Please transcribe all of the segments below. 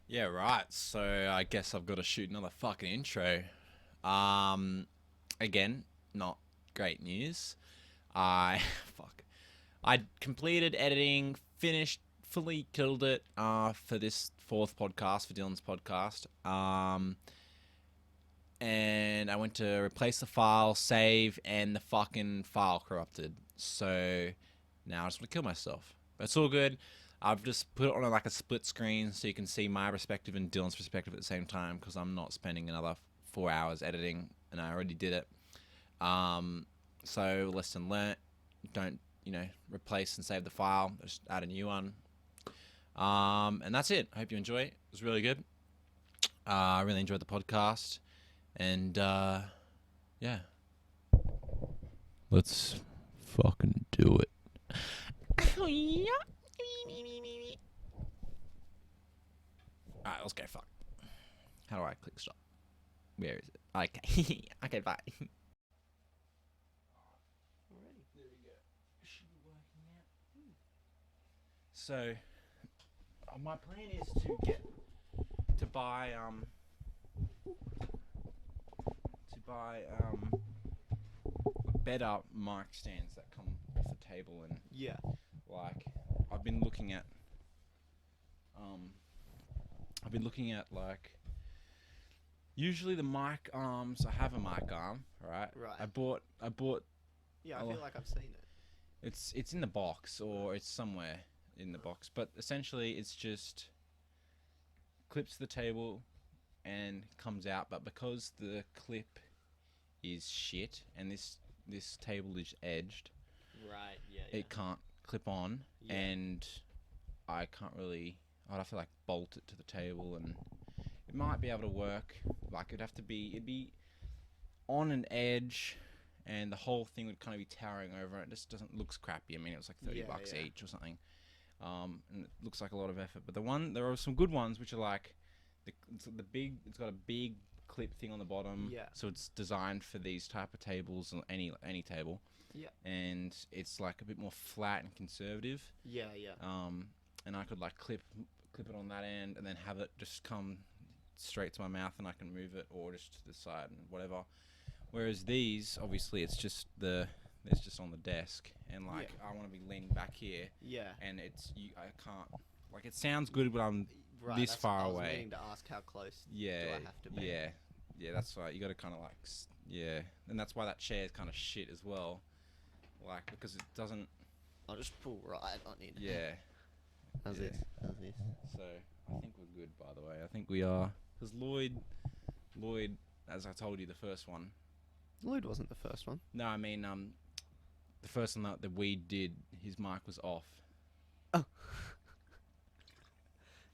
Yeah, right. So I guess I've got to shoot another fucking intro. Again, not great news. I fuck. I completed editing, finished, fully killed it. For this fourth podcast for Dylan's podcast. And I went to replace the file, save, and the fucking file corrupted. So now I just want to kill myself. But it's all good. I've just put it on like a split screen so you can see my perspective and Dylan's perspective at the same time because I'm not spending another 4 hours editing and I already did it. So lesson learnt. Don't, replace and save the file. Just add a new one. And that's it. I hope you enjoy it. It was really good. I really enjoyed the podcast. And, yeah. Let's fucking do it. Alright, let's go. Fuck. How do I click stop? Where is it? Okay. Okay, bye. Alrighty. There we go. Should be working out. So, my plan is to buy better mic stands that come off the table and Yeah. like I've been looking at like usually the mic arms. I have a mic arm, right? Right. I bought Yeah, I feel like I've seen it. it's in the box or it's somewhere in the box, but essentially it's just clips to the table and comes out, but because the clip is shit and this table is edged, Right. Yeah. it can't clip on, Yeah. and I can't really. I'd have to like bolt it to the table, and it might be able to work. Like it'd be on an edge, and the whole thing would kind of be towering over it. It just doesn't looks crappy. I mean, it was like $30 Yeah. each or something, and it looks like a lot of effort. But there are some good ones which are like it's got a big clip thing on the bottom, Yeah. so it's designed for these type of tables and any table. Yeah. And it's like a bit more flat and conservative. Yeah. And I could like clip it on that end and then have it just come straight to my mouth and I can move it or just to the side and whatever. Whereas these, obviously, it's just on the desk, and like I want to be leaning back here, Yeah. and I can't, like, it sounds good but I'm Right. this far I was away. meaning to ask how close Yeah, do I have to be? yeah, that's right. You got to kind of like, and that's why that chair is kind of shit as well, like because it doesn't. I'll just pull right on it. Yeah. How's Yeah. this? How's this? So I think we're good. By the way, I think we are because Lloyd, as I told you, the first one. Lloyd wasn't the first one. No, I mean the first one that we did, his mic was off. Oh.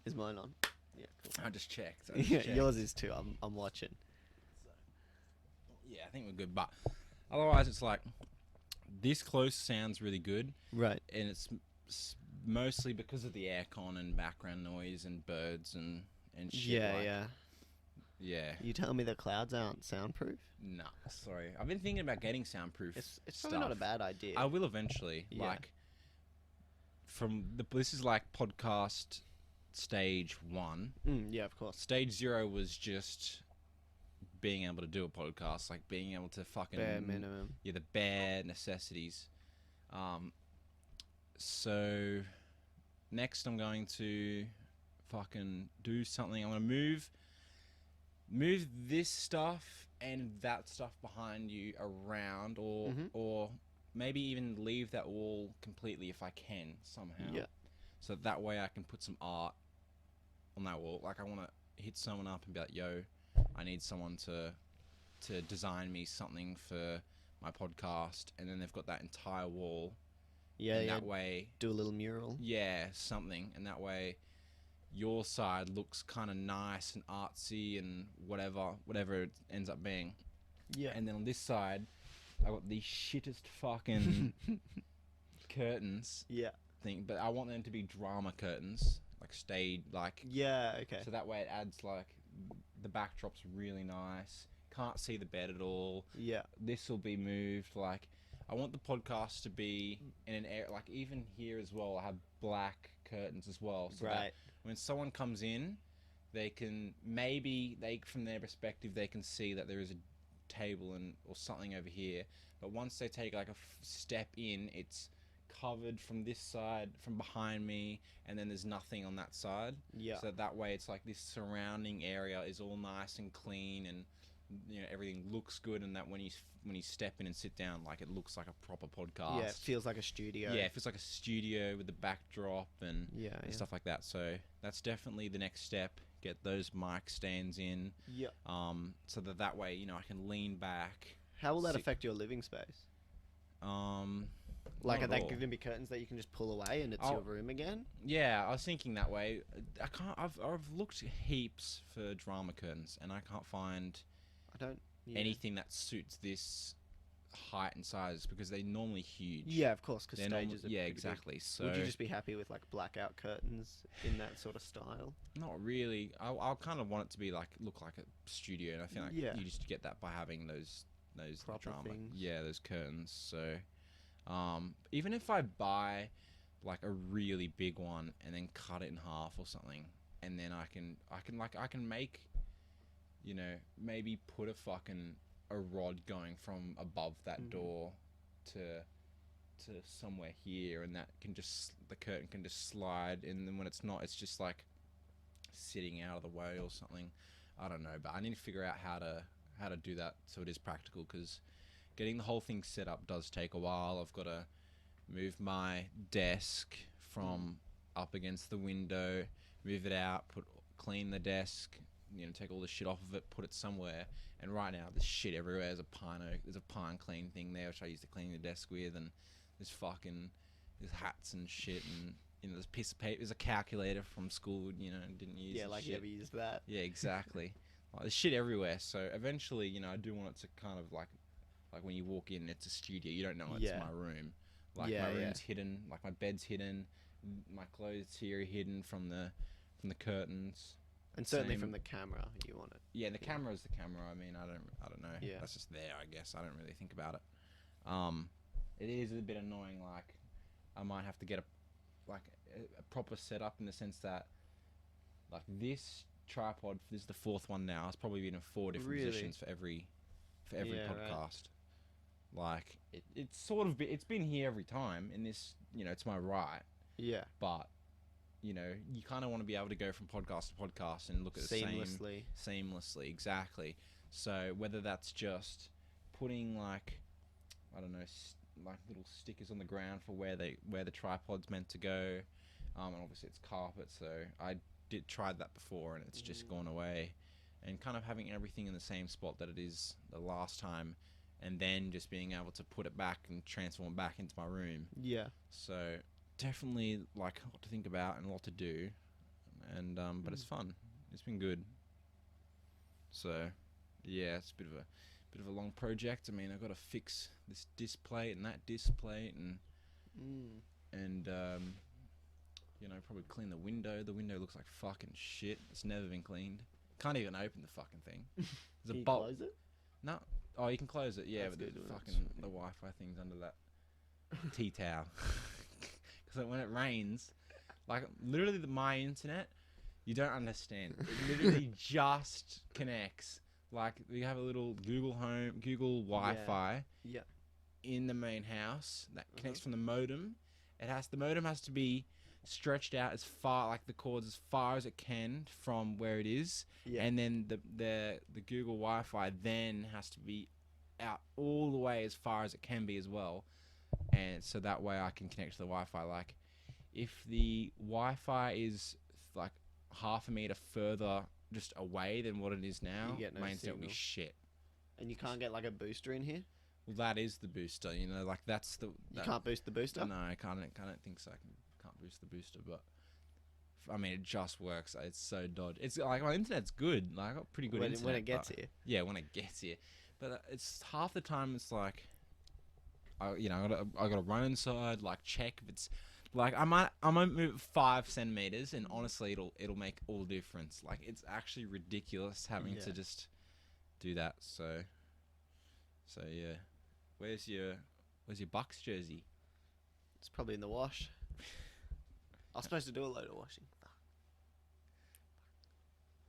Is mine on? Yeah. Cool. I just checked. Yeah, yours is too. I'm watching. So, yeah, I think we're good. But otherwise, it's like this close sounds really good, Right. and it's mostly because of the aircon and background noise and birds and shit. Yeah. like, Yeah. Yeah. You tell me the clouds aren't soundproof? Nah, sorry. I've been thinking about getting soundproof. It's probably not a stuff. bad idea. I will eventually. Yeah. Like, this is like podcast stage 1. Yeah, of course. Stage 0 was just being able to do a podcast, like being able to fucking Bare minimum. Yeah, the bare necessities. So next I'm going to fucking do something. I'm gonna move this stuff and that stuff behind you around, or maybe even leave that wall completely if I can somehow. Yeah. So that way I can put some art on that wall. Like I want to hit someone up and be like, "Yo, I need someone to design me something for my podcast," and then they've got that entire wall. Yeah. And Yeah. that way, Do a little mural. yeah, something, and that way your side looks kind of nice and artsy and whatever it ends up being. Yeah. And then on this side, I got these shittest fucking curtains Yeah. thing, but I want them to be drama curtains, like stayed, like, Yeah. Okay. so that way it adds like the backdrop's really nice. Can't see the bed at all. Yeah. This will be moved. Like, I want the podcast to be in an area, like even here as well. I have black curtains as well, so that Right. when someone comes in, they can maybe from their perspective they can see that there is a table and or something over here, but once they take like a step in, it's covered from this side, from behind me, and then there's nothing on that side. Yeah. So that way it's like this surrounding area is all nice and clean, and everything looks good, and that when you step in and sit down, like it looks like a proper podcast. Yeah, it feels like a studio. Yeah, it feels like a studio with the backdrop and Yeah. stuff like that. So that's definitely the next step. Get those mic stands in. Yeah. So that way, I can lean back. How will that sit- affect your living space? Not Are at they all. going to be curtains that you can just pull away and it's your room again? Yeah, I was thinking that way. I can't. I've looked heaps for drama curtains, and I can't find I don't. Yeah. anything that suits this height and size because they're normally huge. Yeah, of course, because They're stages are yeah, pretty big. exactly. So Would you just be happy with like blackout curtains in that sort of style? not really. I kind of want it to be look like a studio, and I feel like Yeah. you just get that by having those Proper drama. things. Yeah, those curtains. So, even if I buy like a really big one and then cut it in half or something, and then I can make, maybe put a rod going from above that door to somewhere here, and that can the curtain can just slide, and then when it's not, it's just like sitting out of the way or something. I don't know, but I need to figure out how to do that so it is practical, because getting the whole thing set up does take a while. I've got to move my desk from up against the window, move it out, clean the desk, take all the shit off of it, put it somewhere. And right now there's shit everywhere. There's a pine clean thing there which I used to clean the desk with, and there's hats and shit, and there's a piece of paper, there's a calculator from school, didn't use. Yeah, and like shit. you ever use that? Yeah, exactly. Like, there's shit everywhere. So eventually, I do want it to kind of like when you walk in, it's a studio. You don't know it's my room. Like my room's hidden. Like my bed's hidden. My clothes here are hidden from the curtains. And certainly Same. from the camera, you want it. Yeah, the camera's the camera. I mean, I don't know. Yeah. That's just there, I guess. I don't really think about it. It is a bit annoying. Like, I might have to get a proper setup in the sense that, like, this tripod, this is the fourth one now. It's probably been in 4 different Really? positions for every Yeah, right. podcast. Like, it's sort of it's been here every time. In this, it's my right, Yeah. but. You kind of want to be able to go from podcast to podcast and look at Seamlessly. seamlessly, exactly. So whether that's just putting I don't know, like little stickers on the ground for where the tripod's meant to go, and obviously it's carpet. So I tried that before, and it's just gone away, and kind of having everything in the same spot that it is the last time, and then just being able to put it back and transform back into my room. Yeah. So. Definitely a lot to think about and a lot to do, and but it's fun. It's been good. So, yeah, it's a bit of a long project. I mean, I've got to fix this display and that display, and probably clean the window. The window looks like fucking shit. It's never been cleaned. Can't even open the fucking thing. There's Can a you bolt. close it? No. Oh, you can close it. Yeah, That's but good, the well, fucking that's the Wi-Fi thing's under that tea towel. Because when it rains, like literally my internet, you don't understand. It literally just connects. Like we have a little Google Wi-Fi Yeah. in the main house that connects from the modem. The modem has to be stretched out as far, like the cords as far as it can from where it is, Yeah. and then the Google Wi-Fi then has to be out all the way as far as it can be as well. And so that way I can connect to the Wi-Fi. Like, if the Wi-Fi is like half a meter further just away than what it is now, You get no my internet will be signal. shit. And you can't get like a booster in here? Well, that is the booster. Like that's the. You can't boost the booster? No, I can't think so. I can't boost the booster, but I mean, it just works. It's so dodgy. It's like my internet's good. Like I got pretty good internet When it gets but- here. Yeah, when it gets here, but it's half the time. It's like, I gotta run inside, like check if it's, like I might move 5 centimeters, and honestly, it'll make all the difference. Like it's actually ridiculous having to Yeah. just do that. So yeah, where's your Bucks jersey? It's probably in the wash. I was supposed to do a load of washing.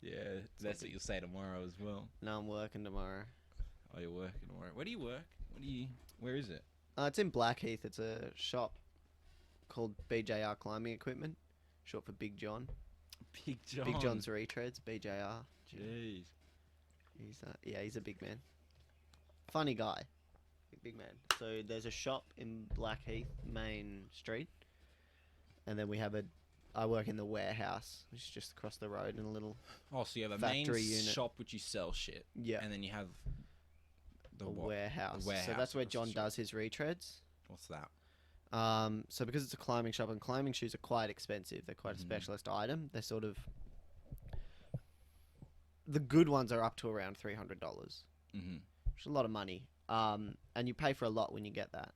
Yeah, that's what you'll say tomorrow as well. No, I'm working tomorrow. Oh, you're working tomorrow. Where do you work? Where is it? It's in Blackheath. It's a shop called BJR Climbing Equipment, short for Big John. Big John. Big John's Retreads, BJR. Jeez. He's a big man. Funny guy. Big man. So there's a shop in Blackheath main street, and then I work in the warehouse, which is just across the road in a little Oh, so you have a factory main unit. shop which you sell shit. Yeah. And then you have the warehouse. The warehouse. So that's where across the John street. does his retreads. What's that? So because it's a climbing shop and climbing shoes are quite expensive, they're quite a specialist item. They're sort of the good ones are up to around $300, Mm-hmm. which is a lot of money. And you pay for a lot when you get that.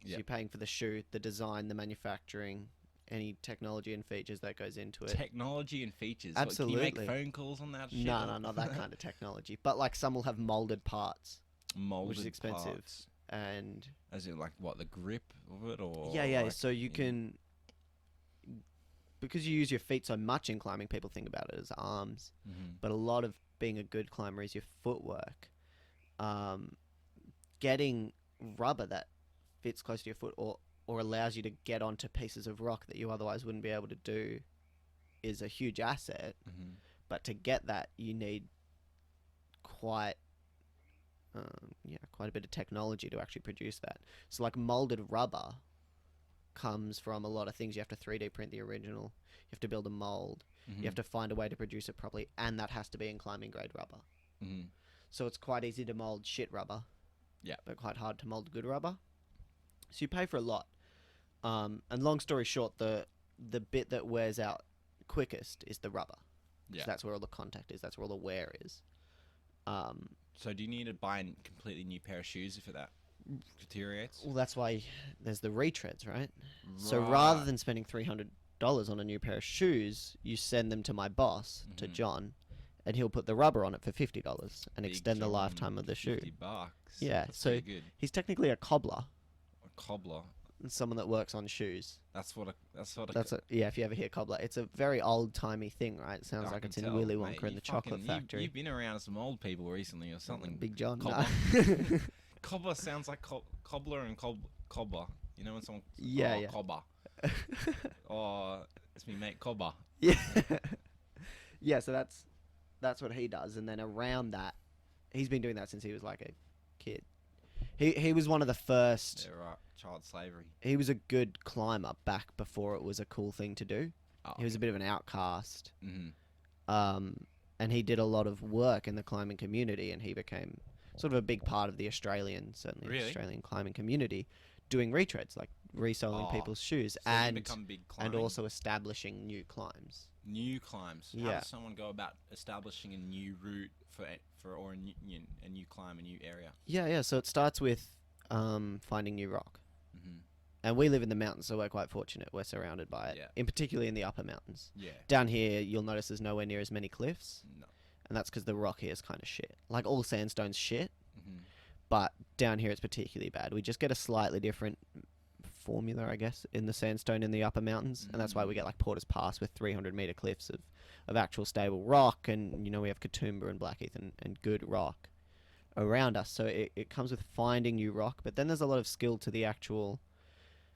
So Yep. you're paying for the shoe, the design, the manufacturing, any technology and features that goes into it. Technology and features. What, can you Absolutely. make phone calls on that shit? No, not that kind of technology. But like some will have molded parts, Molded which is expensive. parts. And As in, like, what, the grip of it? Or yeah. like, So you can, because you use your feet so much in climbing, people think about it as arms. Mhm. But a lot of being a good climber is your footwork. Getting rubber that fits close to your foot or allows you to get onto pieces of rock that you otherwise wouldn't be able to do is a huge asset. Mhm. But to get that, you need quite a bit of technology to actually produce that. So like molded rubber comes from a lot of things. You have to 3D print the original. You have to build a mold. Mhm. You have to find a way to produce it properly, and that has to be in climbing grade rubber. Mhm. So it's quite easy to mold shit rubber. Yeah. But quite hard to mold good rubber. So you pay for a lot. And long story short, the bit that wears out quickest is the rubber. Yeah. So that's where all the contact is. That's where all the wear is. So do you need to buy a completely new pair of shoes if that deteriorates? Well, that's why there's the retreads, right? So rather than spending $300 on a new pair of shoes, you send them to my boss, to Mhm. John, and he'll put the rubber on it for $50 and Big extend the John, lifetime of the shoe. $50. Yeah, That's so pretty good. he's technically a cobbler, A cobbler. someone that works on shoes. That's what Yeah, if you ever hear cobbler, it's a very old timey thing, right? It sounds I like can it's in tell, Willy mate. Wonka in You the chocolate fucking- factory. You've been around some old people recently or something. Big John. Cobbler. Nah. Cobbler sounds like cobbler and cobbler. You know when someone Yeah, oh, yeah. cobber. Oh, it's me mate cobber. Yeah. Yeah, so that's what he does, and then around that, he's been doing that since he was like a kid. He was one of the first. Yeah, right. Child slavery. He was a good climber back before it was a cool thing to do. Oh, He was a bit of an outcast. Mm-hmm. And he did a lot of work in the climbing community, and he became sort of a big part of the certainly Really? Australian climbing community, doing retreads, like reselling Oh, people's shoes, So you and become big climbing. also establishing new climbs. New climbs. How Yeah. does someone go about establishing a new route or a new climb, a new area? Yeah. So it starts with finding new rock. Mm-hmm. And we live in the mountains, so we're quite fortunate. We're surrounded by it, Yeah. in particularly in the upper mountains. Yeah. Down here, you'll notice there's nowhere near as many cliffs, No. and that's because the rock here is kind of shit. Like all sandstone's shit, Mm-hmm. but down here it's particularly bad. We just get a slightly different formula, I guess, in the sandstone in the upper mountains, and that's why we get like Porter's Pass with 300-meter cliffs of actual stable rock, and we have Katoomba and Blackheath and good rock around us. So it comes with finding new rock, but then there's a lot of skill to the actual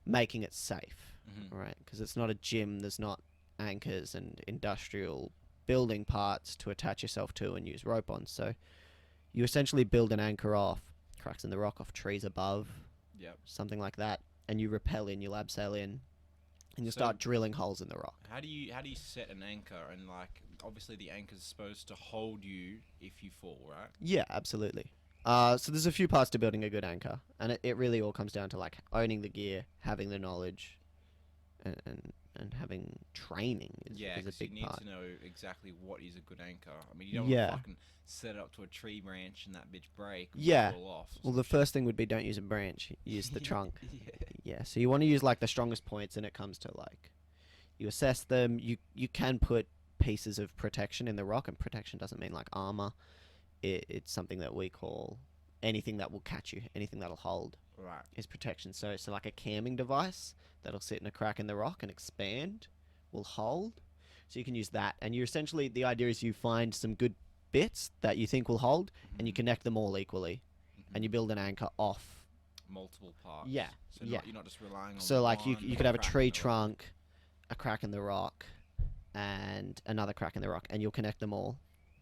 making it safe, Mm-hmm. right? Because it's not a gym. There's not anchors and industrial building parts to attach yourself to and use rope on. So you essentially build an anchor off cracks in the rock, off trees above, Yep. something like that, and you rappel in, you abseil in, and you So- start drilling holes in the rock. How do you set an anchor? And like, obviously the anchor's supposed to hold you if you fall, right? Yeah, absolutely. So there's a few parts to building a good anchor, and it really all comes down to like owning the gear, having the knowledge, and having training is Yeah, a because you big need part. to know exactly what is a good anchor. I mean, you don't Yeah. want to fucking set it up to a tree branch and that bitch break. Or Yeah. fall off. or Well, some the shit. first thing would be don't use a branch, use the trunk. Yeah. Yeah, so you want to use like the strongest points, and it comes to like you assess them. You can put pieces of protection in the rock, and protection doesn't mean like armor. It's something that we call anything that will catch you, anything that'll hold Right. is protection. So like a camming device that'll sit in a crack in the rock and expand will hold. So you can use that, and you essentially, the idea is you find some good bits that you think will hold, and you connect them all equally, and you build an anchor off. Multiple parts. Yeah, So yeah. you're not just relying on. So like you one could have a crack tree in the rock. trunk, a crack in the rock, and another crack in the rock, and you'll connect them all,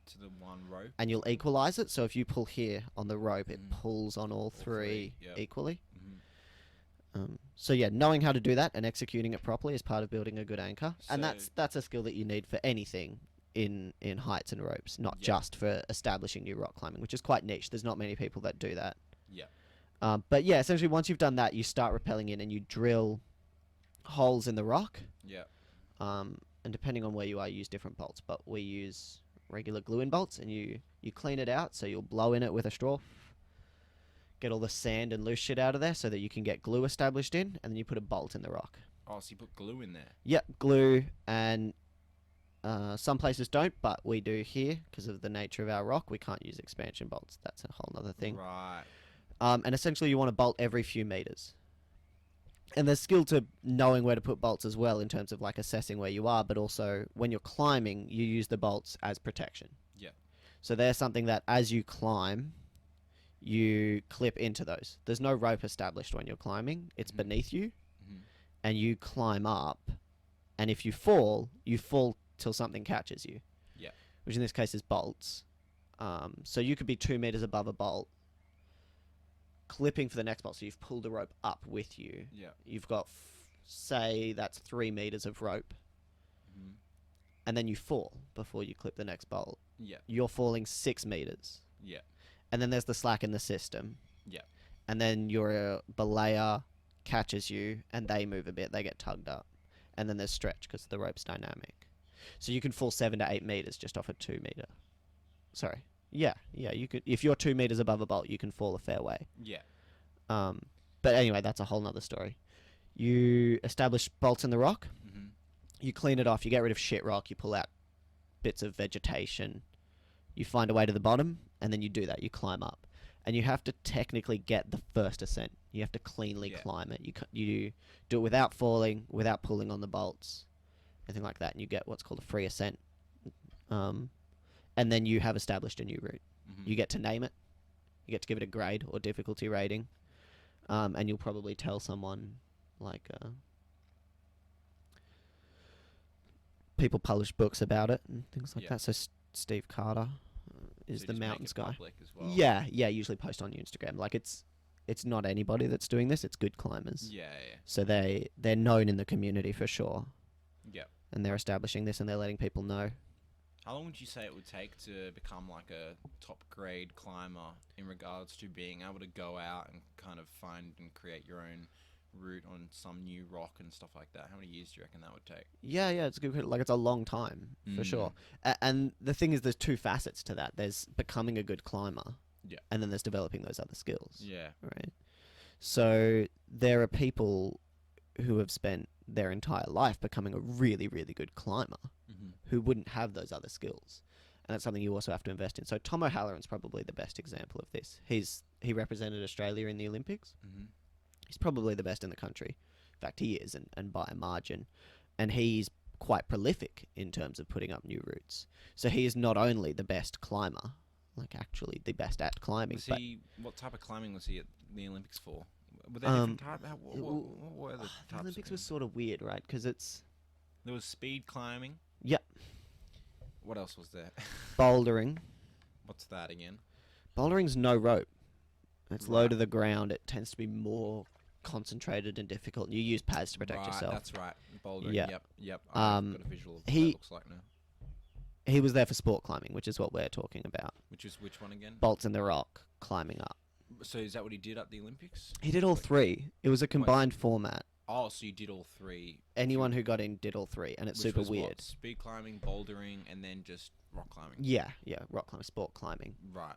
to the one rope. and you'll equalize it. So if you pull here on the rope, it pulls on all three yep. equally. Mm-hmm. So yeah, knowing how to do that and executing it properly is part of building a good anchor, and So- that's a skill that you need for anything in heights and ropes, not Yeah. just for establishing new rock climbing, which is quite niche. There's not many people that do that. Yeah. But yeah, essentially once you've done that, you start rappelling in and you drill holes in the rock. Yeah. And depending on where you are, you use different bolts. But we use regular glue-in bolts, and you clean it out. So you'll blow in it with a straw, get all the sand and loose shit out of there, so that you can get glue established in, and then you put a bolt in the rock. Oh, so you put glue in there. Yep, glue, and some places don't, but we do here because of the nature of our rock. We can't use expansion bolts. That's a whole other thing. Right. And essentially, you want to bolt every few meters. And there's skill to knowing where to put bolts as well, in terms of like assessing where you are, but also when you're climbing, you use the bolts as protection. Yeah. So they're something that as you climb, you clip into those. There's no rope established when you're climbing. It's beneath you, and you climb up. And if you fall till something catches you. Yeah. Which in this case is bolts. So you could be 2 meters above a bolt, clipping for the next bolt. So you've pulled the rope up with you. Yeah. You've got, say, that's 3 meters of rope. Mm-hmm. And then you fall before you clip the next bolt. Yeah. You're falling 6 meters. Yeah. And then there's the slack in the system. Yeah. And then your belayer catches you, and they move a bit. They get tugged up. And then there's stretch because the rope's dynamic. So you can fall 7 to 8 meters just off a 2 meter. Sorry. Yeah, you could. If you're 2 meters above a bolt, you can fall a fair way. Yeah. But anyway, that's a whole nother story. You establish bolts in the rock. Mm-hmm. You clean it off. You get rid of shit rock. You pull out bits of vegetation. You find a way to the bottom, and then you do that. You climb up, and you have to technically get the first ascent. You have to cleanly climb it. You do it without falling, without pulling on the bolts, anything like that, and you get what's called a free ascent. And then you have established a new route. Mm-hmm. You get to name it. You get to give it a grade or difficulty rating. And you'll probably tell someone, like, people publish books about it and things like that. So Steve Carter is So the just make mountains it guy. public as well. Yeah, usually post on your Instagram. Like, it's not anybody that's doing this. It's good climbers. Yeah. So they're known in the community for sure. Yeah. And they're establishing this, and they're letting people know. How long would you say it would take to become like a top grade climber in regards to being able to go out and kind of find and create your own route on some new rock and stuff like that? How many years do you reckon that would take? Yeah, it's a good. Like, it's a long time for sure. And the thing is, there's two facets to that. There's becoming a good climber. Yeah. And then there's developing those other skills. Yeah. Right. So there are people who have spent their entire life becoming a really, really good climber who wouldn't have those other skills. And that's something you also have to invest in. So Tom O'Halloran's probably the best example of this. He represented Australia in the Olympics. He's probably the best in the country. In fact, he is, and by a margin. And he's quite prolific in terms of putting up new routes. So he is not only the best climber, like actually the best at climbing. Was he, what type of climbing was he at the Olympics for? Were there different types? What were the types? The Olympics of was sort of weird, right? Because it's... There was speed climbing. Yep. What else was there? Bouldering. What's that again? Bouldering's no rope. It's low Right. to the ground. It tends to be more concentrated and difficult. You use pads to protect yourself. That's right. Bouldering. Yeah. Yep. I've got a visual of what he- that looks like now. He was there for sport climbing, which is what we're talking about. Which one again? Bolts in the rock, climbing up. So is that what he did at the Olympics? He did all three. It was a combined format. Oh, so you did all three. Anyone who got in did all three, and it's Which super was what? weird. Speed climbing, bouldering, and then just rock climbing. Yeah, rock climbing, sport climbing. Right.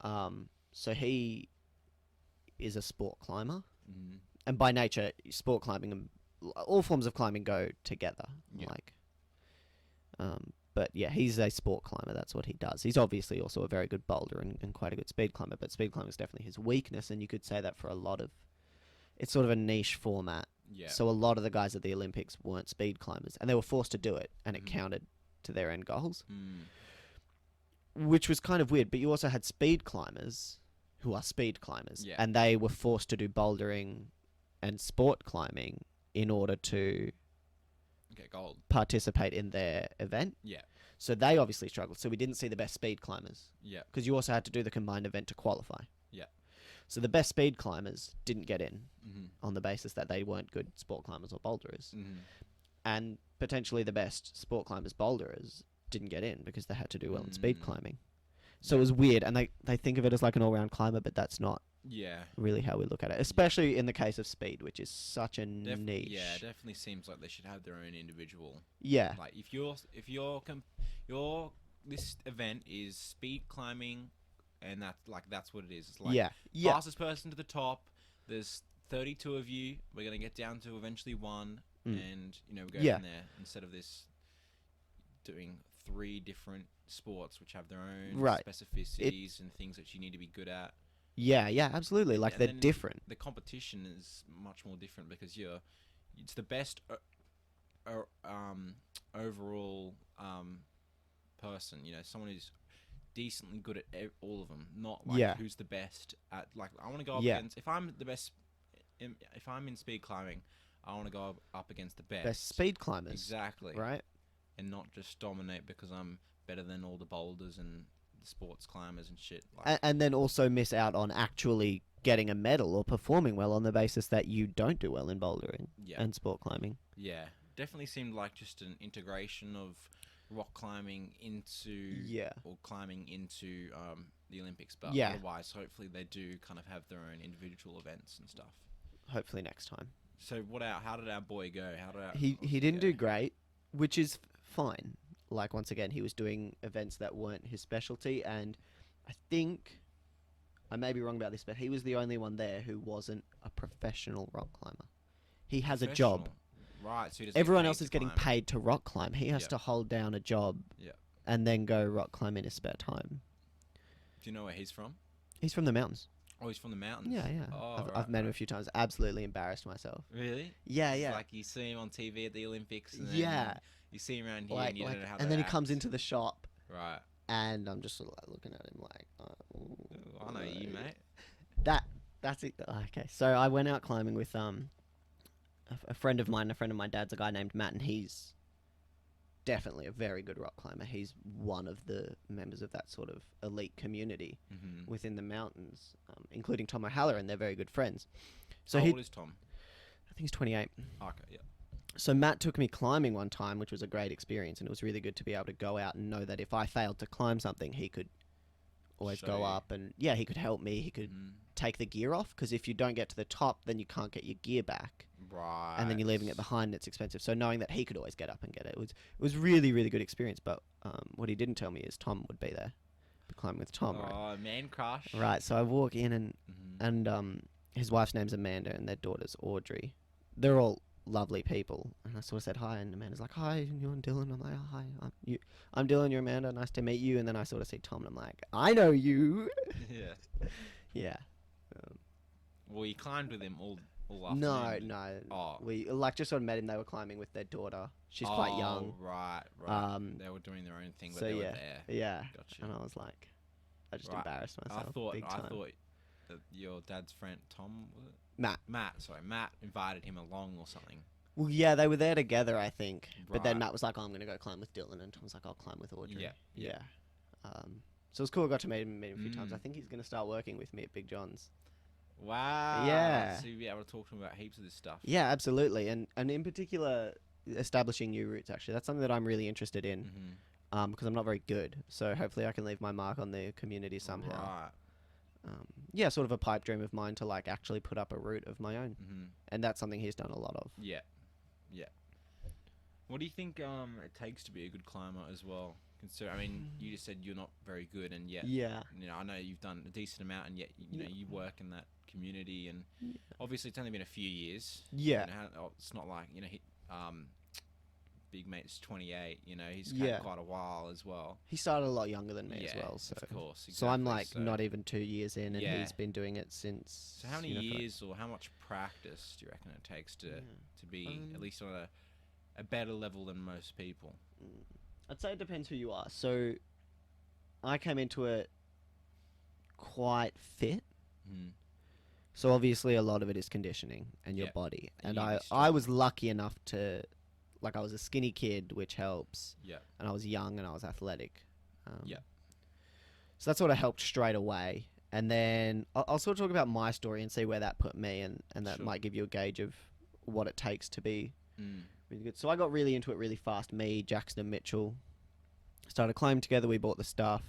So he is a sport climber, Mhm. and by nature, sport climbing and all forms of climbing go together. Yeah. But yeah, he's a sport climber. That's what he does. He's obviously also a very good boulder and quite a good speed climber. But speed climbing is definitely his weakness, and you could say that for a lot of. It's sort of a niche format. Yeah. So a lot of the guys at the Olympics weren't speed climbers, and they were forced to do it, and it Mhm. counted to their end goals, Mm. which was kind of weird. But you also had speed climbers who are speed climbers, Yeah. and they were forced to do bouldering and sport climbing in order to Get gold. participate in their event. Yeah. So they obviously struggled. So we didn't see the best speed climbers Yeah. because you also had to do the combined event to qualify. Yeah. So the best speed climbers didn't get in Mm-hmm. on the basis that they weren't good sport climbers or boulderers. Mm-hmm. And potentially the best sport climbers, boulderers, didn't get in because they had to do well in speed climbing. So it was weird, and they think of it as like an all-round climber, but that's not Yeah. really how we look at it, especially in the case of speed, which is such a niche. Yeah, it definitely seems like they should have their own individual. Yeah. Like if this event is speed climbing, and that's what it is. It's like Yeah. Yeah. fastest person to the top. There's 32 of you. We're gonna get down to eventually one, and we go Yeah. from there. Instead of this doing 3 different sports which have their own Right. specificities and things that you need to be good at. Yeah, absolutely. Like And they're then different. The competition is much more different because it's the best overall person. Someone who's decently good at all of them. Not like who's the best at. Like I want to go up against. If I'm the best, if I'm in speed climbing, I want to go up against the best. Best speed climbers. Exactly. Right. And not just dominate because I'm better than all the boulders and the sports climbers and shit. Like, And then also miss out on actually getting a medal or performing well on the basis that you don't do well in bouldering and sport climbing. Yeah, definitely seemed like just an integration of rock climbing into or climbing into the Olympics. But otherwise, hopefully they do kind of have their own individual events and stuff. Hopefully next time. So how did our boy go? He didn't do great, which is fine. Like once again, he was doing events that weren't his specialty, and I think I may be wrong about this, but he was the only one there who wasn't a professional rock climber. He has a job. Right, so he doesn't Everyone get paid else is to getting climb. paid to rock climb. He has to hold down a job and then go rock climb in his spare time. Do you know where he's from? He's from the mountains. Oh, he's from the mountains? Yeah. Oh, I've met him a few times. Absolutely embarrassed myself. Really? Yeah. It's like you see him on TV at the Olympics. And then you see him around here and you don't know how and then he comes into the shop. Right. And I'm just sort of like looking at him like, I know you, mate. That's it. Okay, so I went out climbing with a friend of mine, a friend of my dad's, a guy named Matt, and he's definitely a very good rock climber. He's one of the members of that sort of elite community within the mountains, including Tom O'Halloran. They're very good friends. So How old is Tom? I think he's 28. Okay, yeah. So Matt took me climbing one time, which was a great experience, and it was really good to be able to go out and know that if I failed to climb something, he could always Show go you. up, and he could help me. He could take the gear off, because if you don't get to the top, then you can't get your gear back. Right. And then you're leaving it behind, and it's expensive. So knowing that he could always get up and get it was really, really good experience. But what he didn't tell me is Tom would be there, climbing with Tom. Oh, man crush. Right. So I walk in, and his wife's name's Amanda, and their daughter's Audrey. They're all lovely people, and I sort of said hi, and Amanda's like, "Hi, you're Dylan." I'm like, "Oh, hi, I'm Dylan. You're Amanda. Nice to meet you." And then I sort of see Tom, and I'm like, "I know you." Yeah. Yeah. Well, you climbed with him all afternoon. No. Oh. We just sort of met him. They were climbing with their daughter. She's quite young. Right. They were doing their own thing, but So they were yeah, there. yeah. Gotcha. And I was like, I just Right. embarrassed myself. I thought big time. that your dad's friend Tom, was it? Matt. Matt invited him along or something. Well, yeah, they were there together, I think. But then Right. Matt was like, "Oh, I'm gonna go climb with Dylan," and Tom was like, "I'll climb with Audrey." Yeah. Yeah. So it was cool. I got to meet him a few times. I think he's gonna start working with me at Big John's. Wow. Yeah. So you'll be able to talk to him about heaps of this stuff. Yeah, absolutely. And in particular, establishing new routes. Actually, that's something that I'm really interested in. Because I'm not very good. So hopefully, I can leave my mark on the community somehow. Right. Yeah, sort of a pipe dream of mine to like actually put up a route of my own, and that's something he's done a lot of. Yeah. What do you think it takes to be a good climber as well? I mean, you just said you're not very good, and yet, Yeah. I know you've done a decent amount, and yet, you work in that community, and obviously it's only been a few years. Yeah. It's not like Big Mate's 28. He's Yeah. had quite a while as well. He started a lot younger than me as Yeah, well. So of course. So I'm exactly. like So- not even 2 years in, and Yeah. he's been doing it since. So how many for like- years or how much practice do you reckon it takes to be Yeah. at least on a better level than most people? I'd say it depends who you are. So I came into it quite fit. Mm. So obviously a lot of it is conditioning and your Yeah. body. And And you be I strong. was lucky enough to, like, I was a skinny kid, which helps. Yeah. And I was young and I was athletic. Yeah. So that sort of helped straight away. And then I'll sort of talk about my story and see where that put me, and that Sure. might give you a gauge of what it takes to be Mm. really good. So I got really into it really fast. Me, Jackson, and Mitchell started climbing together. We bought the stuff.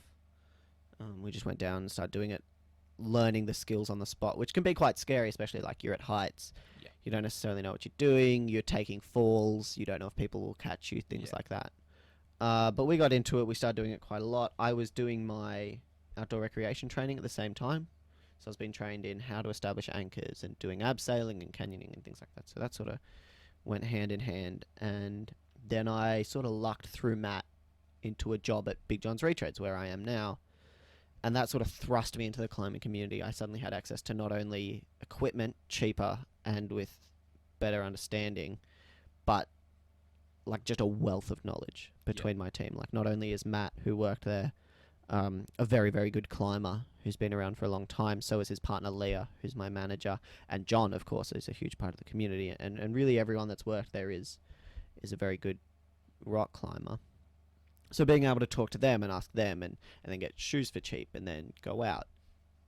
We just went down and started doing it, learning the skills on the spot, which can be quite scary, especially like you're at heights. Yeah. You don't necessarily know what you're doing. You're taking falls. You don't know if people will catch you, things Yeah. like that. But we got into it. We started doing it quite a lot. I was doing my outdoor recreation training at the same time. So I was being trained in how to establish anchors and doing abseiling and canyoning and things like that. So that sort of went hand in hand. And then I sort of lucked through Matt into a job at Big John's Retreads, where I am now. And that sort of thrust me into the climbing community. I suddenly had access to not only equipment, cheaper and with better understanding, but like just a wealth of knowledge between my team. Like, not only is Matt, who worked there, a very, very good climber who's been around for a long time, so is his partner Leah, who's my manager, and John, of course, is a huge part of the community, and really everyone that's worked there is a very good rock climber. So being able to talk to them and ask them, and then get shoes for cheap and then go out,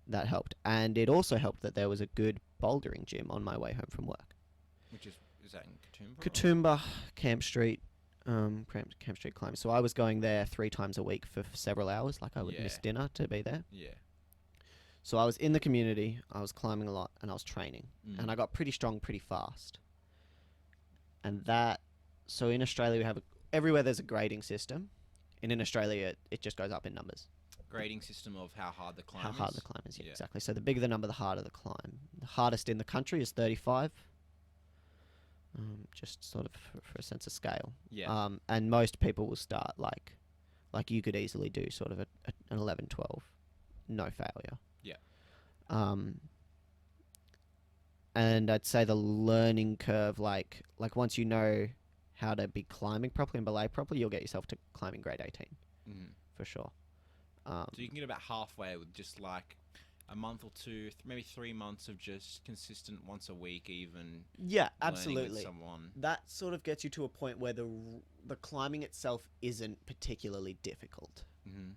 that helped. And it also helped that there was a good bouldering gym on my way home from work. Which is that in Katoomba? Katoomba, Camp Street, Camp Street Climbing. So I was going there 3 times a week for several hours. Like, I would miss dinner to be there. Yeah. So I was in the community, I was climbing a lot, and I was training. Mm. And I got pretty strong pretty fast. And so in Australia, we have everywhere there's a grading system. And in Australia, it just goes up in numbers. Grading system of how hard the climb How is. hard the climb is, yeah, Yeah. exactly. So the bigger the number, the harder the climb. The hardest in the country is 35. Just sort of for a sense of scale. Yeah. And most people will start like you could easily do sort of an 11, 12, no failure. Yeah. And I'd say the learning curve, like once you know how to be climbing properly and belay properly, you'll get yourself to climbing grade 18 Mm. for sure. So you can get about halfway with just like a month or two, maybe 3 months of just consistent once a week, even. Yeah, learning absolutely. with someone. That sort of gets you to a point where the climbing itself isn't particularly difficult. Mm-hmm.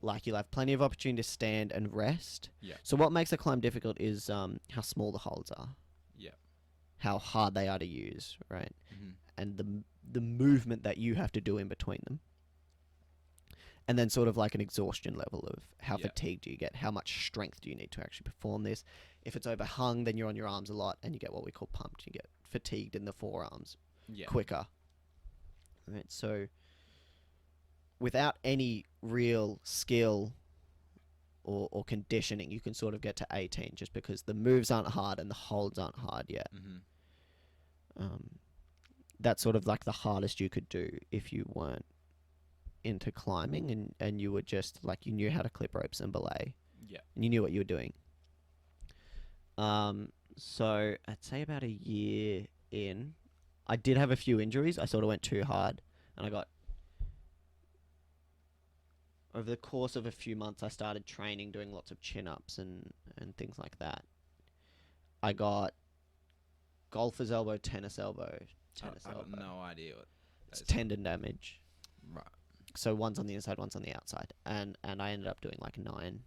Like, you'll have plenty of opportunity to stand and rest. Yeah. So what makes a climb difficult is how small the holds are. Yeah. How hard they are to use, right? Mm-hmm. And the movement that you have to do in between them. And then sort of like an exhaustion level of how fatigued do you get, how much strength do you need to actually perform this. If it's overhung, then you're on your arms a lot and you get what we call pumped. You get fatigued in the forearms quicker. Right, so without any real skill or conditioning, you can sort of get to 18 just because the moves aren't hard and the holds aren't hard yet. Mm-hmm. That's sort of like the hardest you could do if you weren't into climbing and you were just like, you knew how to clip ropes and belay. Yeah. And you knew what you were doing. So I'd say about a year in, I did have a few injuries. I sort of went too hard, and I got, over the course of a few months, I started training, doing lots of chin-ups and things like that. I got golfer's elbow, tennis elbow, I got no idea what It's that is. tendon damage. Right. So one's on the inside, one's on the outside. And I ended up doing like 9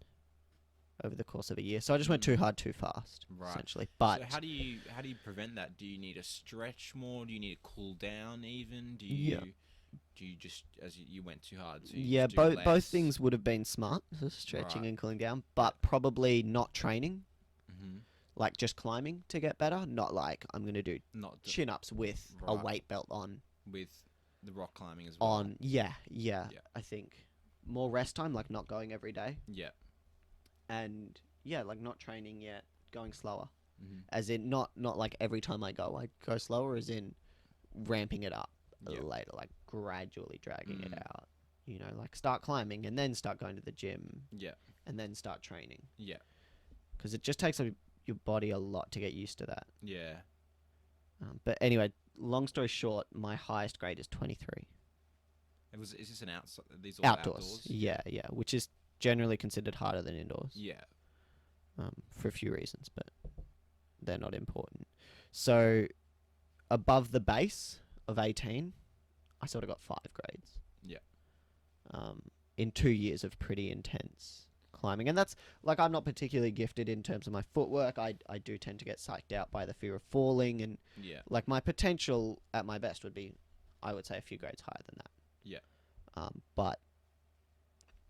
over the course of a year. So I just went too hard too fast, Right. essentially. But So how do you prevent that? Do you need to stretch more? Do you need to cool down even? Do you just, as you went too hard? So you just do both less? things would have been smart, so stretching Right. and cooling down, but probably not training, Mm-hmm. like just climbing to get better, not like I'm going to do Not d- chin-ups with a Right. weight belt on. with the rock climbing as well. Yeah, Yeah. I think more rest time, like not going every day, Yeah. and yeah, like not training yet, going slower. Mm-hmm. As in, not like every time I go slower, as in ramping it up Yep. later, like gradually dragging it Mm. out. You know, like start climbing and then start going to the gym Yeah. and then start training. Yeah. Because it just takes your body a lot to get used to that. Yeah. But anyway, long story short, my highest grade is 23. Is this an outside? These all Outdoors. Yeah, yeah, which is generally considered harder than indoors. Yeah. For a few reasons, but they're not important. So above the base of 18, I sort of got 5 grades. Yeah. In 2 years of pretty intense climbing. And that's, like, I'm not particularly gifted in terms of my footwork. I do tend to get psyched out by the fear of falling. And, Yeah. like, my potential at my best would be, I would say, a few grades higher than that. Yeah. But,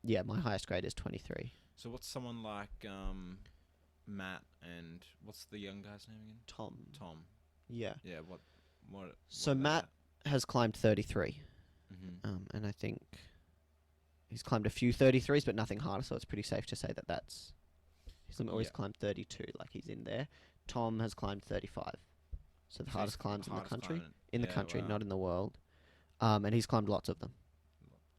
yeah, my highest grade is 23. So what's someone like Matt and what's the young guy's name again? Tom. Yeah. Yeah. What? So Matt has climbed 33. Mm-hmm. And I think he's climbed a few 33s, but nothing harder, so it's pretty safe to say that that's... He's always climbed 32, like he's in there. Tom has climbed 35. So the hardest climbs in the country. In the country, not in the world. And he's climbed lots of them.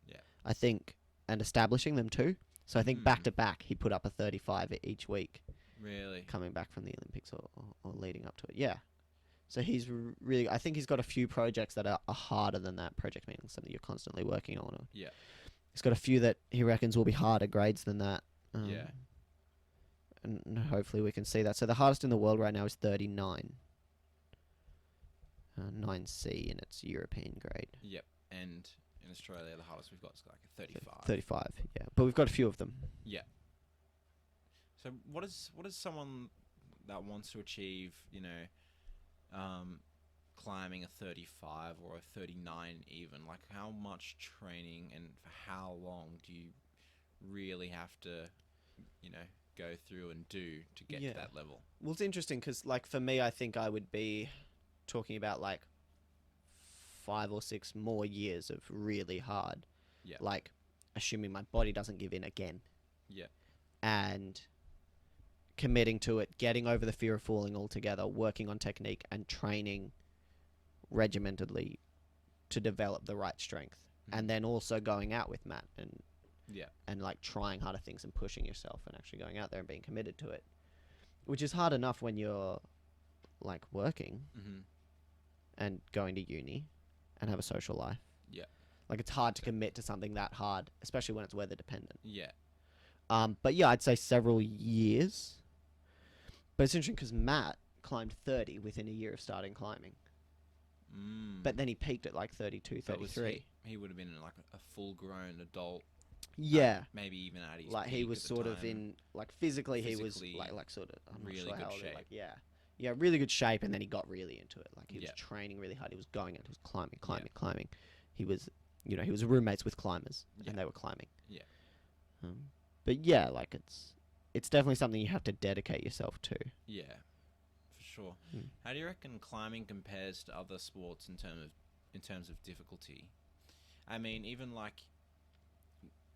Yeah. I think, and establishing them too. So I think back to back, he put up a 35 each week. Really? Coming back from the Olympics or leading up to it. Yeah. So he's really... I think he's got a few projects that are harder than that. Project meaning something you're constantly working on. Yeah. He's got a few that he reckons will be harder grades than that. Yeah. And hopefully we can see that. So the hardest in the world right now is 39. 9C in its European grade. Yep. And in Australia, the hardest we've got is like a 35. 35, yeah. But we've got a few of them. Yeah. So what is someone that wants to achieve, climbing a 35 or a 39 even? Like, how much training and for how long do you really have to, go through and do to get to that level? Well, it's interesting because, like, for me, I think I would be talking about, like, 5 or 6 more years of really hard. Yeah. Like, assuming my body doesn't give in again. Yeah. And committing to it, getting over the fear of falling altogether, working on technique and training regimentedly to develop the right strength. Mm-hmm. And then also going out with Matt and like trying harder things and pushing yourself and actually going out there and being committed to it, which is hard enough when you're like working and going to uni and have a social life. Yeah. Like, it's hard to commit to something that hard, especially when it's weather dependent. Yeah. But yeah, I'd say several years. But it's interesting because Matt climbed 30 within a year of starting climbing. But then he peaked at like 32, 33. He would have been like a full-grown adult. Yeah. Maybe even at his like he peak was at the sort of time. in, like, physically he was like sort of, I'm really not sure good how old, shape. like, yeah, really good shape, and then he got really into it. Like, he was training really hard. He was going out, he was climbing. He was, he was roommates with climbers, and they were climbing. Yeah. But yeah, like, it's definitely something you have to dedicate yourself to. Yeah, for sure. How do you reckon climbing compares to other sports in terms of difficulty? I mean, even like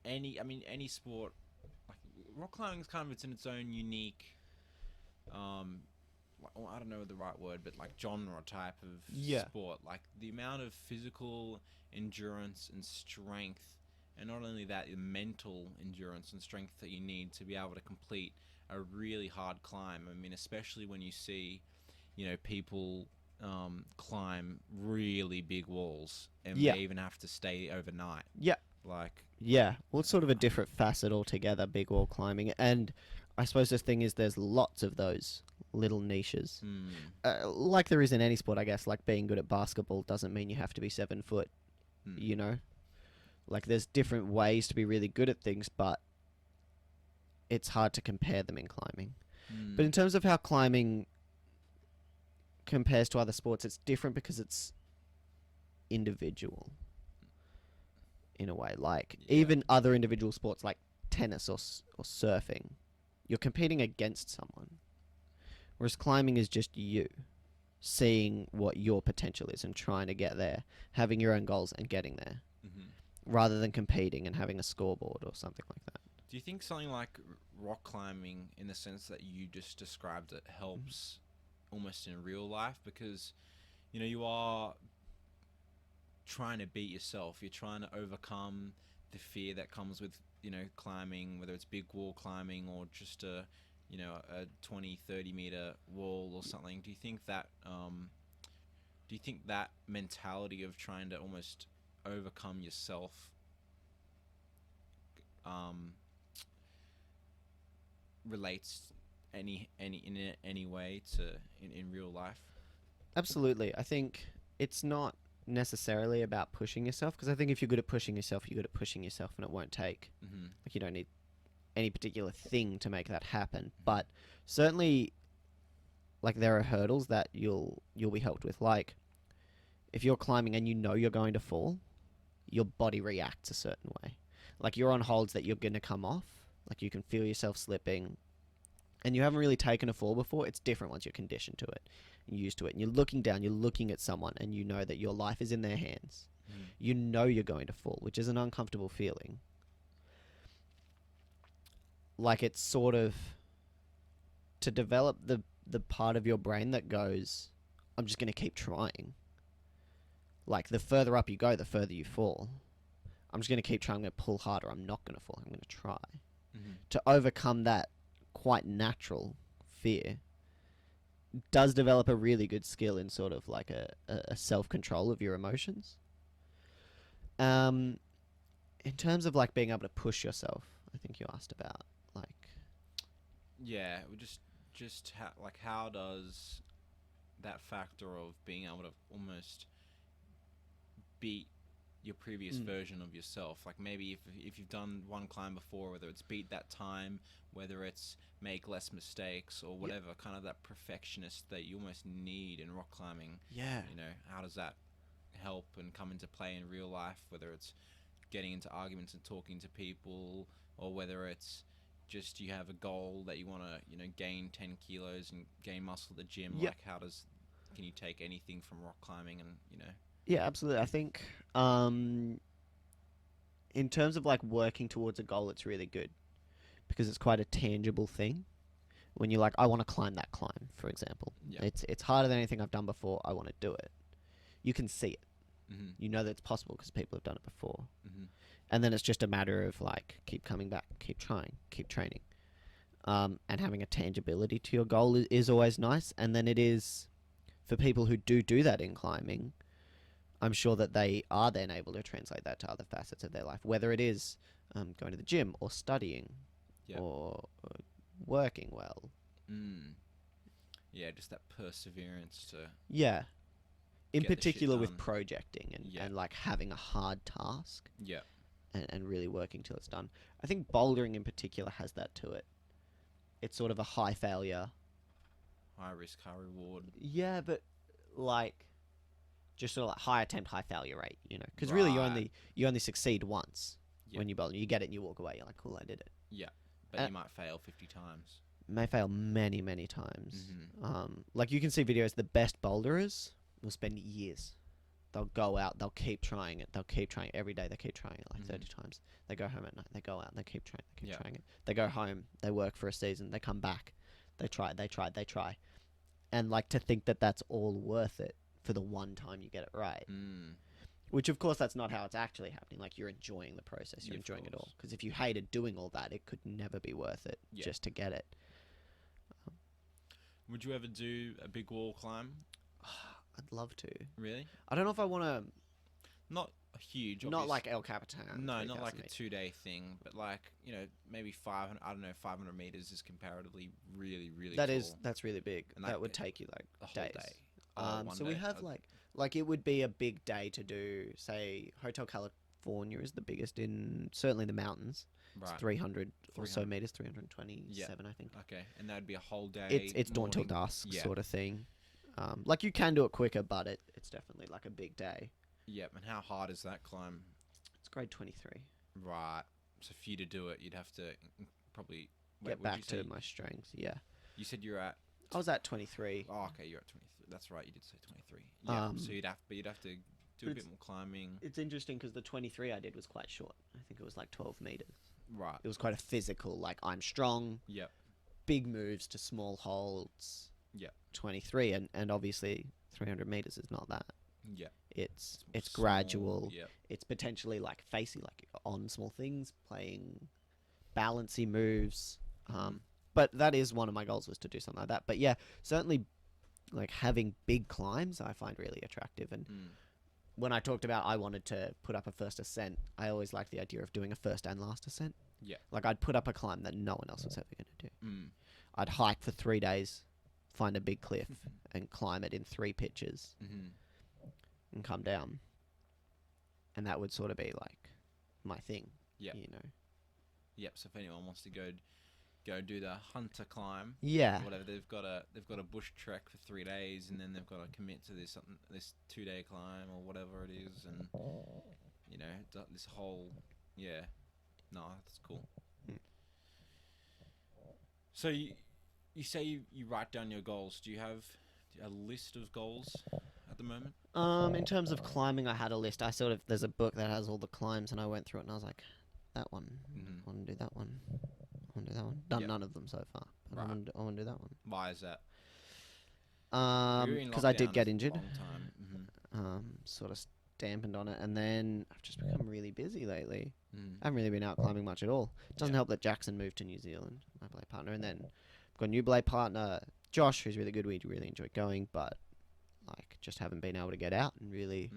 any sport, like rock climbing is kind of in its own unique, I don't know the right word, but like genre type of sport. Like the amount of physical endurance and strength, and not only that, the mental endurance and strength that you need to be able to complete a really hard climb. I mean, especially when you see, people climb really big walls and they even have to stay overnight. Yeah. Like. Yeah. Well, it's sort of a different facet altogether, big wall climbing. And I suppose the thing is there's lots of those little niches. Like there is in any sport, I guess. Like being good at basketball doesn't mean you have to be 7 foot, Like there's different ways to be really good at things, but it's hard to compare them in climbing. But in terms of how climbing compares to other sports, it's different because it's individual in a way. Like even other individual sports like tennis or surfing, you're competing against someone. Whereas climbing is just you seeing what your potential is and trying to get there, having your own goals and getting there, rather than competing and having a scoreboard or something like that. Do you think something like rock climbing, in the sense that you just described it, helps almost in real life? Because, you are trying to beat yourself. You're trying to overcome the fear that comes with, climbing, whether it's big wall climbing or just a 20, 30 meter wall or something. Do you think that mentality of trying to almost overcome yourself um, relates any way to in real life. Absolutely. I think it's not necessarily about pushing yourself, because I think if you're good at pushing yourself, you're good at pushing yourself, and it won't take like, you don't need any particular thing to make that happen. But certainly, like, there are hurdles that you'll be helped with. Like, if you're climbing and you know you're going to fall, your body reacts a certain way. Like, you're on holds that you're going to come off. Like, you can feel yourself slipping, and you haven't really taken a fall before. It's different once you're conditioned to it and used to it. And you're looking down, you're looking at someone, and you know that your life is in their hands. You know you're going to fall, which is an uncomfortable feeling. Like, it's sort of to develop the part of your brain that goes, I'm just going to keep trying. Like, the further up you go, the further you fall. I'm just going to keep trying. I'm going to pull harder. I'm not going to fall. I'm going to try. To overcome that quite natural fear does develop a really good skill in sort of like a self-control of your emotions. In terms of like being able to push yourself, I think you asked about, like... Yeah, just how does that factor of being able to almost beat your previous version of yourself, like maybe if you've done one climb before, whether it's beat that time, whether it's make less mistakes or whatever, kind of that perfectionist that you almost need in rock climbing. Yeah. You know, how does that help and come into play in real life, whether it's getting into arguments and talking to people, or whether it's just you have a goal that you want to, you know, gain 10 kilos and gain muscle at the gym. Like, can you take anything from rock climbing and, you know? Yeah, absolutely. I think in terms of like working towards a goal, it's really good because it's quite a tangible thing. When you're like, I want to climb that climb, for example. Yeah. It's harder than anything I've done before. I want to do it. You can see it. You know that it's possible because people have done it before. And then it's just a matter of like, keep coming back, keep trying, keep training. And having a tangibility to your goal is always nice. And then it is, for people who do that in climbing, I'm sure that they are then able to translate that to other facets of their life, whether it is going to the gym or studying or working well. Yeah, just that perseverance to... Yeah. In get the shit particular with done. projecting and like having a hard task. Yeah. And really working till it's done. I think bouldering in particular has that to it. It's sort of a high failure. High risk, high reward. Yeah, but like... just sort of like high attempt, high failure rate, you know, because really you only succeed once when you bowl. You get it and you walk away. You're like, cool, I did it. Yeah, but you might fail 50 times. May fail many, many times. Like, you can see videos. The best boulderers will spend years. They'll go out. They'll keep trying it. They'll keep trying it every day. They keep trying it like 30 times. They go home at night. They go out. They keep trying. They keep trying it. They go home. They work for a season. They come back. They try. They try. They try. And like, to think that that's all worth it for the one time you get it right. Which, of course, that's not how it's actually happening. Like, you're enjoying the process. You're enjoying it all. Because if you hated doing all that, it could never be worth it just to get it. Would you ever do a big wall climb? I'd love to. Really? I don't know if I want to... Not a huge... Not like El Capitan. No, not like a 2-day thing. But like, you know, maybe 500... I don't know, 500 meters is comparatively really, really tall. That's really big. And that would take you, like, a whole days. Day. So we have like it would be a big day to do, say, Hotel California is the biggest in certainly the mountains. Right. It's 300 or so meters, 327 I think. Okay, and that'd be a whole day. It's dawn till dusk sort of thing. Like, you can do it quicker, but it's definitely like a big day. Yep, and how hard is that climb? It's grade 23. Right. So for you to do it, you'd have to probably get back to my strength. Yeah. You said you're at... I was at 23. Oh, okay, you're at 23. That's right, you did say 23. Yeah, so you'd have to do a bit more climbing. It's interesting because the 23 I did was quite short. I think it was like 12 meters. Right. It was quite a physical, like, I'm strong. Yep. Big moves to small holds. Yep. 23, and obviously 300 meters is not that. Yeah. It's gradual. Yep. It's potentially like facey, like on small things, playing balancy moves. But that is one of my goals, was to do something like that. But yeah, certainly, like, having big climbs I find really attractive, and when I talked about I wanted to put up a first ascent, I always liked the idea of doing a first and last ascent. Yeah. Like I'd put up a climb that no one else was ever going to do. Mm. I'd hike for 3 days, find a big cliff, and climb it in 3 pitches, Mm-hmm. and come down. And that would sort of be like my thing. Yep. You know. Yep. So if anyone wants to go do the Hunter climb, Yeah. or whatever, they've got a bush trek for 3 days, and then they've got to commit to this 2-day climb or whatever it is, and this whole no, that's cool. Mm. So you say you write down your goals. Do you have a list of goals at the moment? In terms of climbing, I had a list. There's a book that has all the climbs, and I went through it, and I was like, that one. Mm-hmm. I want to do that one. I want to do that one. Done Yep. none of them so far. But Right. I want to do that one. Why is that? Because I did get injured. Long time. Sort of dampened on it, and then I've just become really busy lately. Mm-hmm. I haven't really been out climbing much at all. It doesn't help that Jackson moved to New Zealand, my blade partner, and then I've got a new blade partner, Josh, who's really good. We really enjoy going, but like just haven't been able to get out and really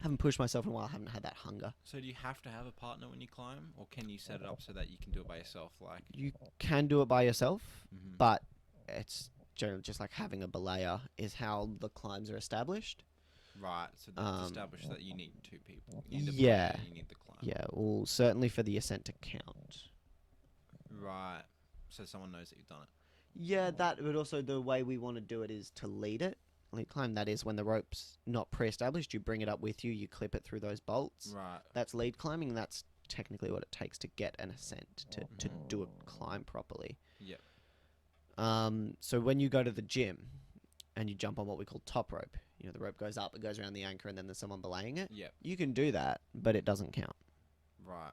haven't pushed myself in a while. I haven't had that hunger. So do you have to have a partner when you climb, or can you set it up so that you can do it by yourself? Like, You can do it by yourself, Mhm. but it's generally just like having a belayer is how the climbs are established. right? So that's established that you need 2 people. You need the yeah. player, you need the climb. Yeah, well, certainly for the ascent to count. Right. So someone knows that you've done it. Yeah, that, but also the way we want to do it is to lead it. Lead climb, that is when the rope's not pre-established, you bring it up with you, you clip it through those bolts. Right. That's lead climbing, and that's technically what it takes to get an ascent, to do a climb properly. Yep. So when you go to the gym and you jump on what we call top rope, the rope goes up, it goes around the anchor, and then there's someone belaying it. Yep. You can do that, but it doesn't count. Right.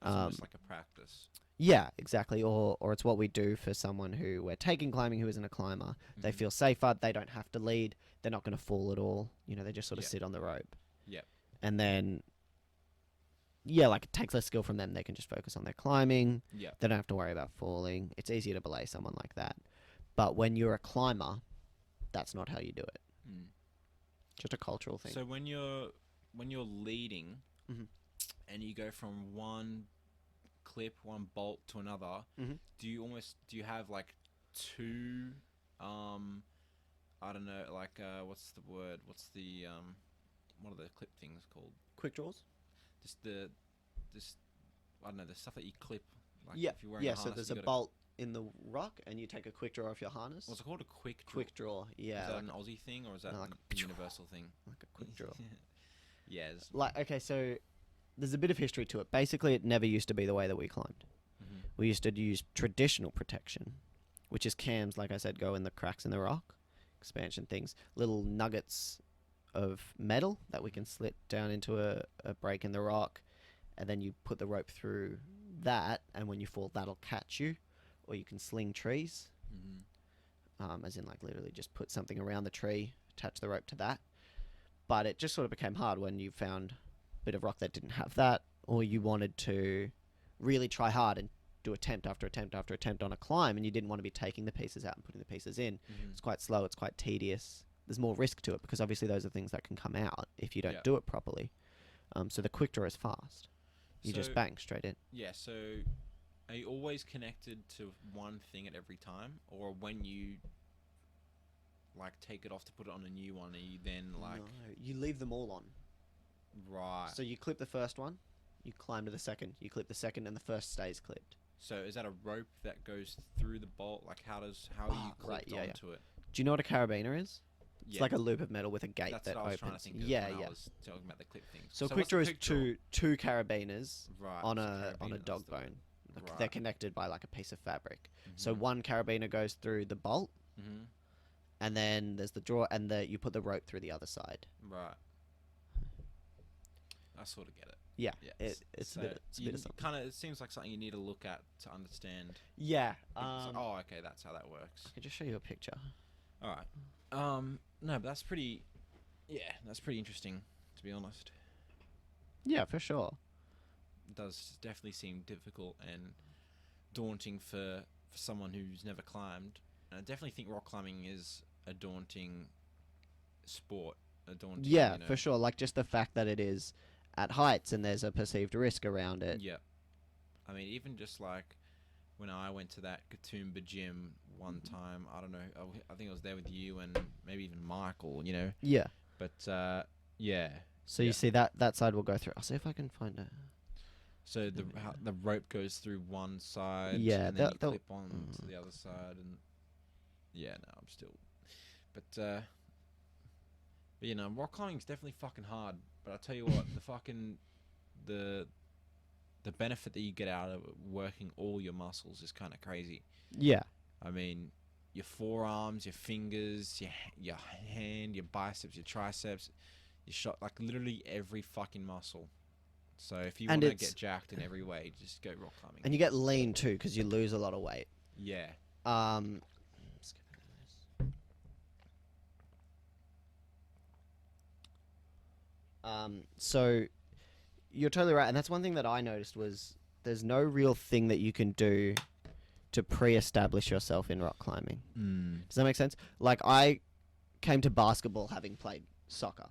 It's almost like a practice. Yeah, exactly. Or it's what we do for someone who we're taking climbing who isn't a climber. They Mhm. feel safer. They don't have to lead. They're not going to fall at all. They just sort of Yep. sit on the rope. Yep. And then, like it takes less skill from them. They can just focus on their climbing. Yep. They don't have to worry about falling. It's easier to belay someone like that. But when you're a climber, that's not how you do it. Mm. Just a cultural thing. So when you're leading, Mhm. and you go from one clip, one bolt to another, Mhm. do you have like 2 I don't know, like what's the word? What's the what are the clip things called? Quick draws? Just I don't know, the stuff that you clip, like Yeah. if you're wearing Yeah, a so harness, there's you a gotta- bolt in the rock, and you take a quick draw off your harness. What's it called? A quick draw? Quick draw, yeah. Is that Like, an Aussie thing, or is that No, like a universal thing? like a quick draw. Yes. Okay, so there's a bit of history to it. Basically, it never used to be the way that we climbed. Mhm. We used to use traditional protection, which is cams, like I said, go in the cracks in the rock, expansion things, little nuggets of metal that we can slit down into a break in the rock, and then you put the rope through that, and when you fall, that'll catch you. Or you can sling trees, as in like literally just put something around the tree, attach the rope to that. But it just sort of became hard when you found a bit of rock that didn't have that, or you wanted to really try hard and do attempt after attempt after attempt on a climb, and you didn't want to be taking the pieces out and putting the pieces in. Mhm. It's quite slow, it's quite tedious. There's more risk to it because obviously those are things that can come out if you don't Yeah. do it properly. So the quick draw is fast. You just So- bang straight in. Yeah, so are you always connected to one thing at every time, or when you like take it off to put it on a new one, are you then like No, you leave them all on. right? So you clip the first one, you climb to the second, you clip the second, and the first stays clipped. So is that a rope that goes through the bolt? Like how are you clipped right, yeah, yeah. onto it? Do you know what a carabiner is? It's Yeah, like a loop of metal with a gate that's that what I was opens. trying to think of yeah, when yeah. I was talking about the clip thing. So, quick what's draw a is quick draw? two carabiners Right, on so a carabiner, dog that's the- bone. Like, Right. they're connected by like a piece of fabric. So Mhm. one carabiner goes through the bolt, Mhm. and then there's the draw, and you put the rope through the other side. Right. I sort of get it. Yeah, Yeah. it's a bit of something. Kind of. It seems like something you need to look at to understand. Yeah. Oh, okay, that's how that works. I can just show you a picture. All right. No, but that's pretty. Yeah, that's pretty interesting, to be honest. Yeah, for sure. It does definitely seem difficult and daunting for someone who's never climbed. And I definitely think rock climbing is a daunting sport a daunting. Yeah, You know? for sure. Like just the fact that it is at heights and there's a perceived risk around it. Yeah. I mean, even just like when I went to that Katoomba gym one time, I don't know, I think I was there with you and maybe even Michael, you know. Yeah. But yeah. So Yeah. you see that side will go through. I'll see if I can find it. So the rope goes through one side, Yeah, and then you they'll- clip on to the other side, and yeah, no, I'm still, but you know, rock climbing's definitely fucking hard. But I tell you what, the the benefit that you get out of it, working all your muscles is kind of crazy. Yeah. I mean, your forearms, your fingers, your hand, your biceps, your triceps, your shot, like literally every fucking muscle. So if you And want to it's- get jacked in every way, just go rock climbing. And you get lean too because you lose a lot of weight. Yeah. Um, so you're totally right, and that's one thing that I noticed was there's no real thing that you can do to pre-establish yourself in rock climbing. Mm. Does that make sense? Like I came to basketball having played soccer,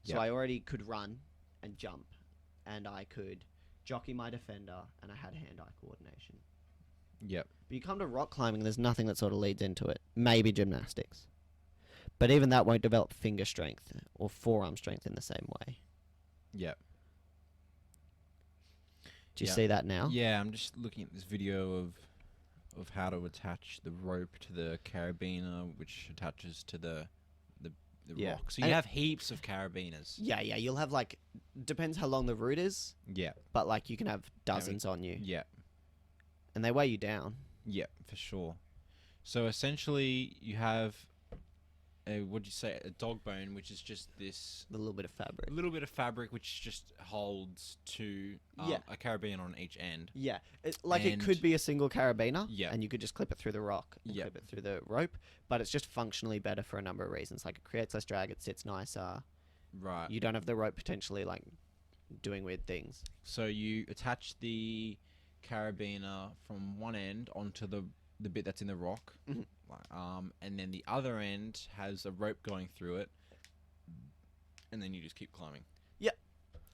so Yep. I already could run and jump, and I could jockey my defender, and I had hand-eye coordination. Yep. But you come to rock climbing, there's nothing that sort of leads into it. Maybe gymnastics. But even that won't develop finger strength or forearm strength in the same way. Yep. Do you Yeah. see that now? Yeah, I'm just looking at this video of how to attach the rope to the carabiner, which attaches to the Yeah. rock. So you And- have heaps of carabiners. Yeah, you'll have like, depends how long the route is, Yeah. but like you can have dozens on you. Yeah. And they weigh you down. Yeah, for sure. So essentially, you have what'd you say? A dog bone, which is just this A little bit of fabric. little bit of fabric which just holds to Yeah. a carabiner on each end. Yeah, it And- could be a single carabiner, Yeah. and you could just clip it through the rock and Yeah. clip it through the rope, but it's just functionally better for a number of reasons. Like it creates less drag, it sits nicer, Right. you don't have the rope potentially like doing weird things. So you attach the carabiner from one end onto the bit that's in the rock, Mhm. and then the other end has a rope going through it, and then you just keep climbing. Yep.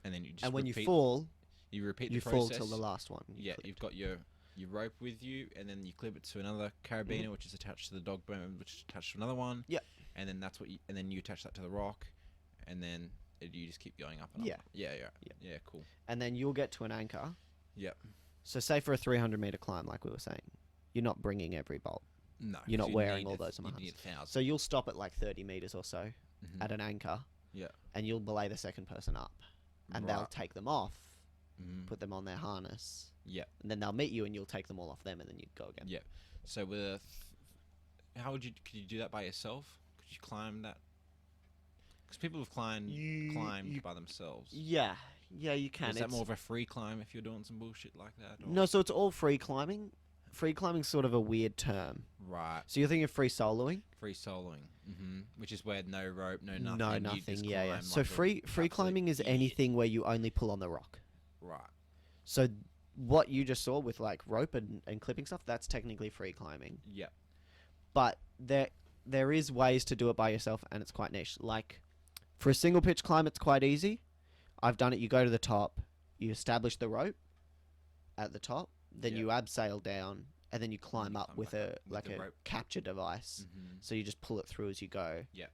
And then you just And when you repeat, fall, you repeat you the fall process. till the last one. Yeah, you've got your rope with you, and then you clip it to another carabiner, which is attached to the dog bone, which is attached to another one. Yep. And then and then you attach that to the rock, and then you just keep going up and Yeah. up. Yeah, cool. And then you'll get to an anchor. Yep. So say for a 300-meter climb, like we were saying, you're not bringing every bolt. No, You're 'cause not you wearing need all a- those you amounts. need 1,000. So you'll stop at like 30 meters or so Mhm. at an anchor, Yeah. and you'll belay the second person up, and they'll Right. take them off, Mhm. put them on their harness, Yeah. and then they'll meet you, and you'll take them all off them, and then you go again. Yeah. So how could you do that by yourself? Could you climb that? Because people have climbed You- by themselves. Yeah, you can. Is that It's- more of a free climb if you're doing some bullshit like that? Or? No, so it's all free climbing. Free climbing's sort of a weird term. Right. So you're thinking of free soloing? Free soloing. Which is where no rope, no nothing. No, you nothing. just Yeah. climb So like a free absolute climbing is idiot. anything where you only pull on the rock. Right. So what you just saw with like rope and clipping stuff, that's technically free climbing. Yeah. But there is ways to do it by yourself, and it's quite niche. Like for a single pitch climb, it's quite easy. I've done it. You go to the top, you establish the rope at the top, then Yeah. you abseil down, and then you climb up climb with back a up with like the a rope. capture device. Mhm. So you just pull it through as you go. Yeah.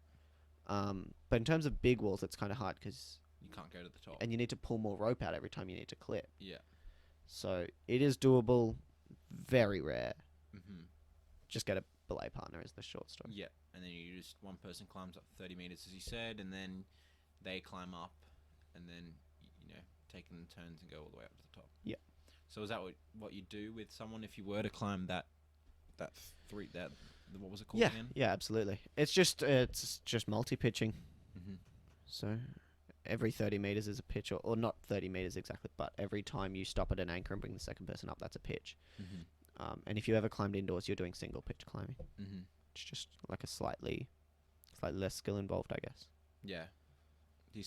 But in terms of big walls, it's kind of hard because You can't go to the top. and you need to pull more rope out every time you need to clip. Yeah. So it is doable. Very rare. Mhm. Just get a belay partner is the short story. Yeah. And then one person climbs up 30 meters, as you said, and then they climb up, and then taking turns and go all the way up to the top. Yeah. So is that what you do with someone if you were to climb that what was it called Yeah, again? yeah, absolutely. It's just multi-pitching. Mm-hmm. So every 30 meters is a pitch, or not 30 meters exactly, but every time you stop at an anchor and bring the second person up, that's a pitch. Mm-hmm. And if you ever climbed indoors, you're doing single pitch climbing. Mm-hmm. It's just like a slightly less skill involved, I guess. Yeah. Do you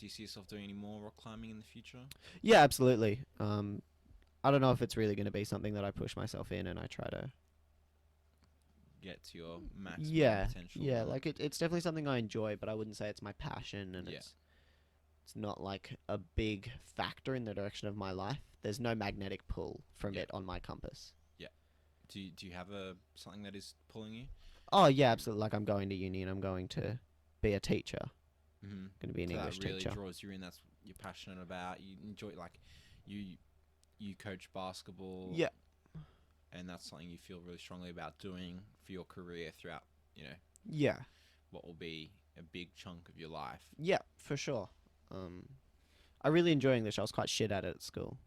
see yourself doing any more rock climbing in the future? Yeah, absolutely. I don't know if it's really going to be something that I push myself in and I try to get to your maximum Yeah, potential. yeah. Like it's definitely something I enjoy, but I wouldn't say it's my passion, and Yeah. it's not like a big factor in the direction of my life. There's no magnetic pull from Yeah. it on my compass. Do you have a something that is pulling you? Oh yeah, absolutely. Like I'm going to uni and I'm going to be a teacher. Mm-hmm. Going to be an So that English really teacher. draws you in. That's what you're passionate about. You enjoy like you you coach basketball. Yeah. And that's something you feel really strongly about doing for your career throughout, Yeah. what will be a big chunk of your life. Yeah, for sure. I really enjoy English. I was quite shit at it at school,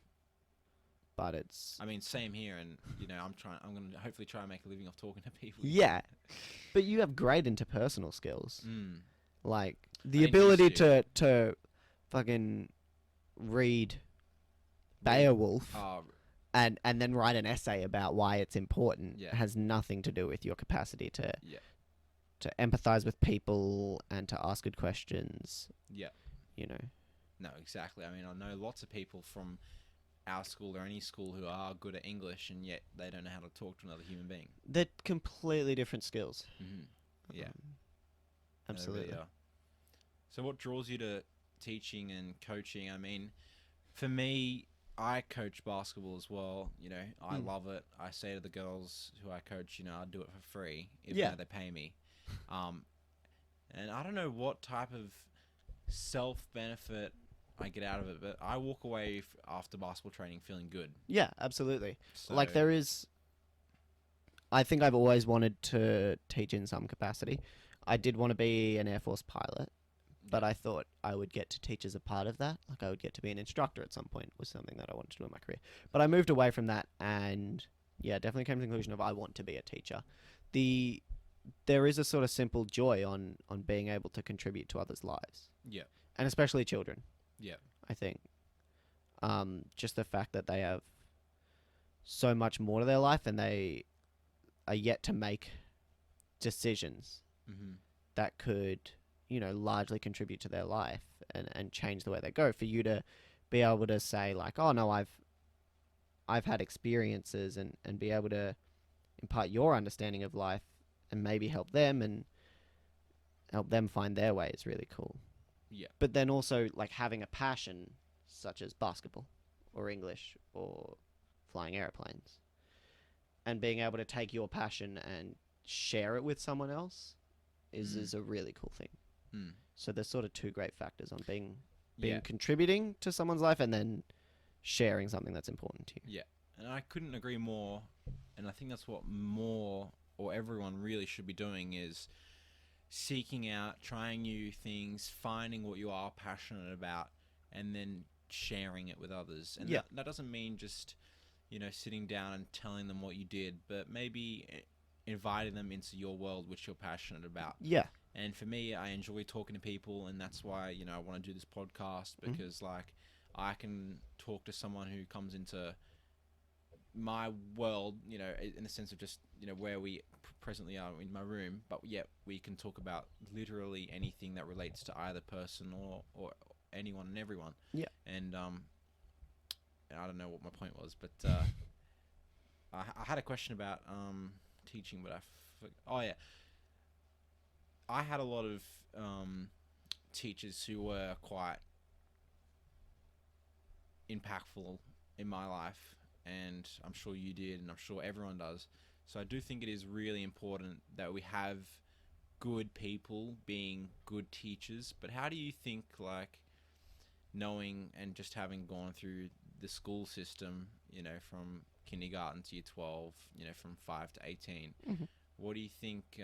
but it's I mean, same here, and I'm gonna hopefully try and make a living off talking to people. yeah. But you have great interpersonal skills, like I the didn't ability used to. to fucking read Beowulf and then write an essay about why it's important Yeah. has nothing to do with your capacity Yeah. to empathize with people and to ask good questions. Yeah. You know. No, exactly. I mean, I know lots of people from our school or any school who are good at English, and yet they don't know how to talk to another human being. They're completely different skills. Mm-hmm. Yeah. Um, They really absolutely. are. So what draws you to teaching and coaching? I mean, for me, I coach basketball as well. I love it. I say to the girls who I coach, I do it for free, even Yeah. though they pay me. And I don't know what type of self-benefit I get out of it, but I walk away after basketball training feeling good. Yeah, absolutely. So, Like there is I think I've always wanted to teach in some capacity. I did want to be an Air Force pilot, but I thought I would get to teach as a part of that. Like I would get to be an instructor at some point was something that I wanted to do in my career. But I moved away from that and yeah, definitely came to the conclusion of I want to be a teacher. There is a sort of simple joy on being able to contribute to others' lives. Yeah. And especially children. Yeah. I think. Just the fact that they have so much more to their life and they are yet to make decisions Mm-hmm. that could, largely contribute to their life and change the way they go. For you to be able to say like, oh no, I've had experiences and be able to impart your understanding of life and maybe help them and help them find their way is really cool. Yeah. But then also like having a passion such as basketball or English or flying airplanes and being able to take your passion and share it with someone else is a really cool thing. Mm. So there's sort of two great factors on being Yeah. contributing to someone's life and then sharing something that's important to you. Yeah. And I couldn't agree more. And I think that's what more or everyone really should be doing is seeking out, trying new things, finding what you are passionate about, and then sharing it with others. And Yeah. that doesn't mean just, sitting down and telling them what you did, but maybe inviting them into your world which you're passionate about. Yeah. And for me, I enjoy talking to people, and that's why, I want to do this podcast because, I can talk to someone who comes into my world, in the sense of just, where we presently are in my room, but yet we can talk about literally anything that relates to either person or anyone and everyone. Yeah. And I don't know what my point was, but I had a question about teaching, but oh yeah, I had a lot of teachers who were quite impactful in my life, and I'm sure you did, and I'm sure everyone does. So I do think it is really important that we have good people being good teachers. But how do you think, knowing and just having gone through the school system, from kindergarten to year 12, from 5 to 18, Mhm. what do you think?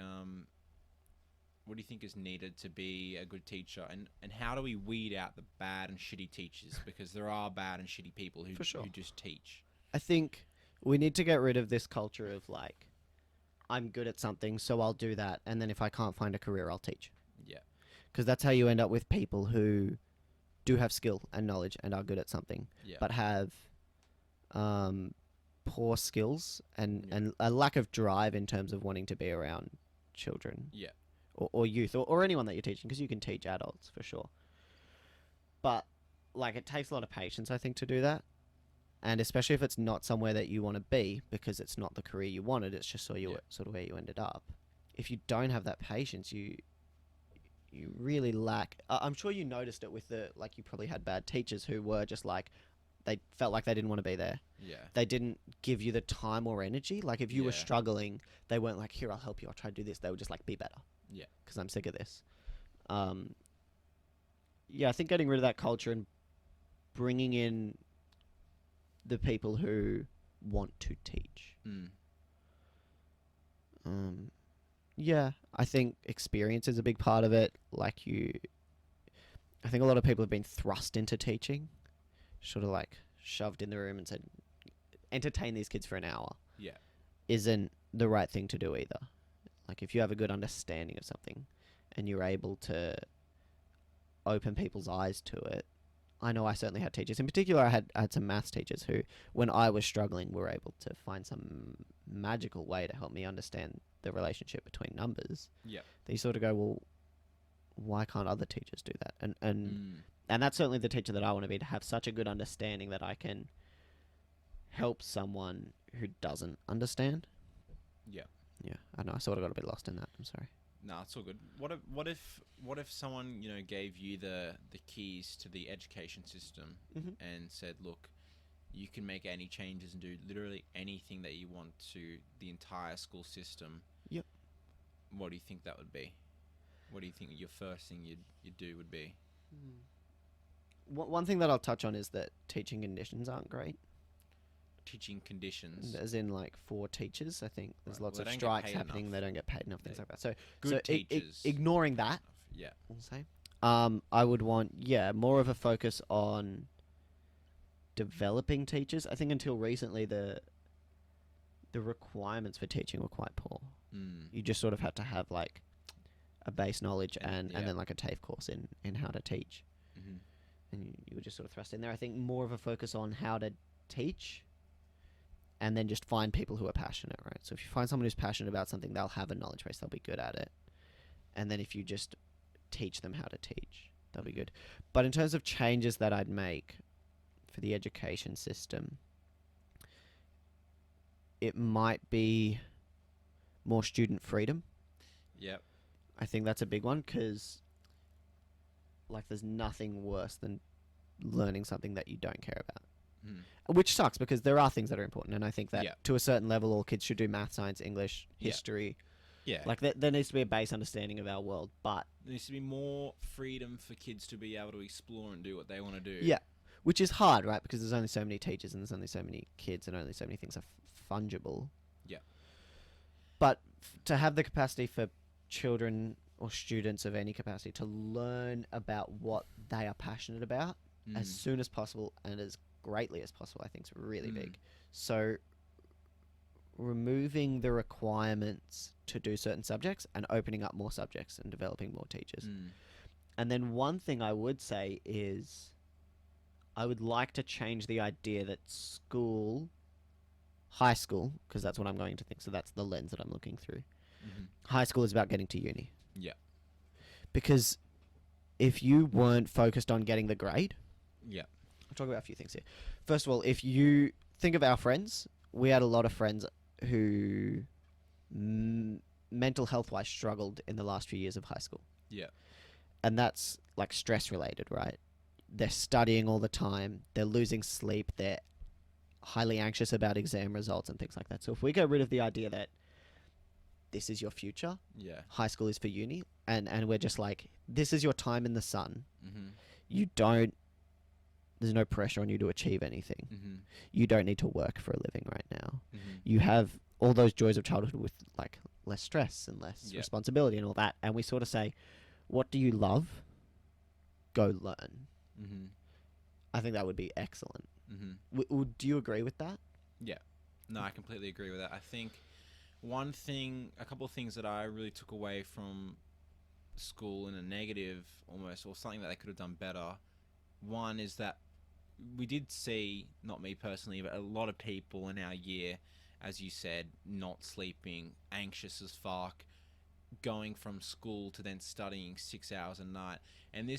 What do you think is needed to be a good teacher, and how do we weed out the bad and shitty teachers? Because there are bad and shitty people who For sure. who just teach. I think we need to get rid of this culture of like, I'm good at something, so I'll do that. And then if I can't find a career, I'll teach. Yeah. Because that's how you end up with people who do have skill and knowledge and are good at something, Yeah. but have poor skills and, Yeah. and a lack of drive in terms of wanting to be around children Yeah. or youth or anyone that you're teaching, because you can teach adults for sure. But like it takes a lot of patience, I think, to do that. And especially if it's not somewhere that you want to be because it's not the career you wanted, it's just Yeah. sort of where you ended up. If you don't have that patience, you really lack. I'm sure you noticed it with you probably had bad teachers who were just like, they felt like they didn't want to be there. Yeah. They didn't give you the time or energy. Like if you were Yeah. struggling, they weren't like, here, I'll help you, I'll try to do this. They would just like, be better. Yeah. Because I'm sick of this. Yeah, I think getting rid of that culture and bringing in the people who want to teach. Mm. Yeah, I think experience is a big part of it. I think a lot of people have been thrust into teaching, sort of like shoved in the room and said, entertain these kids for an hour. Yeah. Isn't the right thing to do either. Like if you have a good understanding of something and you're able to open people's eyes to it. I know I certainly had teachers. In particular, I had some maths teachers who, when I was struggling, were able to find some magical way to help me understand the relationship between numbers. Yeah. They sort of go, well, why can't other teachers do that? And that's certainly the teacher that I want to be, to have such a good understanding that I can help someone who doesn't understand. Yeah. Yeah, I know. I sort of got a bit lost in that. I'm sorry. No, it's all good. What if someone gave you the keys to the education system and said, look, you can make any changes and do literally anything that you want to the entire school system. Yep. What do you think that would be? What do you think your first thing you'd do would be? One thing that I'll touch on is that teaching conditions aren't great. Teaching conditions, as in like for teachers, I think there's Right, lots well, of they don't get strikes paid happening. enough. They don't get paid enough, things They- like that. So good teachers. Ignoring that, Yeah. we'll say, I would want more of a focus on developing teachers. I think until recently the requirements for teaching were quite poor. You just sort of had to have like a base knowledge and then like a TAFE course in how to teach. And you were just sort of thrust in there. I think more of a focus on how to teach, and then just find people who are passionate, right? So if you find someone who's passionate about something, they'll have a knowledge base, they'll be good at it. And then if you just teach them how to teach, they'll be good. But in terms of changes that I'd make for the education system, it might be more student freedom. Yep. I think that's a big one, because like there's nothing worse than learning something that you don't care about. Which sucks, because there are things that are important, and I think that to a certain level all kids should do math, science, English, history. Yeah. Like there needs to be a base understanding of our world, but There needs to be more freedom for kids to be able to explore and do what they want to do. yeah, which is hard, right? Because there's only so many teachers and there's only so many kids and only so many things are fungible. Yeah. But to have the capacity for children or students of any capacity to learn about what they are passionate about as soon as possible and as greatly as possible, I think is really big. So removing the requirements to do certain subjects and opening up more subjects and developing more teachers. And then one thing I would say is I would like to change the idea that high school, because that's what I'm going to think, so that's the lens that I'm looking through. High school is about getting to uni. Yeah. Because if you weren't focused on getting the grade, Yeah. I'll talk about a few things here. First of all, if you think of our friends, we had a lot of friends who mental health wise struggled in the last few years of high school. Yeah. And that's like stress related, right? They're studying all the time, they're losing sleep, they're highly anxious about exam results and things like that. So if we get rid of the idea that this is your future, Yeah. high school is for uni, and we're just like, this is your time in the sun. Mm-hmm. There's no pressure on you to achieve anything. Mm-hmm. You don't need to work for a living right now. Mm-hmm. You have all those joys of childhood with like less stress and less Yep. responsibility and all that. And we sort of say, what do you love? Go learn. Mm-hmm. I think that would be excellent. Mm-hmm. Do you agree with that? No, I completely agree with that. I think a couple of things that I really took away from school in a negative almost, or something that they could have done better. One is that we did see, not me personally, but a lot of people in our year, as you said, not sleeping, anxious as fuck, going from school to then studying 6 hours a night. And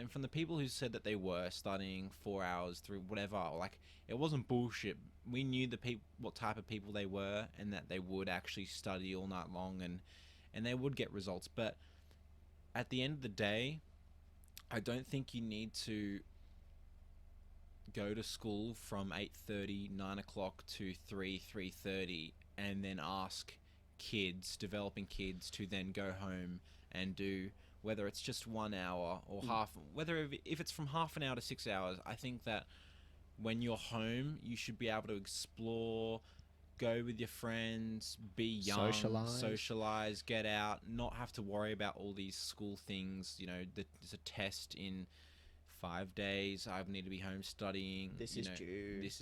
from the people who said that they were studying 4 hours through whatever, like, it wasn't bullshit. We knew what type of people they were, and that they would actually study all night long, and they would get results. But at the end of the day, I don't think you need to go to school from 8:30, 9 o'clock to 3:30, and then ask developing kids, to then go home and do, whether it's just 1 hour or if it's from half an hour to 6 hours. I think that when you're home, you should be able to explore, go with your friends, be young, socialize, get out, not have to worry about all these school things. There's a test in 5 days. I need to be home studying. This is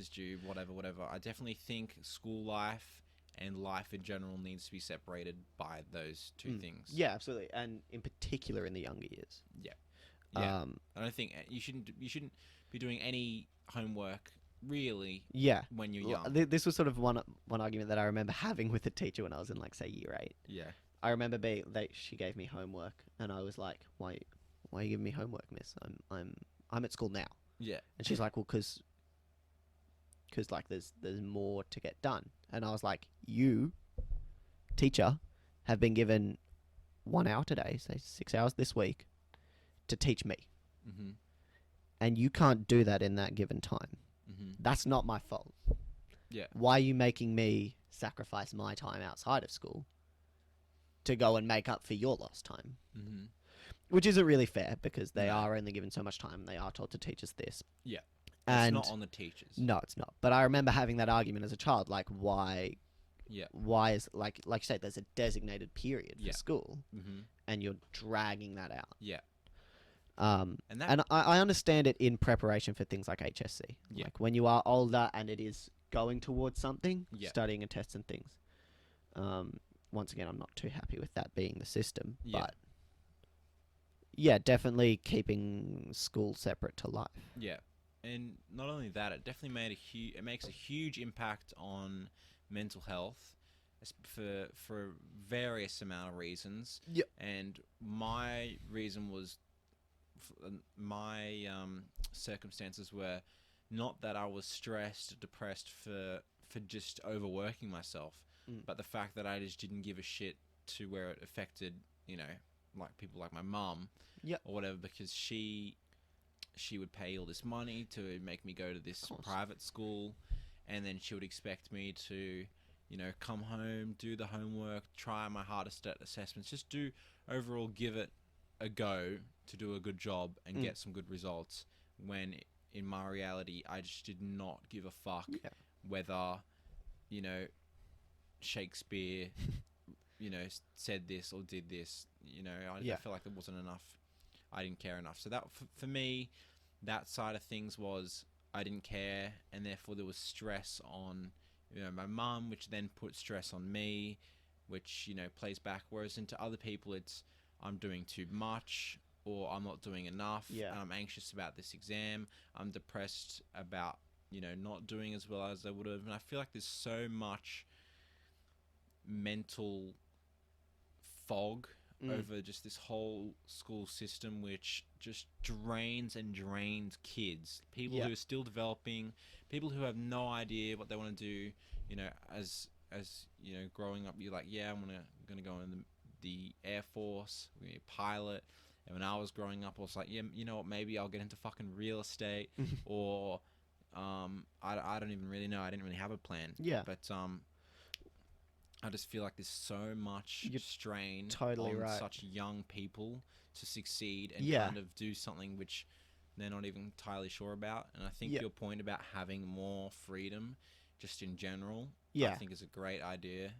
due. Whatever. I definitely think school life and life in general needs to be separated by those two things. Yeah, absolutely, and in particular in the younger years. Yeah. I don't think you shouldn't be doing any homework really. Yeah. When you're young. This was sort of one argument that I remember having with a teacher when I was in, like, say, year 8. Yeah. I remember she gave me homework, and I was like, "Why are you giving me homework, miss? I'm at school now." Yeah. And she's like, "Well, because like there's more to get done." And I was like, "You, teacher, have been given 1 hour today, say 6 hours this week, to teach me. Mm-hmm. And you can't do that in that given time. Mm-hmm. That's not my fault. Yeah. Why are you making me sacrifice my time outside of school to go and make up for your lost time?" Mm-hmm. Which isn't really fair, because they are only given so much time. They are told to teach us this. Yeah. And it's not on the teachers. No, it's not. But I remember having that argument as a child, like, why is, like you say, there's a designated period for school, and you're dragging that out. Yeah. And I understand it in preparation for things like HSC. Yeah. Like, when you are older and it is going towards something, Yeah. studying and tests and things. Once again, I'm not too happy with that being the system. Yeah. But yeah, definitely keeping school separate to life. Yeah. And not only that, it definitely makes a huge impact on mental health for various amount of reasons. Yep. And my reason was, my circumstances were not that I was stressed or depressed for just overworking myself, but the fact that I just didn't give a shit to where it affected, like people like my mum, or whatever, because she would pay all this money to make me go to this private school, and then she would expect me to, come home, do the homework, try my hardest at assessments, just overall give it a go to do a good job and get some good results, when in my reality, I just did not give a fuck whether, Shakespeare, said this or did this. I felt like there wasn't enough. I didn't care enough. So that, for me, that side of things was, I didn't care, and therefore there was stress on, my mum, which then put stress on me, which, plays back. Whereas into other people, it's, I'm doing too much, or I'm not doing enough, and I'm anxious about this exam. I'm depressed about, not doing as well as I would have. And I feel like there's so much mental fog over just this whole school system, which just drains kids. People who are still developing, people who have no idea what they want to do. As growing up, you're like, I'm gonna go in the Air Force, I'm gonna be a pilot. And when I was growing up, I was like, what, maybe I'll get into fucking real estate, or I don't even really know. I didn't really have a plan. Yeah. But I just feel like there's so much strain on such young people to succeed and kind of do something which they're not even entirely sure about. And I think your point about having more freedom just in general, I think is a great idea.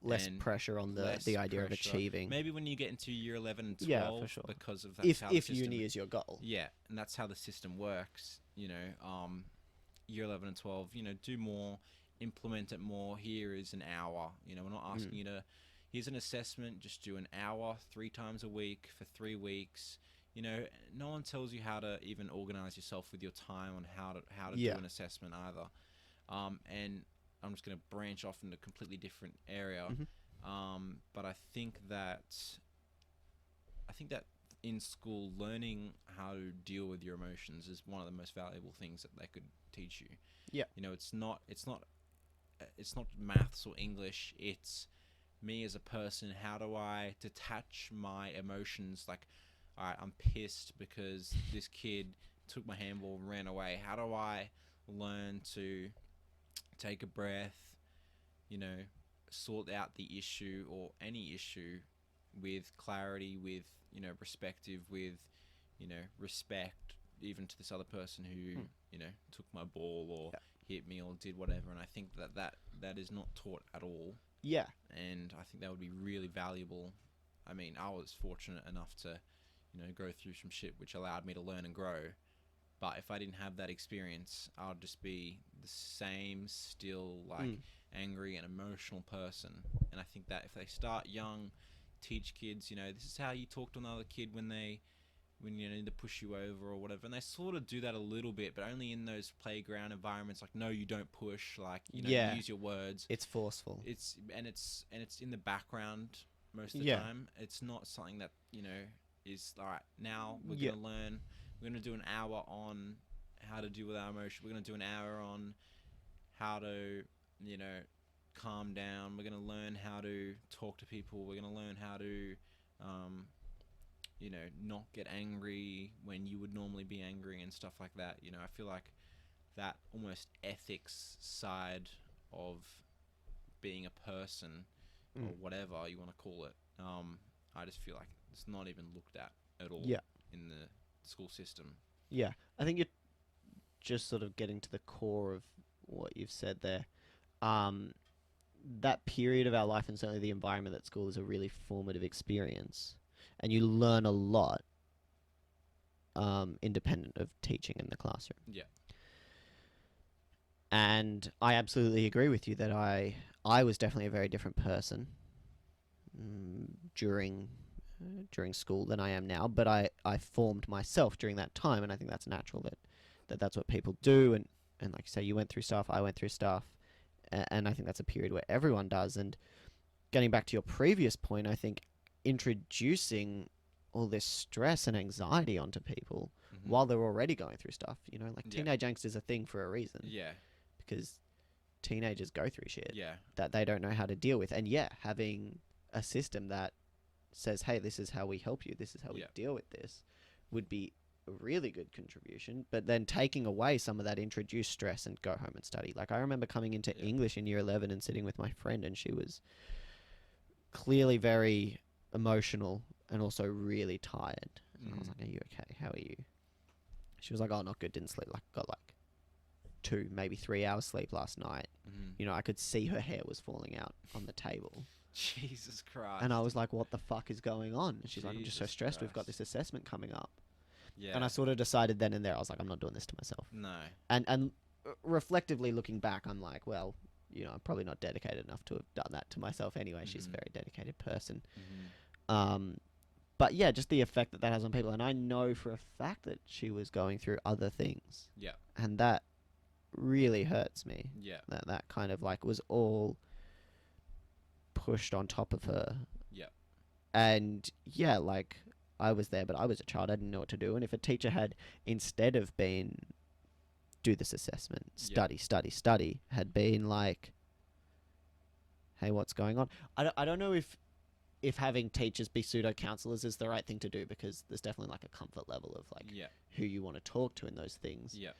Less pressure on the idea of achieving. Maybe when you get into year 11 and 12, for sure. because of that's how the system, uni is your goal. Yeah, and that's how the system works. Year 11 and 12, do more, implement it more. Here is an hour. We're not asking you to, here's an assessment, just do an hour 3 times a week for 3 weeks. No one tells you how to even organize yourself with your time on how to do an assessment either. And I'm just going to branch off into a completely different area. But I think that in school, learning how to deal with your emotions is one of the most valuable things that they could teach you. Yeah. You know, it's not maths or English. It's me as a person. How do I detach my emotions? Like, all right, I'm pissed because this kid took my handball and ran away. How do I learn to take a breath, you know, sort out the issue or any issue with clarity, with, you know, perspective, with, you know, respect, even to this other person who, you know, took my ball or hit me or did whatever. And I think that is not taught at all. Yeah. And I think that would be really valuable. I mean, I was fortunate enough to, you know, go through some shit which allowed me to learn and grow. But if I didn't have that experience, I would just be the same, still, like, angry and emotional person. And I think that if they start young, teach kids, you know, this is how you talk to another kid when you need to push you over or whatever. And they sort of do that a little bit, but only in those playground environments. Like, no, you don't push. Like, you know, Yeah. use your words. It's forceful. It's in the background most of the time. It's not something that, you know, is all right. Now we're gonna learn. We're gonna do an hour on how to deal with our emotions. We're gonna do an hour on how to, you know, calm down. We're gonna learn how to talk to people. We're gonna learn how to, you know, not get angry when you would normally be angry and stuff like that. You know, I feel like that almost ethics side of being a person or whatever you want to call it. I just feel like it's not even looked at all in the school system. Yeah. I think you're just sort of getting to the core of what you've said there. That period of our life and certainly the environment at school is a really formative experience. And you learn a lot independent of teaching in the classroom. Yeah. And I absolutely agree with you that I was definitely a very different person during school than I am now. But I formed myself during that time, and I think that's natural that that's what people do. And like you say, you went through stuff, I went through stuff, and I think that's a period where everyone does. And getting back to your previous point, I think introducing all this stress and anxiety onto people while they're already going through stuff, you know, like teenage angst is a thing for a reason. Yeah. Because teenagers go through shit Yeah. that they don't know how to deal with. And having a system that says, hey, this is how we help you, this is how we deal with this, would be a really good contribution. But then taking away some of that introduced stress and go home and study. Like, I remember coming into English in year 11 and sitting with my friend, and she was clearly very emotional and also really tired. And I was like, are you okay? How are you? She was like, oh, not good, didn't sleep. Like, got like 2, maybe 3 hours sleep last night. You know, I could see her hair was falling out on the table. Jesus Christ. And I was like, what the fuck is going on? And she's like, I'm just so stressed. Christ. We've got this assessment coming up. Yeah. And I sort of decided then and there, I was like, I'm not doing this to myself. No. And reflectively looking back, I'm like, well, you know, I'm probably not dedicated enough to have done that to myself anyway. She's a very dedicated person. But yeah, just the effect that has on people. And I know for a fact that she was going through other things. Yeah. And that really hurts me. Yeah. That kind of like was all pushed on top of her. Yeah. And yeah, like I was there, but I was a child. I didn't know what to do. And if a teacher had, instead of being, do this assessment, study, had been like, hey, what's going on? I don't know if having teachers be pseudo counselors is the right thing to do, because there's definitely like a comfort level of like who you want to talk to in those things. Yeah.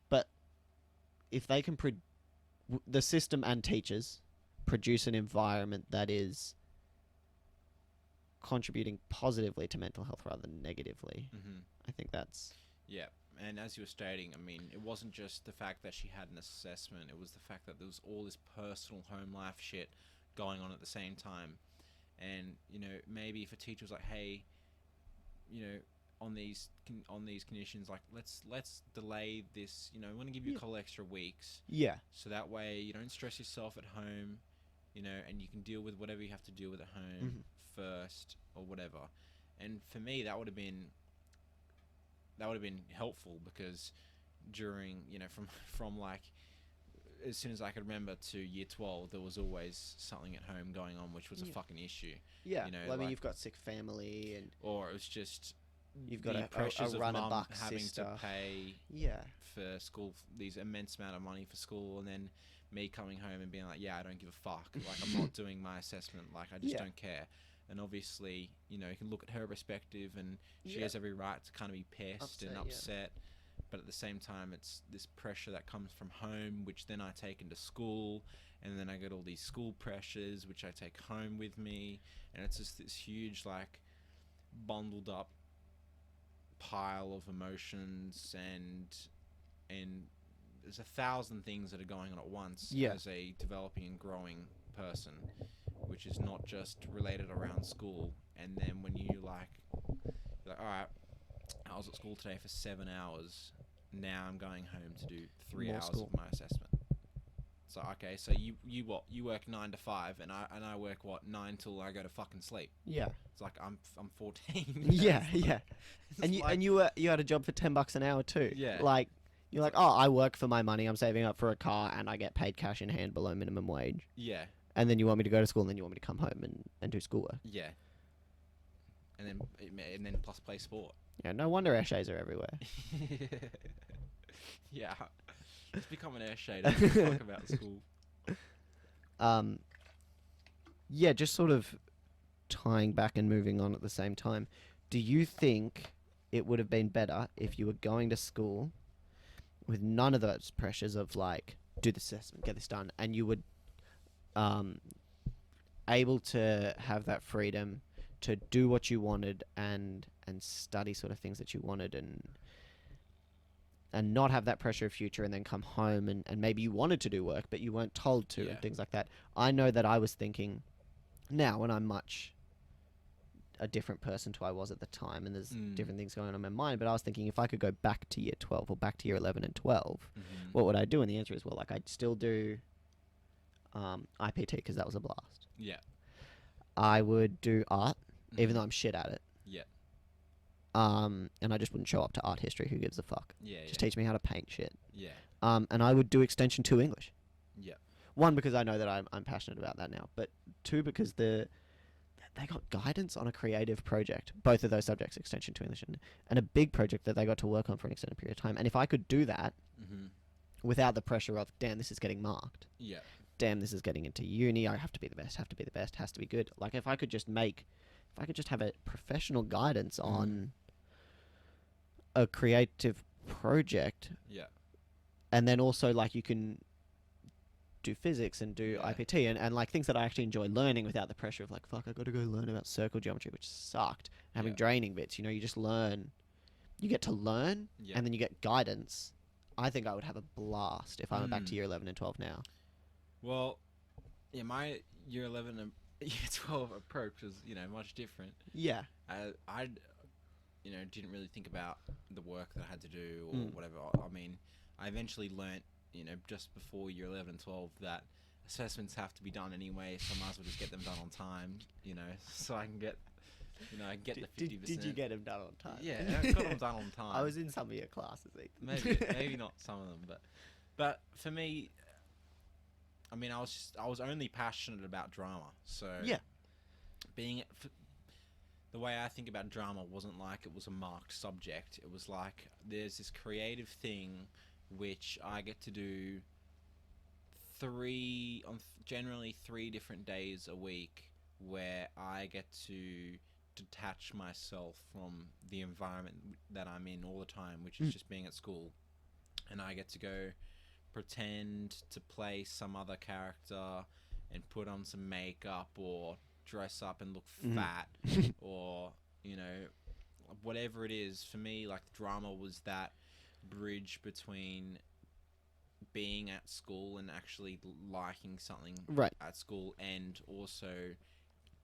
But if they can, the system and teachers produce an environment that is contributing positively to mental health rather than negatively, I think that's... Yeah. And as you were stating, I mean, it wasn't just the fact that she had an assessment, it was the fact that there was all this personal home life shit going on at the same time. And, you know, maybe if a teacher was like, hey, you know, on these conditions, like, let's delay this, you know, we want to give you a couple extra weeks. Yeah. So that way you don't stress yourself at home, you know, and you can deal with whatever you have to deal with at home first or whatever. And for me, that would have been helpful, because during, you know, from like as soon as I could remember to year 12, there was always something at home going on, which was a fucking issue. Yeah. You know, Well, I mean, like- you've got sick family, and Or it was just you've got the pressures a of run a mum buck having sister. to pay Yeah. for school, these immense amount of money for school, and then me coming home and being like, yeah, I don't give a fuck. Like, I'm not doing my assessment. Like, I just Yeah. don't care. And obviously, you know, you can look at her perspective, and she Yeah. has every right to kind of be pissed and Upset, yeah. upset. But at the same time, it's this pressure that comes from home, which then I take into school, and then I get all these school pressures, which I take home with me, and it's just this huge, like, bundled up pile of emotions, and there's 1,000 things that are going on at once Yeah. as a developing and growing person, which is not just related around school. And then when you're like, all right, I was at school today for 7 hours. Now I'm going home to do 3 More hours school. of my assessment. So okay, so you what? You work 9 to 5, and I work what, 9 till I go to fucking sleep. Yeah. It's like I'm 14. Yeah. It's Yeah. And like- you had a job for $10 an hour too. Yeah. Like, you're like, oh, I work for my money. I'm saving up for a car, and I get paid cash in hand below minimum wage. yeah, And then you want me to go to school, and then you want me to come home and do schoolwork. yeah. And then plus play sport. Yeah. No wonder air shades are everywhere. Yeah. Just become an air shade. I don't give a fuck about school. Yeah, just sort of tying back and moving on at the same time. Do you think it would have been better if you were going to school with none of those pressures of like, do the assessment, get this done, and you would able to have that freedom to do what you wanted and study sort of things that you wanted, and not have that pressure of future, and then come home and maybe you wanted to do work but you weren't told to, Yeah. and things like that. I know that I was thinking now, when I'm much a different person to I was at the time, and there's different things going on in my mind, but I was thinking if I could go back to year 12 or back to year 11 and 12, what would I do? And the answer is, well, like, I'd still do IPT because that was a blast. Yeah. I would do art, even Mhm. though I'm shit at it. Yeah. And I just wouldn't show up to art history. Who gives a fuck? Yeah. Just teach me how to paint shit. Yeah. And I would do extension 2 English. Yeah. One, because I know that I'm passionate about that now, but two, because they got guidance on a creative project, both of those subjects, extension 2 English, and a big project that they got to work on for an extended period of time. And if I could do that Mhm. without the pressure of, damn, this is getting marked, Yeah. damn, this is getting into uni, I have to be the best, has to be good. Like, if I could just have a professional guidance on a creative project, Yeah. and then also, like, you can do physics and do Yeah. IPT and like things that I actually enjoy learning without the pressure of like, fuck, I got to go learn about circle geometry, which sucked. Having Yeah. draining bits, you just learn. You get to learn, Yeah. and then you get guidance. I think I would have a blast if I went back to year 11 and 12 now. Well, yeah, my year 11 and year 12 approach was, much different. Yeah. I didn't really think about the work that I had to do or whatever. I mean, I eventually learnt, just before year 11 and 12 that assessments have to be done anyway, so I might as well just get them done on time, so I can get, I get the 50%. Did you get them done on time? Yeah, I got them done on time. I was in some of your classes, Ethan. Maybe not some of them, but for me, I mean, I was only passionate about drama, so Yeah. the way I think about drama wasn't like it was a marked subject. It was like there's this creative thing which I get to do generally 3 different days a week, where I get to detach myself from the environment that I'm in all the time, which is just being at school, and I get to go pretend to play some other character and put on some makeup or dress up and look fat or whatever it is. For me, like, drama was that bridge between being at school and actually liking something Right. at school, and also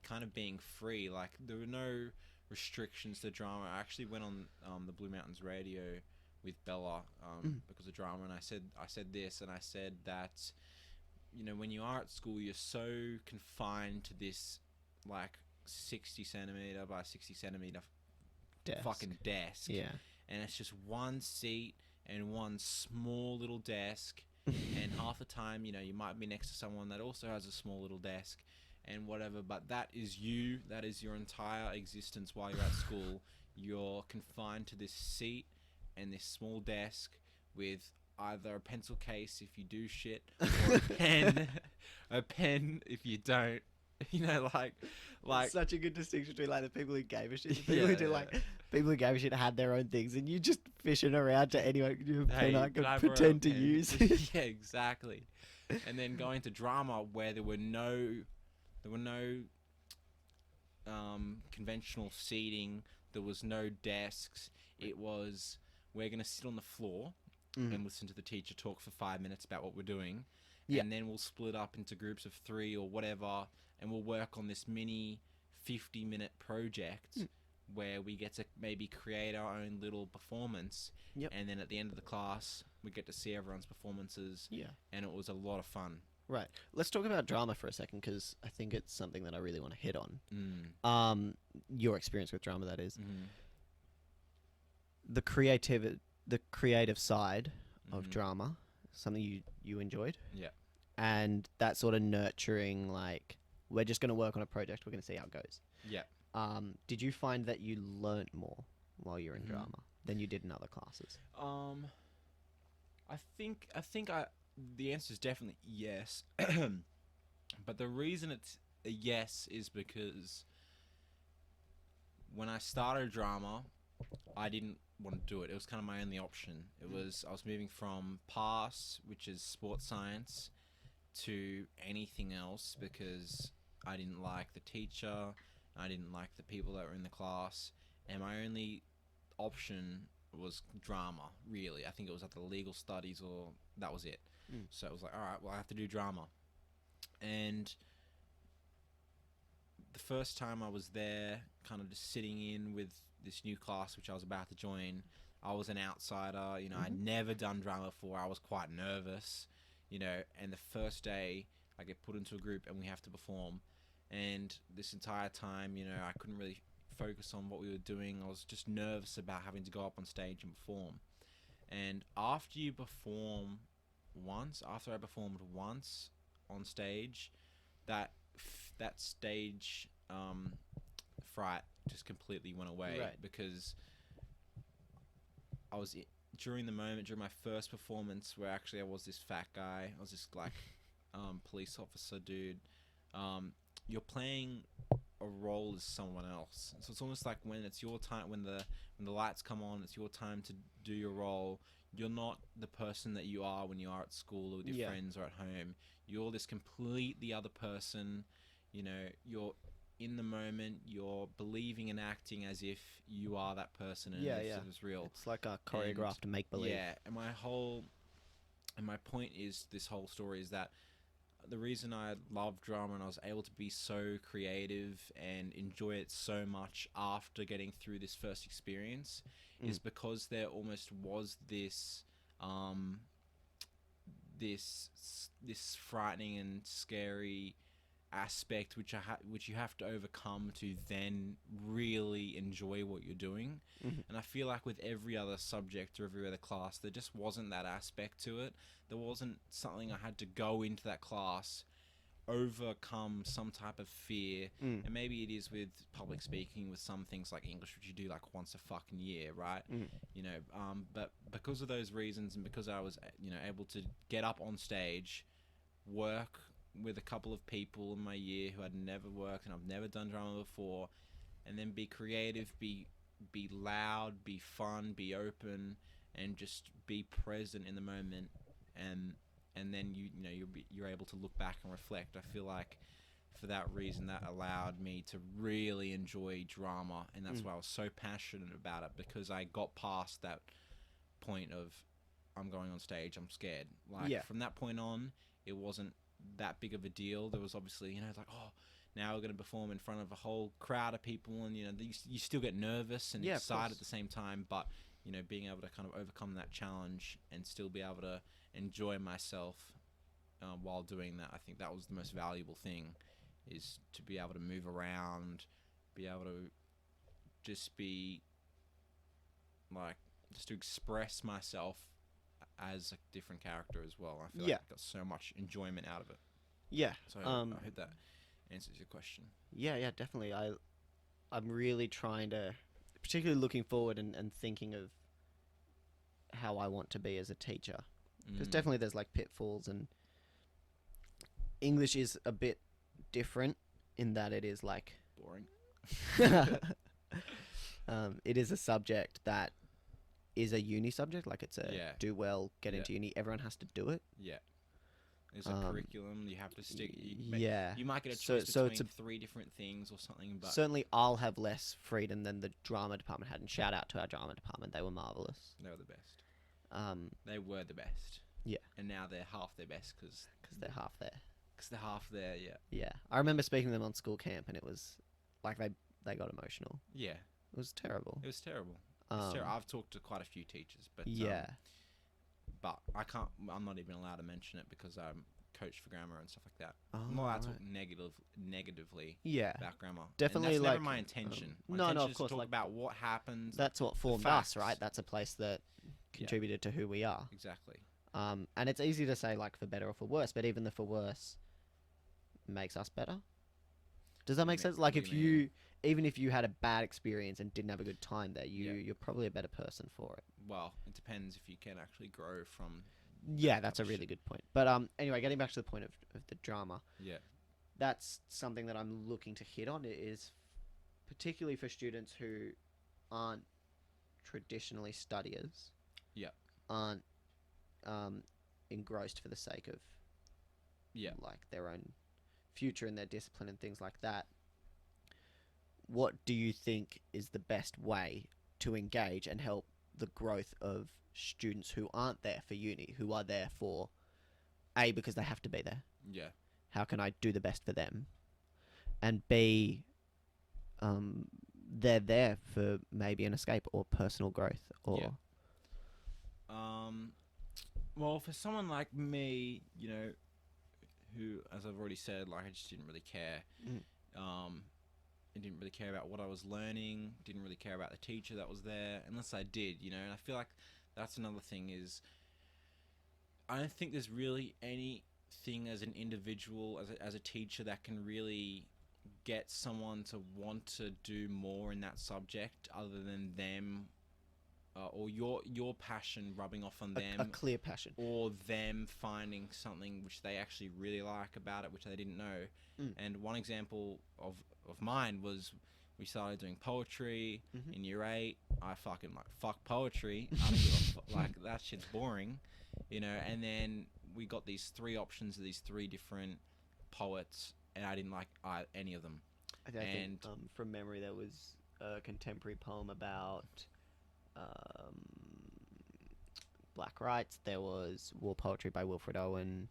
kind of being free. Like, there were no restrictions to drama. I actually went on the Blue Mountains radio with Bella because of drama, and I said this, and I said that when you are at school, you're so confined to this like 60 centimeter by 60 centimeter Desk. fucking desk, Yeah. and it's just one seat and one small little desk, And half the time, you know, you might be next to someone that also has a small little desk and whatever, but that is you. That is your entire existence while you're at school. You're confined to this seat and this small desk with either a pencil case if you do shit, or a pen if you don't. You know, like such a good distinction between like the people who gave a shit, the people who do like people who gave a shit had their own things, and you just fishing around to anyone you hey, I could can I pretend to borrow a pen? use. Yeah, exactly. And then going to drama where there were no conventional seating. There was no desks. It was, we're gonna sit on the floor and listen to the teacher talk for 5 minutes about what we're doing, and then we'll split up into groups of 3 or whatever, and we'll work on this mini 50-minute project where we get to maybe create our own little performance. And then at the end of the class, we get to see everyone's performances. And it was a lot of fun. Right. Let's talk about drama for a second, because I think it's something that I really want to hit on. Your experience with drama, that is. The creative side of drama, something you enjoyed. Yeah. And that sort of nurturing, like, we're just going to work on a project, we're going to see how it goes. Yeah. Did you find that you learnt more while you're in drama than you did in other classes? I think the answer is definitely yes. But the reason it's a yes is because when I started drama, I didn't want to do it. It was kind of my only option. I was moving from PASS, which is sports science, to anything else because I didn't like the teacher, I didn't like the people that were in the class, and my only option was drama, really. I think it was at the legal studies, or that was it. So it was like, all right, well, I have to do drama. And the first time I was there, kind of just sitting in with this new class, which I was about to join, I was an outsider. You know, I'd never done drama before. I was quite nervous, you know, and the first day I get put into a group and we have to perform. And this entire time, you know, I couldn't really focus on what we were doing. I was just nervous about having to go up on stage and perform. And after I performed once on stage, that stage fright just completely went away. Right. Because I was during my first performance, where actually I was this fat guy. I was this like police officer dude. You're playing a role as someone else, so it's almost like when it's your time, when the lights come on, it's your time to do your role. You're not the person that you are when you are at school or with your friends or at home. You're this completely other person. You know, you're in the moment. You're believing and acting as if you are that person, and it was real. It's like a choreographed make-believe. Yeah, and my point is, this whole story is that the reason I love drama and I was able to be so creative and enjoy it so much after getting through this first experience is because there almost was this this frightening and scary aspect which you have to overcome to then really enjoy what you're doing. And I feel like with every other subject or every other class, there just wasn't that aspect to it. There wasn't something I had to go into that class, overcome some type of fear. And maybe it is with public speaking, with some things like English, which you do like once a fucking year, right? You know, but because of those reasons, and because I was, you know, able to get up on stage, work with a couple of people in my year who had never worked and I've never done drama before, and then be creative, be loud, be fun, be open, and just be present in the moment, and then you're able to look back and reflect. I feel like for that reason that allowed me to really enjoy drama, and that's why I was so passionate about it, because I got past that point of I'm going on stage, I'm scared. Like from that point on, it wasn't that big of a deal. There was obviously, you know, like, oh, now we're going to perform in front of a whole crowd of people, and you know, you still get nervous and excited at the same time, but you know, being able to kind of overcome that challenge and still be able to enjoy myself while doing that, I think that was the most valuable thing, is to be able to move around, be able to just be like, just to express myself as a different character as well. I feel Yeah. like I got so much enjoyment out of it. Yeah. So I hope that answers your question. Yeah, definitely. I'm really trying to, particularly looking forward and thinking of how I want to be as a teacher. Because definitely there's like pitfalls, and English is a bit different in that it is like Boring. it is a subject that is a uni subject. Like it's a Yeah. do well, get Yeah. into uni. Everyone has to do it. Yeah. There's a curriculum. You have to stick. Yeah. You might get a So choice between it's a- 3 different things or something, but Certainly, I'll have less freedom than the drama department had. And shout out to our drama department; they were marvelous. they were the best. Um, They were the best. Yeah. And now they're half their best because they're half there. they're half there. Yeah. Yeah, I remember speaking to them on school camp, and it was like they got emotional. Yeah. It was terrible. It was terrible. It's terrible. I've talked to quite a few teachers, but Yeah, but I can't. I'm not even allowed to mention it because I'm coach for grammar and stuff like that. Oh, I'm not allowed to right. talk negatively yeah. about grammar. Definitely, and that's never like, my intention. My no, intention of is course, to talk like, about what happens. That's what formed us, facts. right? That's a place that contributed to who we are. Exactly. And it's easy to say like for better or for worse, but even the for worse makes us better. Does that make sense? Like what do if you mean? even if you had a bad experience and didn't have a good time there, Yeah. you're probably a better person for it. Well, it depends if you can actually grow from. Yeah, that's a type of really shit. good point. But anyway, getting back to the point of the drama, Yeah. that's something that I'm looking to hit on. It is particularly for students who aren't traditionally studiers. Yeah. Aren't engrossed for the sake of Yeah. like their own future and their discipline and things like that. What do you think is the best way to engage and help the growth of students who aren't there for uni, who are there for A, because they have to be there? Yeah. How can I do the best for them? And B, they're there for maybe an escape or personal growth or Yeah. Well, for someone like me, you know, who, as I've already said, like I just didn't really care. I didn't really care about what I was learning. Didn't really care about the teacher that was there, unless I did, you know. And I feel like that's another thing is, I don't think there's really anything as an individual, as a teacher, that can really get someone to want to do more in that subject, other than them. Or your passion rubbing off on them, a clear passion. or them finding something which they actually really like about it, which they didn't know. And one example of mine was we started doing poetry in year 8. I fucking like fuck poetry. I don't give a like that shit's boring, you know. And then we got these 3 options of these 3 different poets, and I didn't like any of them. I think from memory there was a contemporary poem about black rights. There was war poetry by Wilfred Owen,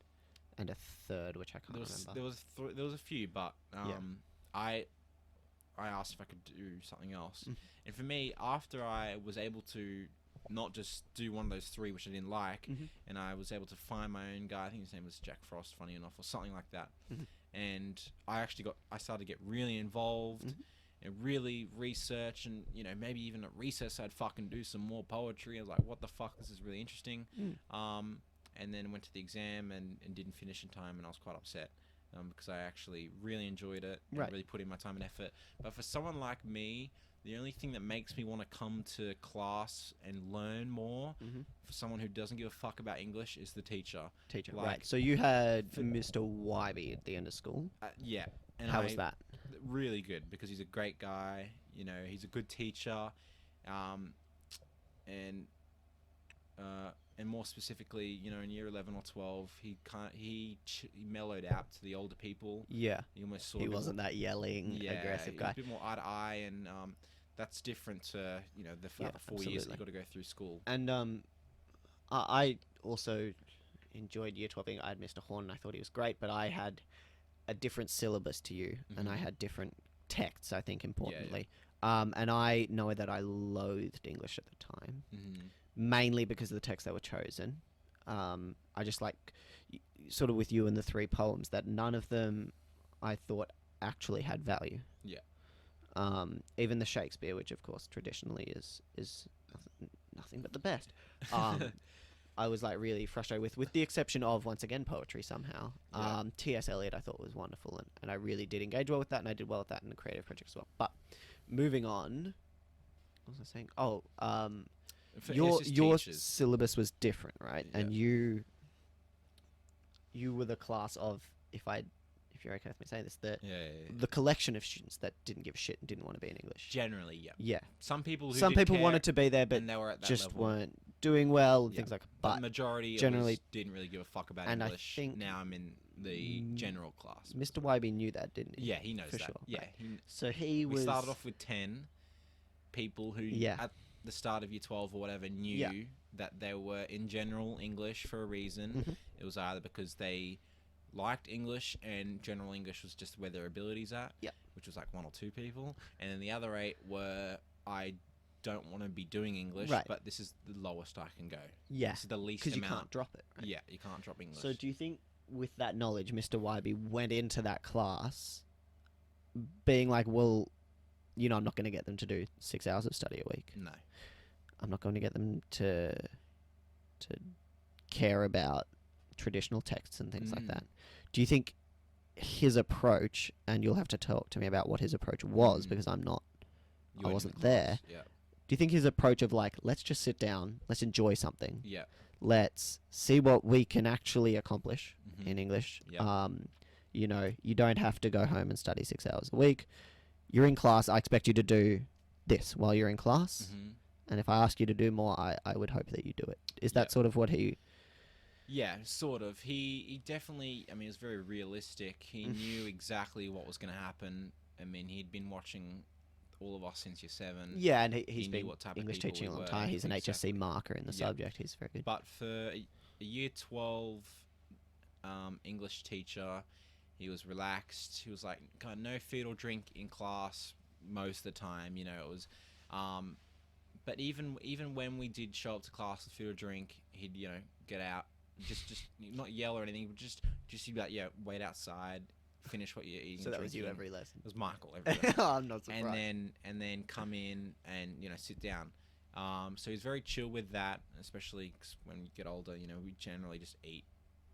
and a third which I can't remember. There was a few, but Yeah. I asked if I could do something else, and for me, after I was able to not just do one of those 3 which I didn't like, and I was able to find my own guy. I think his name was Jack Frost, funny enough, or something like that. And I started to get really involved. And really research, and you know, maybe even at recess I'd fucking do some more poetry. I was like, what the fuck, this is really interesting. And then went to the exam and didn't finish in time, and I was quite upset because I actually really enjoyed it and Right. really put in my time and effort. But for someone like me, the only thing that makes me want to come to class and learn more, for someone who doesn't give a fuck about English, is the teacher. Teacher, Like, right? So you had Mr. Wybe at the end of school. Yeah. And How was that? Really good, because he's a great guy. You know, he's a good teacher, and more specifically, you know, in year 11 or 12, he mellowed out to the older people. Yeah, He almost saw he wasn't that yelling, aggressive he guy. was a bit more eye to eye, and that's different to, you know, the Yeah, 4 years that absolutely. you got to go through school. And I also enjoyed year 12. I had Mr. Horn, and I thought he was great, but I had a different syllabus to you, and I had different texts, I think, importantly. And I know that I loathed English at the time, mainly because of the texts that were chosen. I just like, sort of with you and the 3 poems, that none of them I thought actually had value. Yeah. Even the Shakespeare, which of course traditionally is nothing but the best. I was like really frustrated with the exception of once again poetry somehow. Yeah. T.S. Eliot I thought was wonderful, and I really did engage well with that, and I did well with that in the creative project as well. But moving on, what was I saying? Oh, For your SS your teachers. syllabus was different, right? Yeah. And you were the class of, if you're okay with me saying this, Yeah. the collection of students that didn't give a shit and didn't want to be in English. Generally, yeah. Yeah. Some people Some did people care, wanted to be there, but and they were at that just level. weren't doing well and Yeah. things like that. But But the majority generally- didn't really give a fuck about and I English. think- Now I'm in the general class. Mr. YB knew that, didn't he? Yeah, he knows For that. sure, Yeah, right. he, So he we was... started off with 10 people who, Yeah. at the start of year 12 or whatever, knew Yeah. that they were in general English for a reason. Mhm. It was either because they liked English and general English was just where their abilities at, Yeah. which was like 1 or 2 people. And then the other 8 were, I don't want to be doing English, Right. but this is the lowest I can go. Yeah, This is the least because you amount. can't drop it, right? Yeah, you can't drop English. So do you think with that knowledge, Mr. YB went into that class being like, well, you know, I'm not going to get them to do 6 hours of study a week. No. I'm not going to get them to care about traditional texts and things like that. Do you think his approach, and you'll have to talk to me about what his approach was because I'm not, You I weren't in wasn't the there. class. Yeah. Do you think his approach of like, let's just sit down, let's enjoy something, Yeah. let's see what we can actually accomplish Mhm. in English. Yep. You know, you don't have to go home and study 6 hours a week. You're in class. I expect you to do this while you're in class. Mhm. And if I ask you to do more, I would hope that you do it. Is that Yeah. sort of what he... Yeah, sort of. He definitely, I mean, it was very realistic. He knew exactly what was going to happen. I mean, he'd been watching all of us since year 7. Yeah, and he's knew been what type of English people teaching we a long were. time. He's an Exactly. HSC marker in the Yeah. subject. He's very good. But for a year 12 English teacher, he was relaxed. He was like, kind of no feed or drink in class most of the time. You know, it was... but even when we did show up to class with food or drink, he'd, you know, get out, just not yell or anything, but just he'd be like, yeah, wait outside, finish what you're eating. So and that was you drinking. every lesson. It was Michael every lesson. I'm not surprised. and then come in and, you know, sit down. So he's very chill with that, especially 'cause when you get older, you know, we generally just eat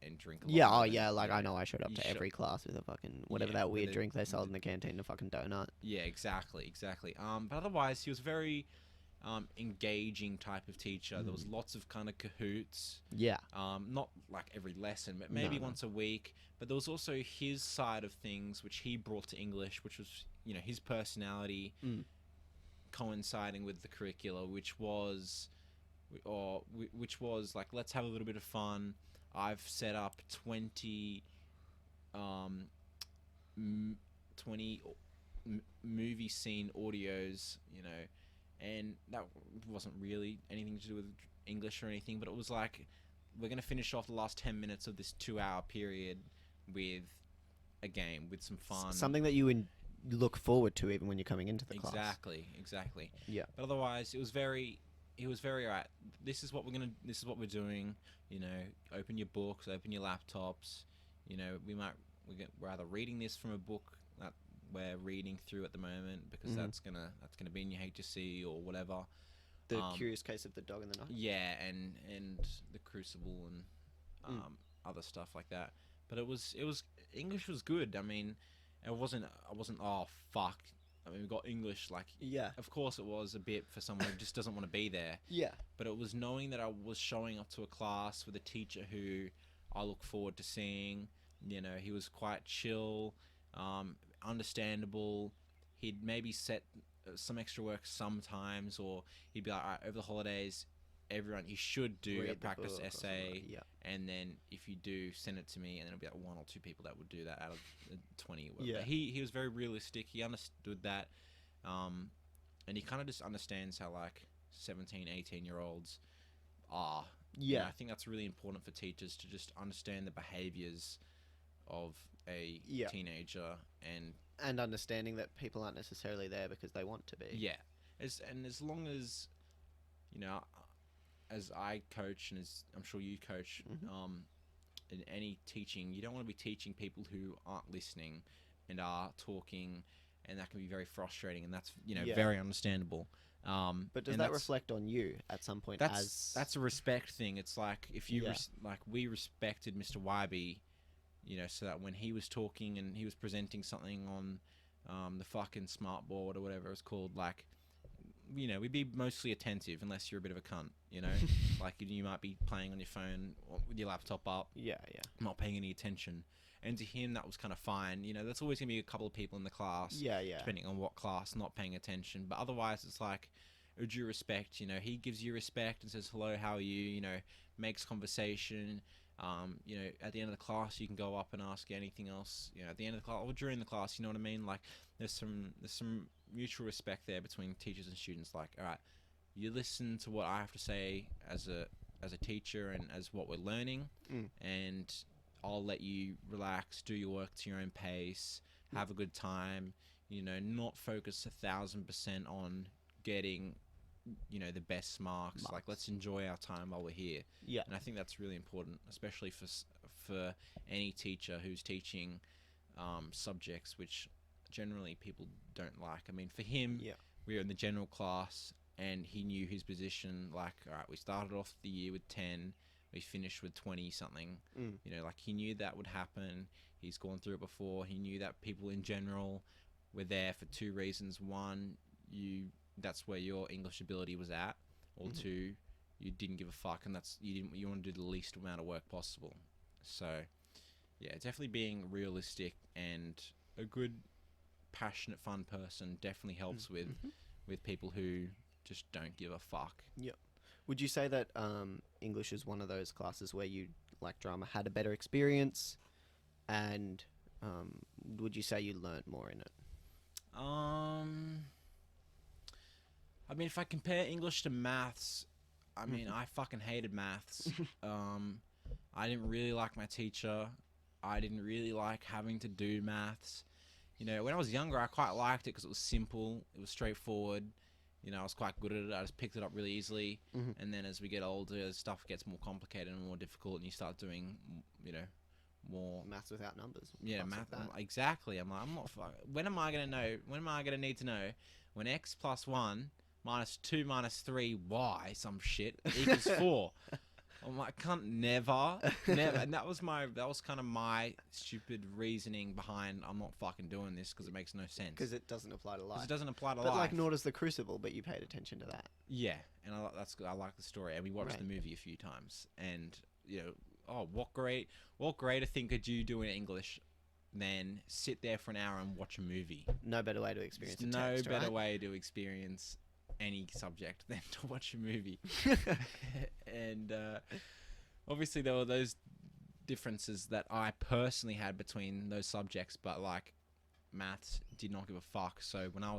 and drink a lot. Yeah, more oh than- yeah, like yeah. I know I showed up You to every class with a fucking whatever Yeah, that with weird a- drink they with sold a- in the canteen, a fucking donut. Yeah, exactly. But otherwise, he was very engaging type of teacher. There was lots of kind of cahoots. Yeah. Not like every lesson, but maybe No. once a week. But there was also his side of things, which he brought to English, which was, you know, his personality coinciding with the curricula, which was like, let's have a little bit of fun. I've set up 20 movie scene audios, you know, and that wasn't really anything to do with English or anything, but it was like, we're going to finish off the last 10 minutes of this 2-hour period with a game, with some fun. Something that you look forward to even when you're coming into the class. Exactly. Yeah. But otherwise, he was very, alright, this is what we're doing, you know, open your books, open your laptops, you know, we're either reading this from a book that we're reading through at the moment, because that's gonna be in your HSC or whatever. The Curious Case of the Dog in the Night. Yeah, and the Crucible and other stuff like that. But it was English was good. I mean, I wasn't oh fuck. I mean, we got English, like, Yeah. of course it was a bit for someone who just doesn't want to be there. Yeah. But it was knowing that I was showing up to a class with a teacher who I look forward to seeing. You know, he was quite chill, understandable. He'd maybe set some extra work sometimes, or he'd be like, all right, over the holidays, everyone, you should do Read a the practice book or something essay, like that, yeah. and then if you do, send it to me, and then it'll be like 1 or 2 people that would do that out of the 20. Yeah. But he was very realistic. He understood that, and he kind of just understands how, like, 17, 18-year-olds are. You know, Yeah. I think that's really important for teachers to just understand the behaviors of a Yeah. teenager, And understanding that people aren't necessarily there because they want to be. yeah, as long as, you know, as I coach and as I'm sure you coach, in any teaching, you don't want to be teaching people who aren't listening and are talking and that can be very frustrating, and that's Yeah. very understandable. But does and that that's- reflect on you at some point? That's a respect thing. It's like if you Yeah. like we respected Mr. Wybe, so that when he was talking and he was presenting something on the fucking smart board or whatever it's called, like we'd be mostly attentive unless you're a bit of a cunt, like you might be playing on your phone or with your laptop up, Yeah. not paying any attention. And to him, that was kind of fine. That's always going to be a couple of people in the class, Yeah. depending on what class, not paying attention. But otherwise, it's like a due respect. He gives you respect and says, hello, how are you? Makes conversation. At the end of the class, you can go up and ask anything else. At the end of the class or during the class, you know what I mean? Like, there's some mutual respect there between teachers and students. Like, all right, you listen to what I have to say as a teacher and as what we're learning, and I'll let you relax, do your work to your own pace, have a good time, not focus 1,000% on getting, the best marks. Like, let's enjoy our time while we're here. Yeah. And I think that's really important, especially for any teacher who's teaching subjects which generally people don't like. I mean, for him, we were in the general class, and he knew his position. Like, all right, we started off the year with 10. We finished with 20 something. Like he knew that would happen. He's gone through it before. He knew that people in general were there for two reasons. One, that's where your English ability was at, or two, you didn't give a fuck, and you want to do the least amount of work possible. So, yeah, definitely being realistic and a good, passionate, fun person definitely helps with people who just don't give a fuck. Yep. Would you say that English is one of those classes where you, like drama, had a better experience, and would you say you learnt more in it? I mean, if I compare English to maths, I mean, I fucking hated maths. I didn't really like my teacher. I didn't really like having to do maths. When I was younger, I quite liked it because it was simple, it was straightforward. I was quite good at it. I just picked it up really easily. And then as we get older, stuff gets more complicated and more difficult, and you start doing, more Maths without numbers. Yeah, math. Exactly. I'm not. When am I gonna know? When am I gonna need to know when x plus 1 minus 2 minus 3 y some shit equals 4? I'm like, never. And that was kind of my stupid reasoning behind I'm not fucking doing this because it makes no sense. Because it doesn't apply to life. It doesn't apply to but life. Like, nor does the Crucible, but you paid attention to that. Yeah, and I like the story, and we watched the movie a few times, and what greater thing could you do in English than sit there for an hour and watch a movie? No better way to experience There's a text, no better right? way to experience any subject than to watch a movie. And obviously there were those differences that I personally had between those subjects, but like maths did not give a fuck. So when I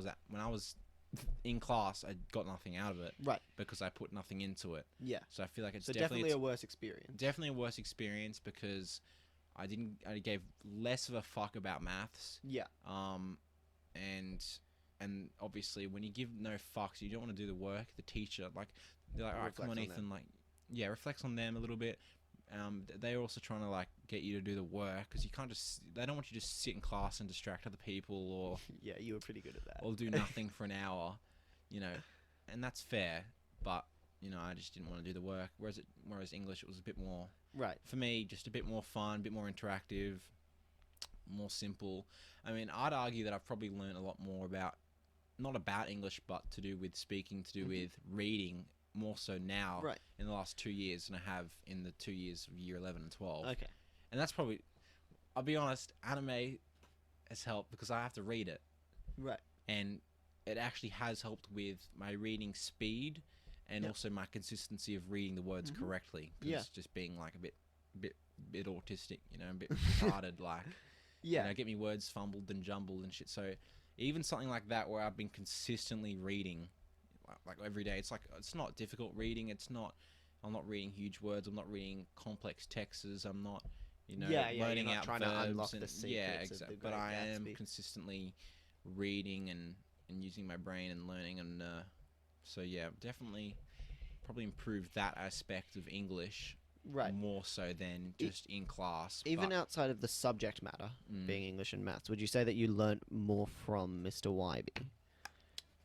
was in class, I got nothing out of it, right? Because I put nothing into it. Yeah. So I feel like it's definitely a worse experience. Definitely a worse experience because I gave less of a fuck about maths. Yeah. And obviously when you give no fucks, you don't want to do the work. The teacher, like, they're like, all right, come on, Ethan, like, yeah, reflects on them a little bit. They're also trying to like get you to do the work because they don't want you to just sit in class and distract other people or yeah, you were pretty good at that, or do nothing for an hour, and that's fair, but I just didn't want to do the work. Whereas English, it was a bit more, right, for me, just a bit more fun, a bit more interactive, more simple. I mean, I'd argue that I've probably learned a lot more not about English, but to do with speaking, to do with reading, more so now in the last 2 years than I have in the 2 years of year 11 and 12. Okay. And that's probably, I'll be honest, anime has helped because I have to read it. Right. And it actually has helped with my reading speed and also my consistency of reading the words correctly. Because just being like a bit autistic, a bit retarded, like, get me words fumbled and jumbled and shit. So even something like that where I've been consistently reading, like every day, it's like, it's not difficult reading. I'm not reading huge words. I'm not reading complex texts. I'm not, learning out trying verbs to unlock and the secrets of the but Great I am Gatsby. consistently reading and using my brain and learning, and so yeah, definitely probably improved that aspect of English Right. more so than just in class. Even but, outside of the subject matter, mm, being English and maths, would you say that you learnt more from Mr. Wybe?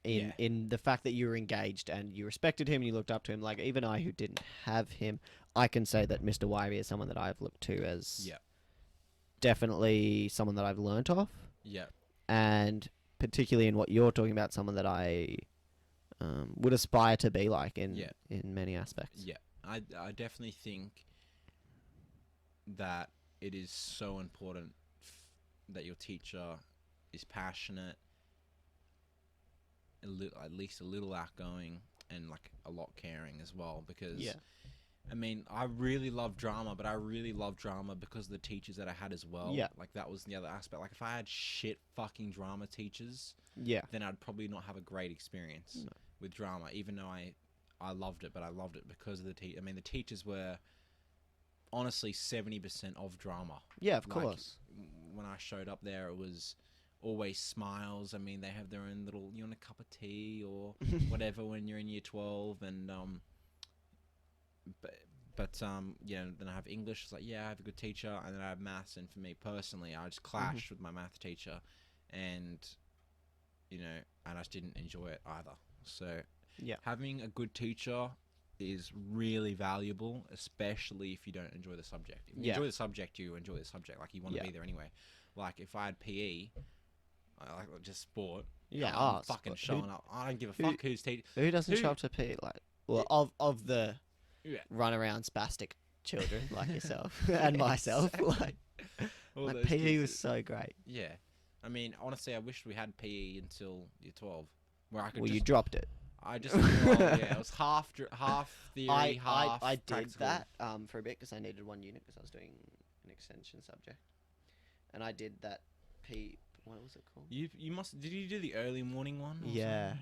Yeah. In the fact that you were engaged and you respected him and you looked up to him. Like, even I, who didn't have him, I can say that Mr. Wybe is someone that I've looked to as Yeah. definitely someone that I've learnt off. Yeah. And particularly in what you're talking about, someone that I would aspire to be like in many aspects. Yeah. I definitely think that it is so important that your teacher is passionate, at least a little outgoing, and like a lot caring as well. Because I mean, I really love drama, but I really love drama because of the teachers that I had as well. Yeah. Like that was the other aspect. Like if I had shit fucking drama teachers, then I'd probably not have a great experience with drama. Even though I loved it, but I loved it because of the I mean, the teachers were honestly 70% of drama. Yeah, of Like, course. When I showed up there, it was always smiles. I mean, they have their own little, you want a cup of tea or whatever when you're in year 12, and yeah. Then I have English. It's like, yeah, I have a good teacher, and then I have maths. And for me personally, I just clashed with my math teacher, and and I just didn't enjoy it either. So having a good teacher is really valuable, especially if you don't enjoy the subject. If you enjoy the subject, you enjoy the subject. Like, you want to be there anyway. Like, if I had PE, like just sport, I'm fucking showing up. I don't give a fuck who's teaching. Who doesn't show up to PE? Like, well, of the run around spastic children like yourself and myself. Like PE was so great. Yeah. I mean, honestly, I wish we had PE until year 12, where I could. Well, you dropped it. I just, it was half theory, half I did practical. that for a bit because I needed one unit because I was doing an extension subject, and I did that what was it called? Did you do the early morning one? Yeah.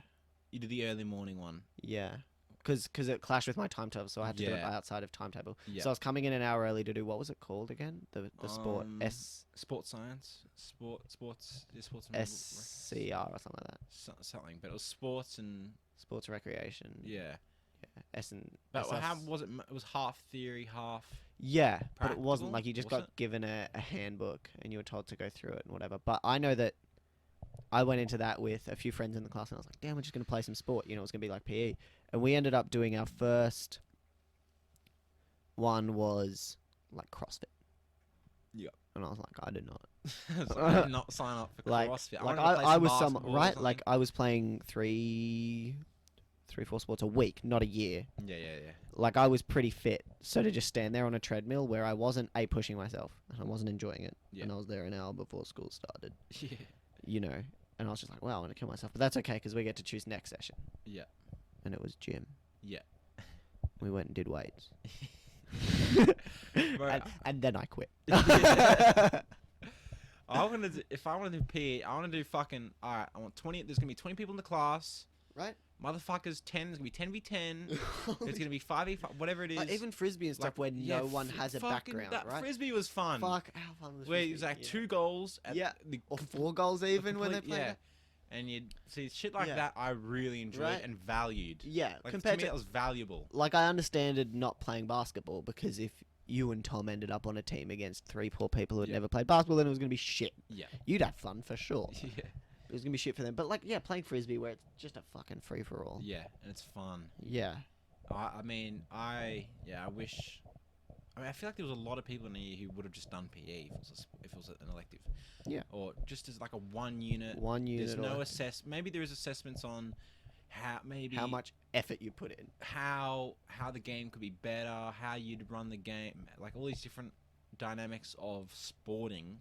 You did the early morning one. Yeah. Because it clashed with my timetable, so I had to do it outside of timetable. Yeah. So I was coming in an hour early to do, what was it called again? The sport sports science, sports SCR or something like that. Something, but it was sports and recreation. Yeah. But how was it? It was half theory, half. Yeah, but it wasn't practical, like you just was got given a handbook and you were told to go through it and whatever. But I know that I went into that with a few friends in the class and I was like, damn, we're just going to play some sport. It was going to be like PE. And we ended up doing our first one was like CrossFit. Yeah. And I was like, I did not. I did not sign up for CrossFit. I was some right. Like I was playing 3, 4 sports a week, not a year. Yeah. Like I was pretty fit, so to just stand there on a treadmill where I wasn't pushing myself and I wasn't enjoying it, and I was there an hour before school started. Yeah. And I was just like, wow, I'm gonna kill myself, but that's okay because we get to choose next session. Yeah. And it was gym. Yeah. We went and did weights. Bro, and then I quit. If I want to do PE, I want to do fucking. All right, I want 20. There's gonna be 20 people in the class. Right. Motherfuckers, 10. There's gonna be 10v10. There's gonna be 5v5, whatever it is. Like even frisbee and stuff where no one has a background, right? Frisbee was fun. Fuck, how fun was where frisbee? it was like 2 goals. Or 4 goals even when they play. Yeah. And you'd see shit like that. I really enjoyed and valued. Yeah, like, compared to me, that was valuable. Like I understand it not playing basketball because if you and Tom ended up on a team against 3 poor people who had never played basketball, then it was gonna be shit. Yeah. You'd have fun for sure. Yeah. It was gonna be shit for them, but like, playing frisbee where it's just a fucking free for all. Yeah, and it's fun. Yeah. I wish. I feel like there was a lot of people in the year who would have just done PE if it was an elective. Yeah. Or just as like a 1 unit. There's no Maybe there is assessments on how much effort you put in, how the game could be better, how you'd run the game, like all these different dynamics of sporting,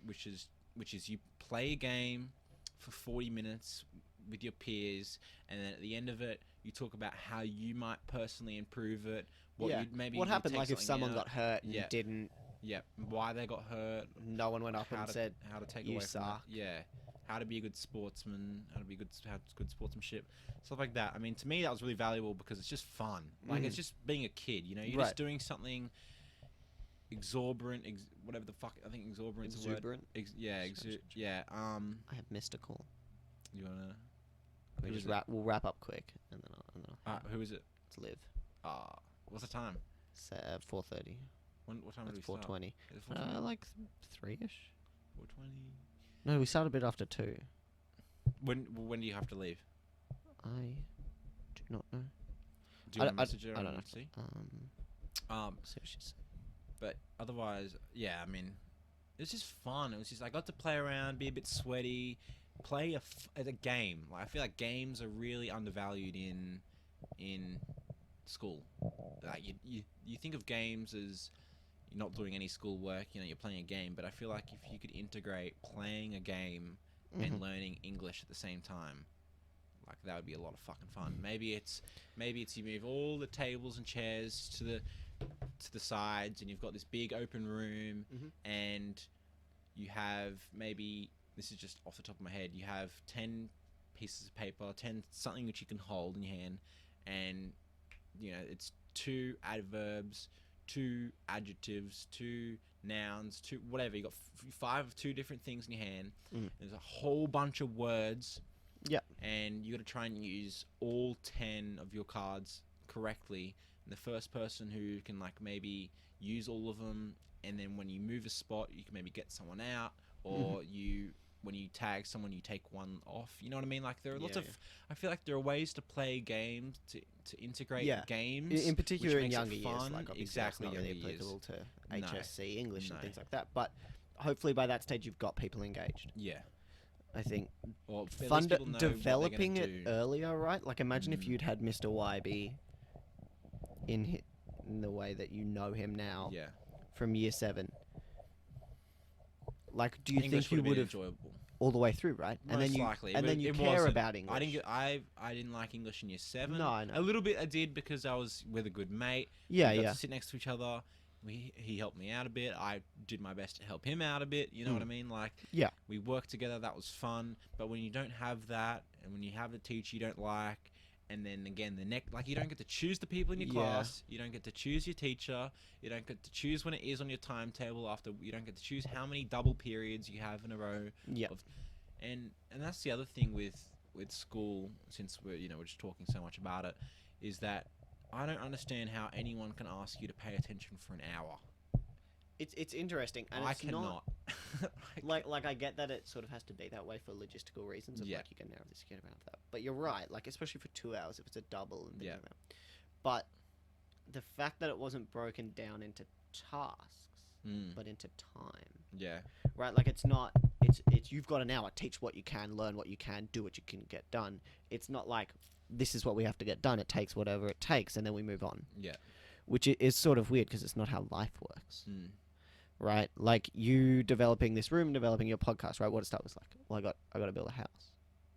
which is you play a game for 40 minutes with your peers, and then at the end of it, you talk about how you might personally improve it. What happened, like if someone got hurt and didn't. Yeah, why they got hurt. No one went up and said how to take you away suck. from that. Yeah, how to be a good sportsman, how good sportsmanship, stuff like that. I mean, to me, that was really valuable because it's just fun. Like it's just being a kid. You're just doing something exorbitant, whatever the fuck. I think exorbitant is a word. I have missed a call. You wanna? We'll wrap up quick, and then I'll who is it? It's Liv. What's the time? 4:30. What time That's did we start? 4:20. Is it 4:20? Like 3ish. 4:20. No, we started a bit after 2. When do you have to leave? I do not know. Do you want to message her I don't and know. see? See what she said. But otherwise, yeah, I mean, it was just fun. It was just I got to play around, be a bit sweaty, play a game. Like I feel like games are really undervalued in school. Like you think of games as you're not doing any schoolwork, you know, you're playing a game. But I feel like if you could integrate playing a game and learning English at the same time, like that would be a lot of fucking fun. Maybe it's you move all the tables and chairs to the sides, and you've got this big open room, and you have maybe, this is just off the top of my head, you have 10 pieces of paper, 10 something which you can hold in your hand, and you know it's 2 adverbs, 2 adjectives, 2 nouns, 2 whatever. You got 5 of 2 different things in your hand. There's a whole bunch of words. Yeah. And you got to try and use all 10 of your cards correctly. And the first person who can like maybe use all of them, and then when you move a spot, you can maybe get someone out, or when you tag someone, you take one off. You know what I mean? Like there are lots of. I feel like there are ways to play games to integrate games. In particular, which in makes it younger years, fun. like obviously Exactly, it's not really younger years. applicable to No. HSC English and No. things like that. But hopefully by that stage, you've got people engaged. Yeah. I think Or at least people know what they're gonna developing it do. earlier, right? Like imagine if you'd had Mr. YB in the way that you know him now Yeah. from year 7. Like, do you English think you would have enjoyable? all the way through, right? And Most then you likely, and but then you it care wasn't. about English. I didn't like English in year 7. No, I know. A little bit I did because I was with a good mate. Yeah, we got yeah. to sit next to each other. He helped me out a bit. I did my best to help him out a bit. You know what I mean? Like, Yeah. we worked together. That was fun. But when you don't have that, and when you have a teacher you don't like, and then again like you don't get to choose the people in your class. You don't get to choose your teacher. You don't get to choose when it is on your timetable. You don't get to choose how many double periods you have in a row. Yeah. And that's the other thing with school, since we're just talking so much about it, is that I don't understand how anyone can ask you to pay attention for an hour. It's interesting, and I it's cannot. not like I get that it sort of has to be that way for logistical reasons of Yeah. like you can narrow this, you can narrow that. But you're right, like especially for 2 hours if it's a double and things Yeah. like that. But the fact that it wasn't broken down into tasks, but into time. Yeah. Right, like it's not it's you've got an hour, teach what you can, learn what you can, do what you can get done. It's not like this is what we have to get done, it takes whatever it takes and then we move on. Yeah. Which is sort of weird because it's not how life works. Mm. Right, like you developing this room, developing your podcast, right? What it start was like, well, I got to build a house,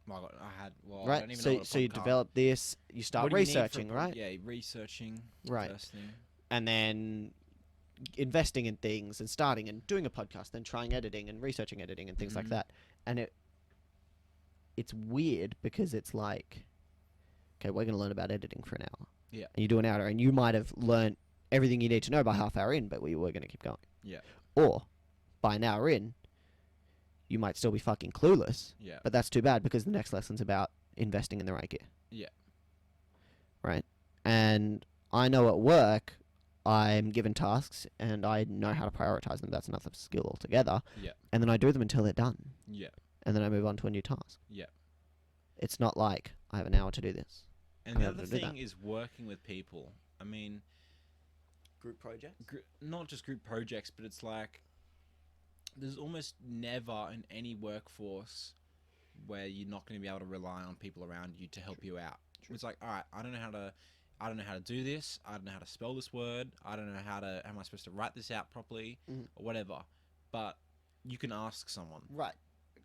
Well, I don't right? even know So what a so you podcast- develop this, you start What do you need for a researching, right? Yeah, researching. Right. First thing. And then investing in things and starting and doing a podcast, then trying editing and researching editing and things like that. And it's weird because it's like, okay, we're going to learn about editing for an hour. Yeah. And you do an hour, and you might have learned everything you need to know by half hour in, but we were going to keep going. Yeah. Or by an hour in, you might still be fucking clueless. Yeah. But that's too bad because the next lesson's about investing in the right gear. Yeah. Right? And I know at work, I'm given tasks and I know how to prioritize them. That's another skill altogether. Yeah. And then I do them until they're done. Yeah. And then I move on to a new task. Yeah. It's not like I have an hour to do this. And I'm the able other to do thing that. is working with people. I mean, Group projects? not just group projects, but it's like there's almost never in any workforce where you're not going to be able to rely on people around you to help you out. It's like, all right, I don't know how to do this. I don't know how to spell this word. I don't know how am I supposed to write this out properly or whatever. But you can ask someone. Right.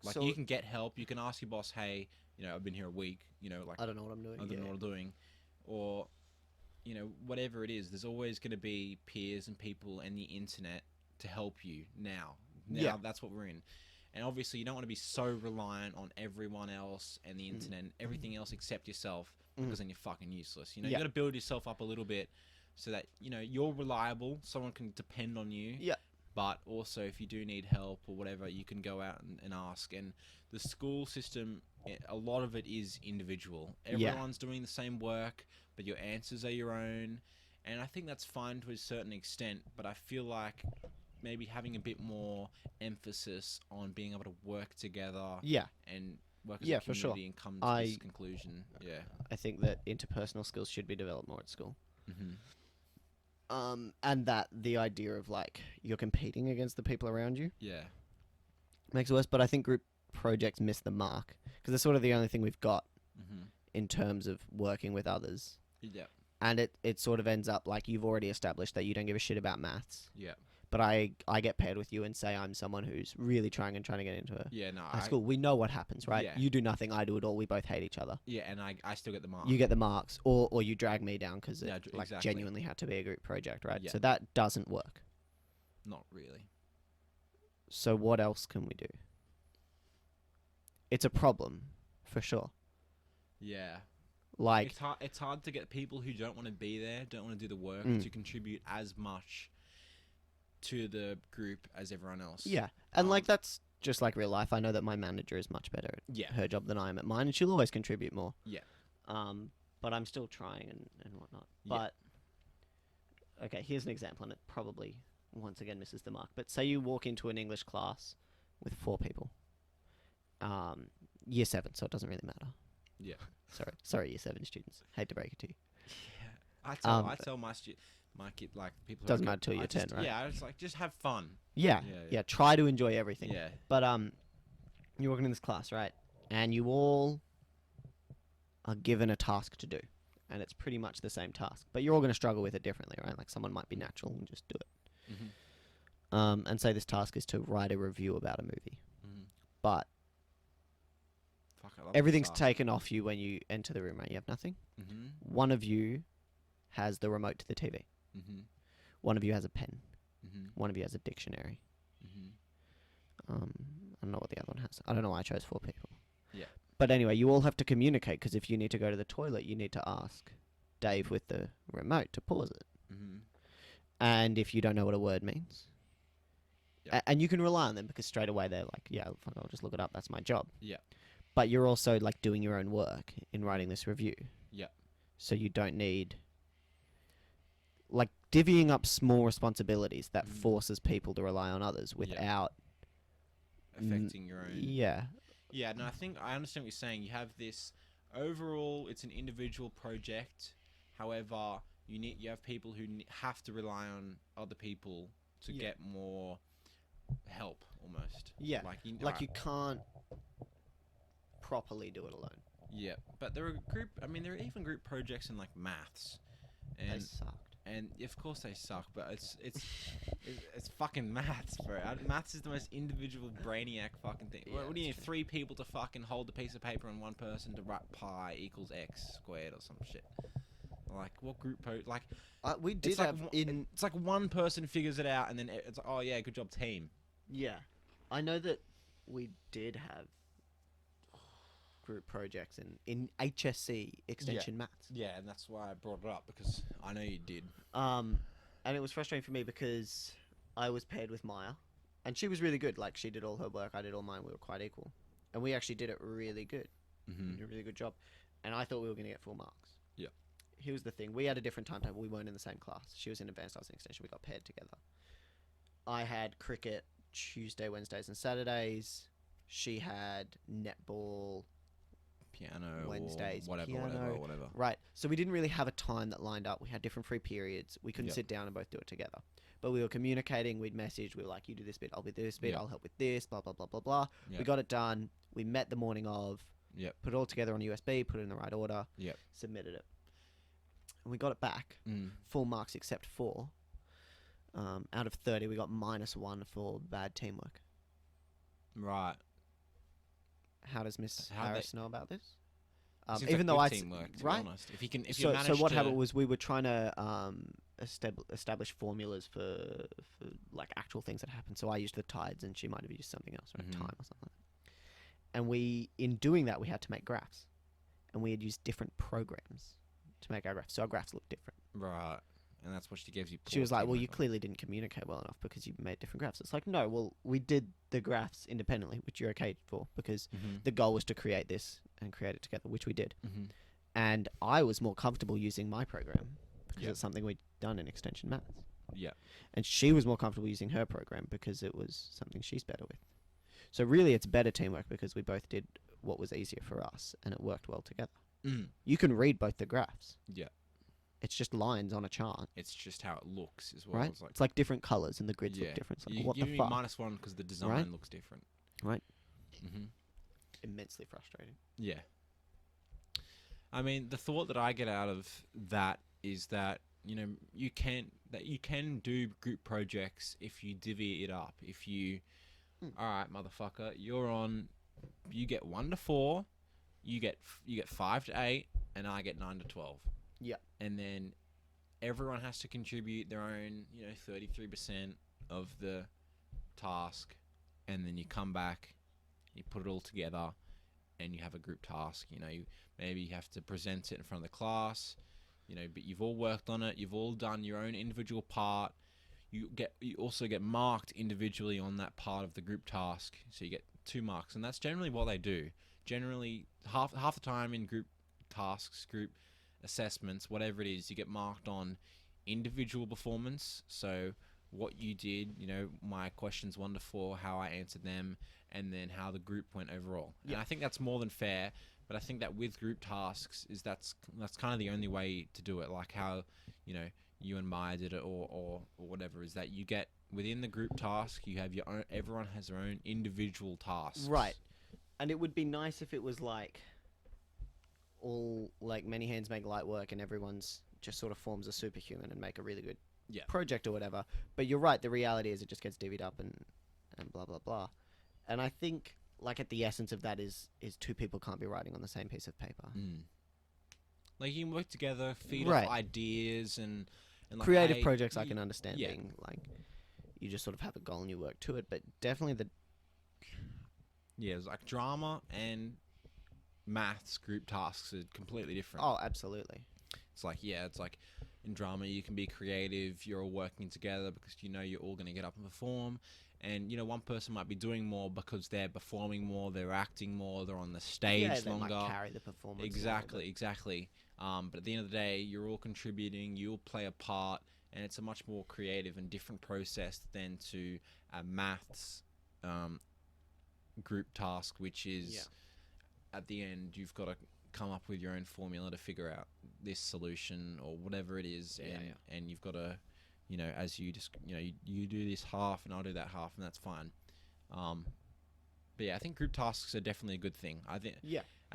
Like So you can get help. You can ask your boss, hey, I've been here a week. Like I don't know what I'm doing. I don't know what I'm doing, or whatever it is. There's always going to be peers and people and the internet to help you now. Yeah. That's what we're in. And obviously you don't want to be so reliant on everyone else and the internet and everything else except yourself, because then you're fucking useless. You Yeah. got to build yourself up a little bit so that you're reliable, someone can depend on you. Yeah. But also if you do need help or whatever, you can go out and ask. And the school system, a lot of it is individual. Everyone's doing the same work, but your answers are your own. And I think that's fine to a certain extent, but I feel like maybe having a bit more emphasis on being able to work together Yeah, and work as Yeah, a for sure. community and come to this I conclusion. Yeah. I think that interpersonal skills should be developed more at school. Mm-hmm. And that the idea of like you're competing against the people around you Yeah. makes it worse. But I think group projects miss the mark because they're sort of the only thing we've got Mm-hmm. in terms of working with others. Yeah. And it sort of ends up like you've already established that you don't give a shit about maths. Yeah. But I get paired with you and say I'm someone who's really trying to get into Yeah. No. a school. We know what happens, right? Yeah. You do nothing, I do it all. We both hate each other. Yeah, and I still get the mark. You get the marks, or you drag me down because it Yeah, like exactly. genuinely had to be a group project, right? Yeah. So that doesn't work. Not really. So what else can we do? It's a problem, for sure. Yeah. Like, It's hard to get people who don't want to be there, don't want to do the work, Mm. to contribute as much to the group as everyone else. yeah, and like that's just like real life. I know that my manager is much better at Yeah. her job than I am at mine, and she'll always contribute more. Yeah. But I'm still trying and whatnot. Yeah. But okay, here's an example, and it probably once again misses the mark. But say you walk into an English class with 4 people, year 7, so it doesn't really matter. Yeah. Sorry, year 7 students. Hate to break it to you. Yeah. I tell my kid, like, people who Doesn't I matter till I you're just- 10, right? Yeah, I was like, just have fun. Yeah, Yeah, yeah. Try to enjoy everything. Yeah. But you're walking in this class, right? And you all are given a task to do, and it's pretty much the same task, but you're all going to struggle with it differently, right? Like someone might be natural and just do it. Mm-hmm. And say this task is to write a review about a movie, Mm-hmm. but Fuck, I love everything's this taken off you when you enter the room, right? You have nothing. Mm-hmm. One of you has the remote to the TV. Mm-hmm. One of you has a pen. Mm-hmm. One of you has a dictionary. Mm-hmm. I don't know what the other one has. I don't know why I chose 4 people. Yeah. But anyway, you all have to communicate because if you need to go to the toilet, you need to ask Dave with the remote to pause it. Mm-hmm. And if you don't know what a word means, Yeah. and you can rely on them because straight away they're like, yeah, I'll just look it up. That's my job. Yeah. But you're also like doing your own work in writing this review. Yeah. So you don't need like divvying up small responsibilities that Mm. forces people to rely on others without Affecting your own. Yeah. Yeah, no, I think I understand what you're saying. You have this overall, it's an individual project. However, you have people who have to rely on other people to Yeah. get more help, almost. Yeah. Like You can't properly do it alone. Yeah, but there are there are even group projects in like maths, They and sucked. of course they suck. But it's fucking maths, bro. Maths is the most individual brainiac fucking thing. Yeah, What do you need? that's 3 people to fucking hold the piece of paper and 1 person to write pi equals x squared or some shit. Like what group like We did it's like have one- it's like 1 person figures it out and then it's like, oh yeah, good job team. Yeah. I know that we did have group projects in HSC extension maths. Yeah, and that's why I brought it up because I know you did. And it was frustrating for me because I was paired with Maya, and she was really good. Like she did all her work, I did all mine. We were quite equal, and we actually did it really good. Mm-hmm. We did a really good job, and I thought we were going to get full marks. Yeah. Here's the thing: we had a different timetable. We weren't in the same class. She was in advanced, I was in extension. We got paired together. I had cricket Tuesday, Wednesdays, and Saturdays. She had netball. Piano Wednesdays, or piano. whatever. Right. So we didn't really have a time that lined up. We had different free periods. We couldn't Yep. sit down and both do it together. But we were communicating. We'd message. We were like, you do this bit, I'll do this bit, Yep. I'll help with this, blah, blah, blah, blah, blah. We Yep. got it done. We met the morning of. Yep. Put it all together on USB, put it in the right order. Yep. Submitted it. And we got it back. Mm. Full marks except 4. Out of 30, we got -1 for bad teamwork. Right. How does Miss How'd Harris know about this? Seems Even like though good I teamwork, to right? be honest. If you can, if you So manage what to, happened was we were trying to establish formulas for like actual things that happen. So I used the tides, and she might have used something else, right? Mhm. Time or something. And in doing that, we had to make graphs, and we had used different programs to make our graphs. So our graphs looked different. right, and that's what she gives you. She was like, "Well, you teamwork on. clearly didn't communicate well enough because you made different graphs." It's like, no, well, we did the graphs independently, which you're okay for, because Mhm. the goal was to create this and create it together, which we did. Mhm. And I was more comfortable using my program because Yep. it's something we done in extension maths. Yeah. And she was more comfortable using her program because it was something she's better with. So really, it's better teamwork because we both did what was easier for us, and it worked well together. Mm. You can read both the graphs. Yeah. It's just lines on a chart, It's just how it looks as well. right? It's like different colors, and the grids look different. It's like, You what give the me fuck? -1 because the design Right? looks different. Right. Mm-hmm. Immensely frustrating. Yeah. I mean, the thought that I get out of that is that, you know, you can do group projects if you divvy it up. If you, all right, motherfucker, you get 1 to 4, you get 5 to 8, and I get 9 to 12. Yeah. And then everyone has to contribute their own, 33% of the task, and then you come back, you put it all together, and you have a group task. Maybe you have to present it in front of the class, but you've all worked on it, you've all done your own individual part. You also get marked individually on that part of the group task, so you get 2 marks, and that's generally what they do. Generally, half the time in group tasks, group assessments, whatever it is, you get marked on individual performance. So what you did, my questions 1 to 4, how I answered them, and then how the group went overall. Yeah. And I think that's more than fair. But I think that with group tasks that's kind of the only way to do it. Like how you and Maya did it, or whatever, is that you get within the group task, you have your own. Everyone has their own individual tasks. Right. And it would be nice if it was like all like many hands make light work, and everyone's just sort of forms a superhuman and make a really good project or whatever. But you're right. The reality is it just gets divvied up and blah blah blah. And I think like at the essence of that is 2 people can't be writing on the same piece of paper. Like you can work together, feed Right. off ideas and like, creative projects I can understand yeah. being like you just sort of have a goal and you work to it, but definitely it's like drama and maths group tasks are completely different. Oh, absolutely. It's like in drama you can be creative, you're all working together because you're all going to get up and perform. And, one person might be doing more because they're performing more, they're acting more, they're on the stage longer. They might carry the performance. Exactly. But at the end of the day, you're all contributing, you'll play a part, and it's a much more creative and different process than to a maths group task, which is at the end, you've got to come up with your own formula to figure out this solution or whatever it is. And you've got to... as you just, you do this half and I'll do that half, and that's fine. But yeah, I think group tasks are definitely a good thing. I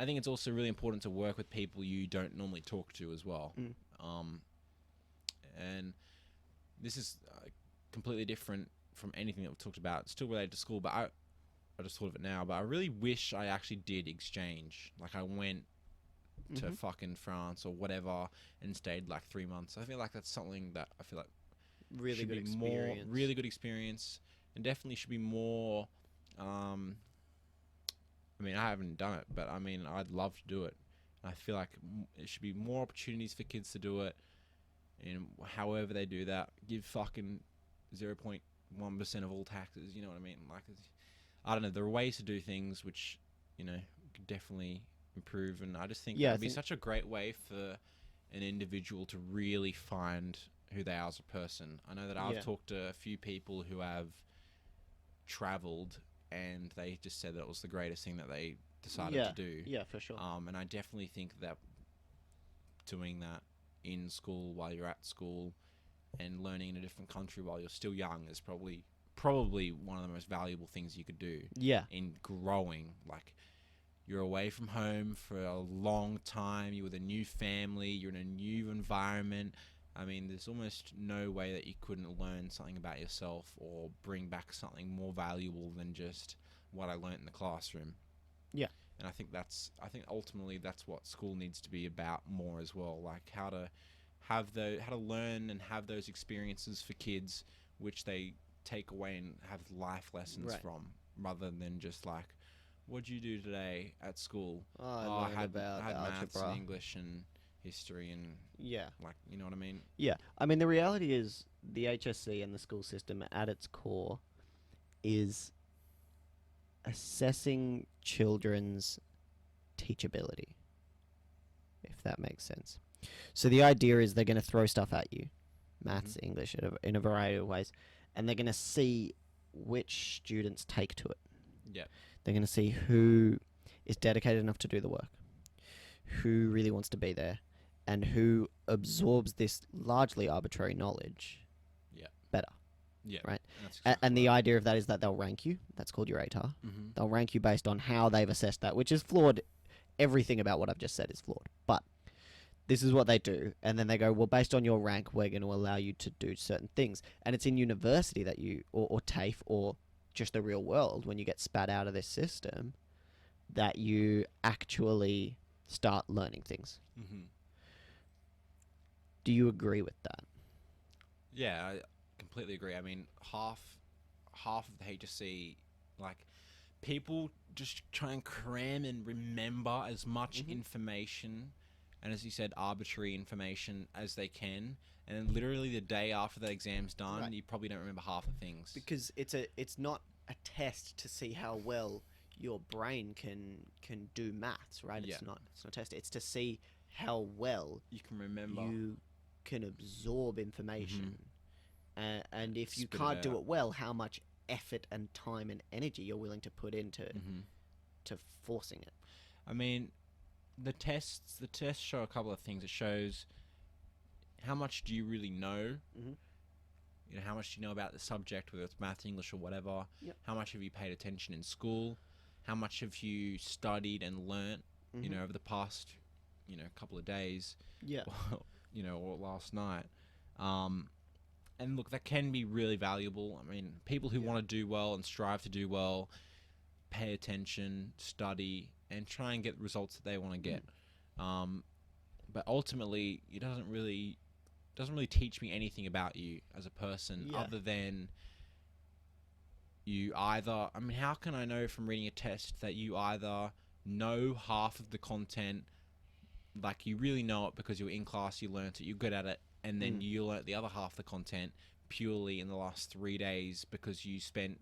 think it's also really important to work with people you don't normally talk to as well. And this is completely different from anything that we've talked about. It's still related to school, but I just thought of it now, but I really wish I actually did exchange. Like I went to fucking France or whatever and stayed like 3 months. I feel like that's something that I feel like really good experience. Really good experience, and definitely should be more. I mean, I haven't done it, but I mean, I'd love to do it. I feel like it should be more opportunities for kids to do it, and however they do that, give fucking 0.1% of all taxes. You know what I mean? Like, I don't know. There are ways to do things which could definitely improve, and I just think it would be such a great way for an individual to really find who they are as a person. I know that I've talked to a few people who have traveled, and they just said that it was the greatest thing that they decided to do. Yeah, for sure. And I definitely think that doing that in school while you're at school and learning in a different country while you're still young is probably one of the most valuable things you could do. Yeah. In growing, like you're away from home for a long time, you're with a new family, you're in a new environment. I mean, there's almost no way that you couldn't learn something about yourself or bring back something more valuable than just what I learnt in the classroom. Yeah. And I think ultimately that's what school needs to be about more as well. Like how to learn and have those experiences for kids, which they take away and have life lessons from, rather than just like, what'd you do today at school? I had maths and English and history and like, you know what I mean? Yeah. I mean, the reality is the HSC and the school system at its core is assessing children's teachability, if that makes sense. So the idea is they're going to throw stuff at you maths, English, in a variety of ways, and they're going to see which students take to it. Yeah. They're going to see who is dedicated enough to do the work, who really wants to be there, and who absorbs this largely arbitrary knowledge better. Yeah. Right. That's exactly And the right. idea of that is that they'll rank you. That's called your ATAR. Mm-hmm. They'll rank you based on how they've assessed that, which is flawed. Everything about what I've just said is flawed. But this is what they do. And then they go, well, based on your rank, we're going to allow you to do certain things. And it's in university that you, or TAFE, or just the real world, when you get spat out of this system, that you actually start learning things. Mm-hmm. Do you agree with that? Yeah, I completely agree. I mean, half of the HSC, like, people just try and cram and remember as much information, and as you said, arbitrary information as they can. And then literally the day after the exam's done, Right. you probably don't remember half the things. Because it's not a test to see how well your brain can do maths, right? Yeah. It's not a test. It's to see how well You can remember. you can absorb information, and if you Spit it can't do out. it well, how much effort and time and energy you're willing to put into to forcing it. I mean, the tests show a couple of things. It shows how much do you really know. Mhm. You know, how much do you know about the subject, whether it's math, English, or whatever. Yep. How much have you paid attention in school? How much have you studied and learnt, you know, over the past, couple of days, Yeah. or last night. And look, that can be really valuable. I mean, people who want to do well and strive to do well, pay attention, study, and try and get results that they want to get. But ultimately, it doesn't really teach me anything about you as a person, other than you either. I mean, how can I know from reading a test that you either know half of the content, like you really know it because you were in class, you learnt it, you're good at it, and then you learnt the other half of the content purely in the last 3 days because you spent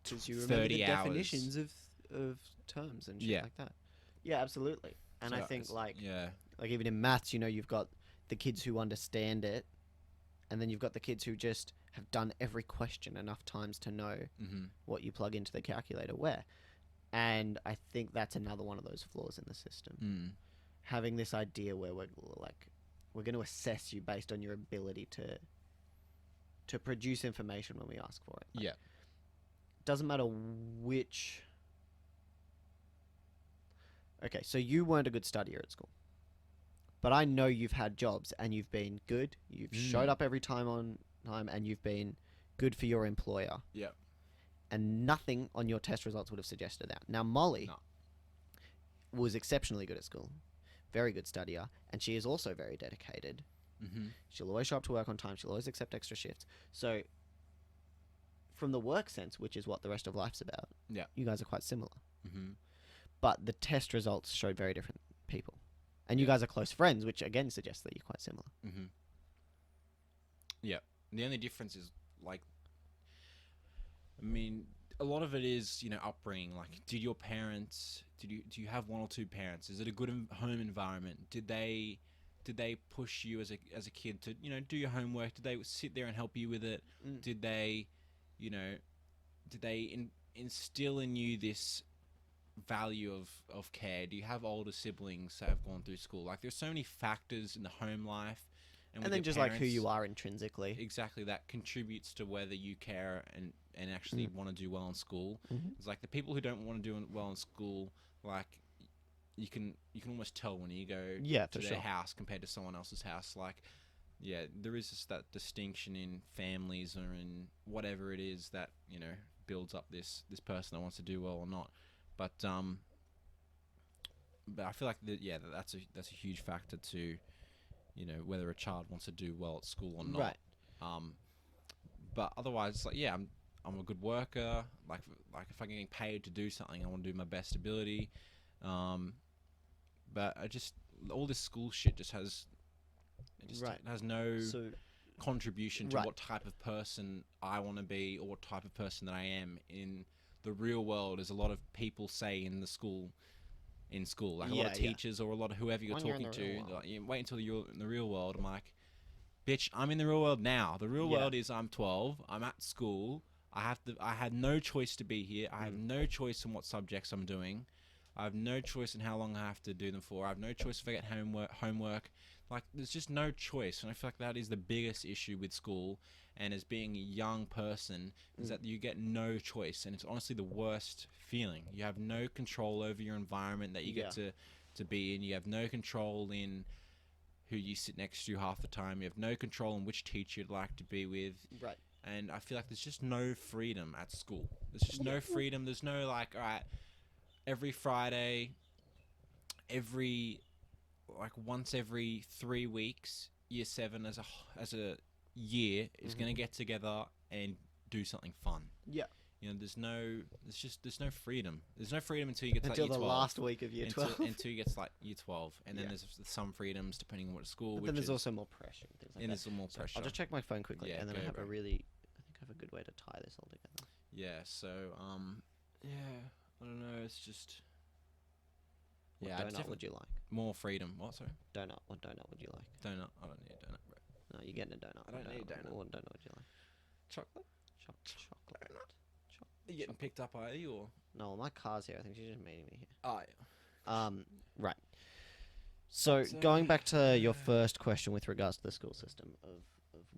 Because you remember 30 the hours. definitions of terms and shit like that. Yeah, absolutely. And So I think it's- like yeah, even in maths, you've got the kids who understand it, and then you've got the kids who just have done every question enough times to know what you plug into the calculator where. And I think that's another one of those flaws in the system. Having this idea where we're going to assess you based on your ability to produce information when we ask for it. yeah, Doesn't matter which. Okay, so you weren't a good studier at school, but I know you've had jobs and you've been good. You've showed up every time on time, and you've been good for your employer. yeah, And nothing on your test results would have suggested that. Now, Molly was exceptionally good at school, very good studier, and she is also very dedicated. She'll always show up to work on time. She'll always accept extra shifts. So, from the work sense, which is what the rest of life's about, you guys are quite similar. But the test results showed very different people. And you guys are close friends, which again suggests that you're quite similar. Yeah. The only difference is, like, I mean, a lot of it is, upbringing. Like, did your parents, do you have one or two parents? Is it a good home environment? Did they push you as a kid to, do your homework? Did they sit there and help you with it? Did they, instill in you this value of care? Do you have older siblings that have gone through school? Like, there's so many factors in the home life, and And then just like who you are intrinsically. exactly, that contributes to whether you care and actually want to do well in school. It's like the people who don't want to do well in school, like, you can almost tell when you go to their house compared to someone else's house. Like, there is just that distinction in families or in whatever it is that builds up this person that wants to do well or not. But I feel like that's a huge factor to whether a child wants to do well at school or not. Right. But otherwise, it's like, I'm a good worker. Like if I'm getting paid to do something, I want to do my best ability. But all this school shit just has no contribution to what type of person I want to be or what type of person that I am in the real world, as a lot of people say in school. Like a lot of teachers or a lot of whoever you're When you're in talking the real to, world. like, wait until you're in the real world. I'm like, bitch, I'm in the real world now. The real Yeah. world is I'm 12. I'm at school. I had no choice to be here. I have no choice in what subjects I'm doing. I have no choice in how long I have to do them for. I have no choice if I get homework. Like, there's just no choice. And I feel like that is the biggest issue with school. And as being a young person, is that you get no choice. And it's honestly the worst feeling. You have no control over your environment that you get to be in. You have no control in who you sit next to half the time. You have no control in which teacher you'd like to be with. Right. And I feel like there's just no freedom at school. There's just no freedom. There's no, like, all right, every Friday, once every 3 weeks, year 7 as a year is going to get together and do something fun. Yeah. You know, there's no freedom. There's no freedom until you get to Until like year the 12. last week of year 12. Until you get to like year 12. And then there's some freedoms depending on what school. But then there's also more pressure and things like and that. there's more pressure. I'll just check my phone quickly, Yeah, and then go, I have bro. I think I have a good way to tie this all together. Yeah, so, yeah, I don't know, it's just... What Yeah, donut definitely would you like? more freedom. What, sorry? Donut. What donut would you like? Donut. I don't need a donut, bro. No, you're getting a donut. I don't need a donut. What donut would you like? Chocolate? Chocolate. Are you getting picked up, are you, or...? No, my car's here. I think she's just meeting me here. Oh, yeah. Right. So So- going back to your first question with regards to the school system of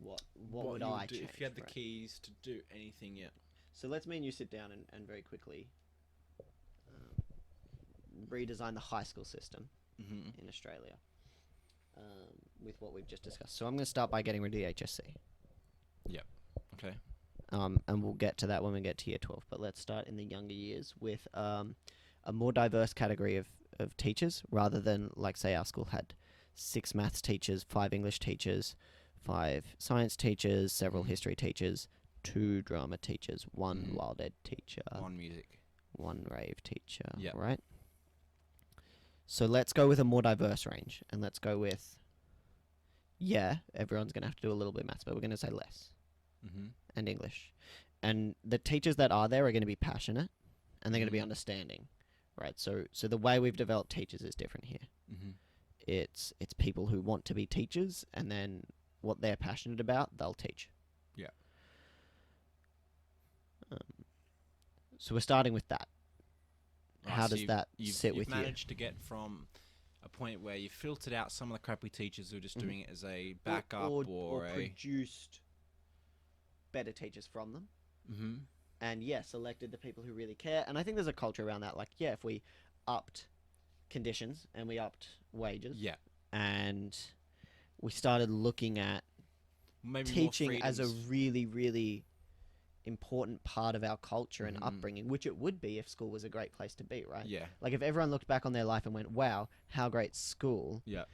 what would you I do change? if you had the right? keys to do anything yet? So let's me and you sit down and very quickly redesign the high school system Mm-hmm. in Australia with what we've just discussed. So I'm going to start by getting rid of the HSC. Okay. And we'll get to that when we get to year 12. But let's start in the younger years with a more diverse category of teachers rather than, like, say, our school had 6 maths teachers, 5 English teachers, 5 science teachers, several history teachers, 2 drama teachers, 1 wild ed teacher, One music. 1 rave teacher, Yep. right? So let's go with a more diverse range, and let's go with, everyone's going to have to do a little bit of maths, but we're going to say less, Mm-hmm. and English. And the teachers that are there are going to be passionate, and they're going to be Mhm. understanding, right? So the way we've developed teachers is different here. Mm-hmm. It's people who want to be teachers, and then what they're passionate about, they'll teach. Yeah. So we're starting with that. How so does that sit with you've managed to get from a point where you filtered out some of the crappy teachers who are just doing it as a backup or a... produced better teachers from them? Mm-hmm. And selected the people who really care. And I think there's a culture around that. Like, if we upped conditions and we upped wages, Yeah. and we started looking at Maybe teaching more as a freedoms. really, really important part of our culture and Mhm. upbringing, which it would be if school was a great place to be, right? Yeah. Like, if everyone looked back on their life and went, wow, how great school, Yeah.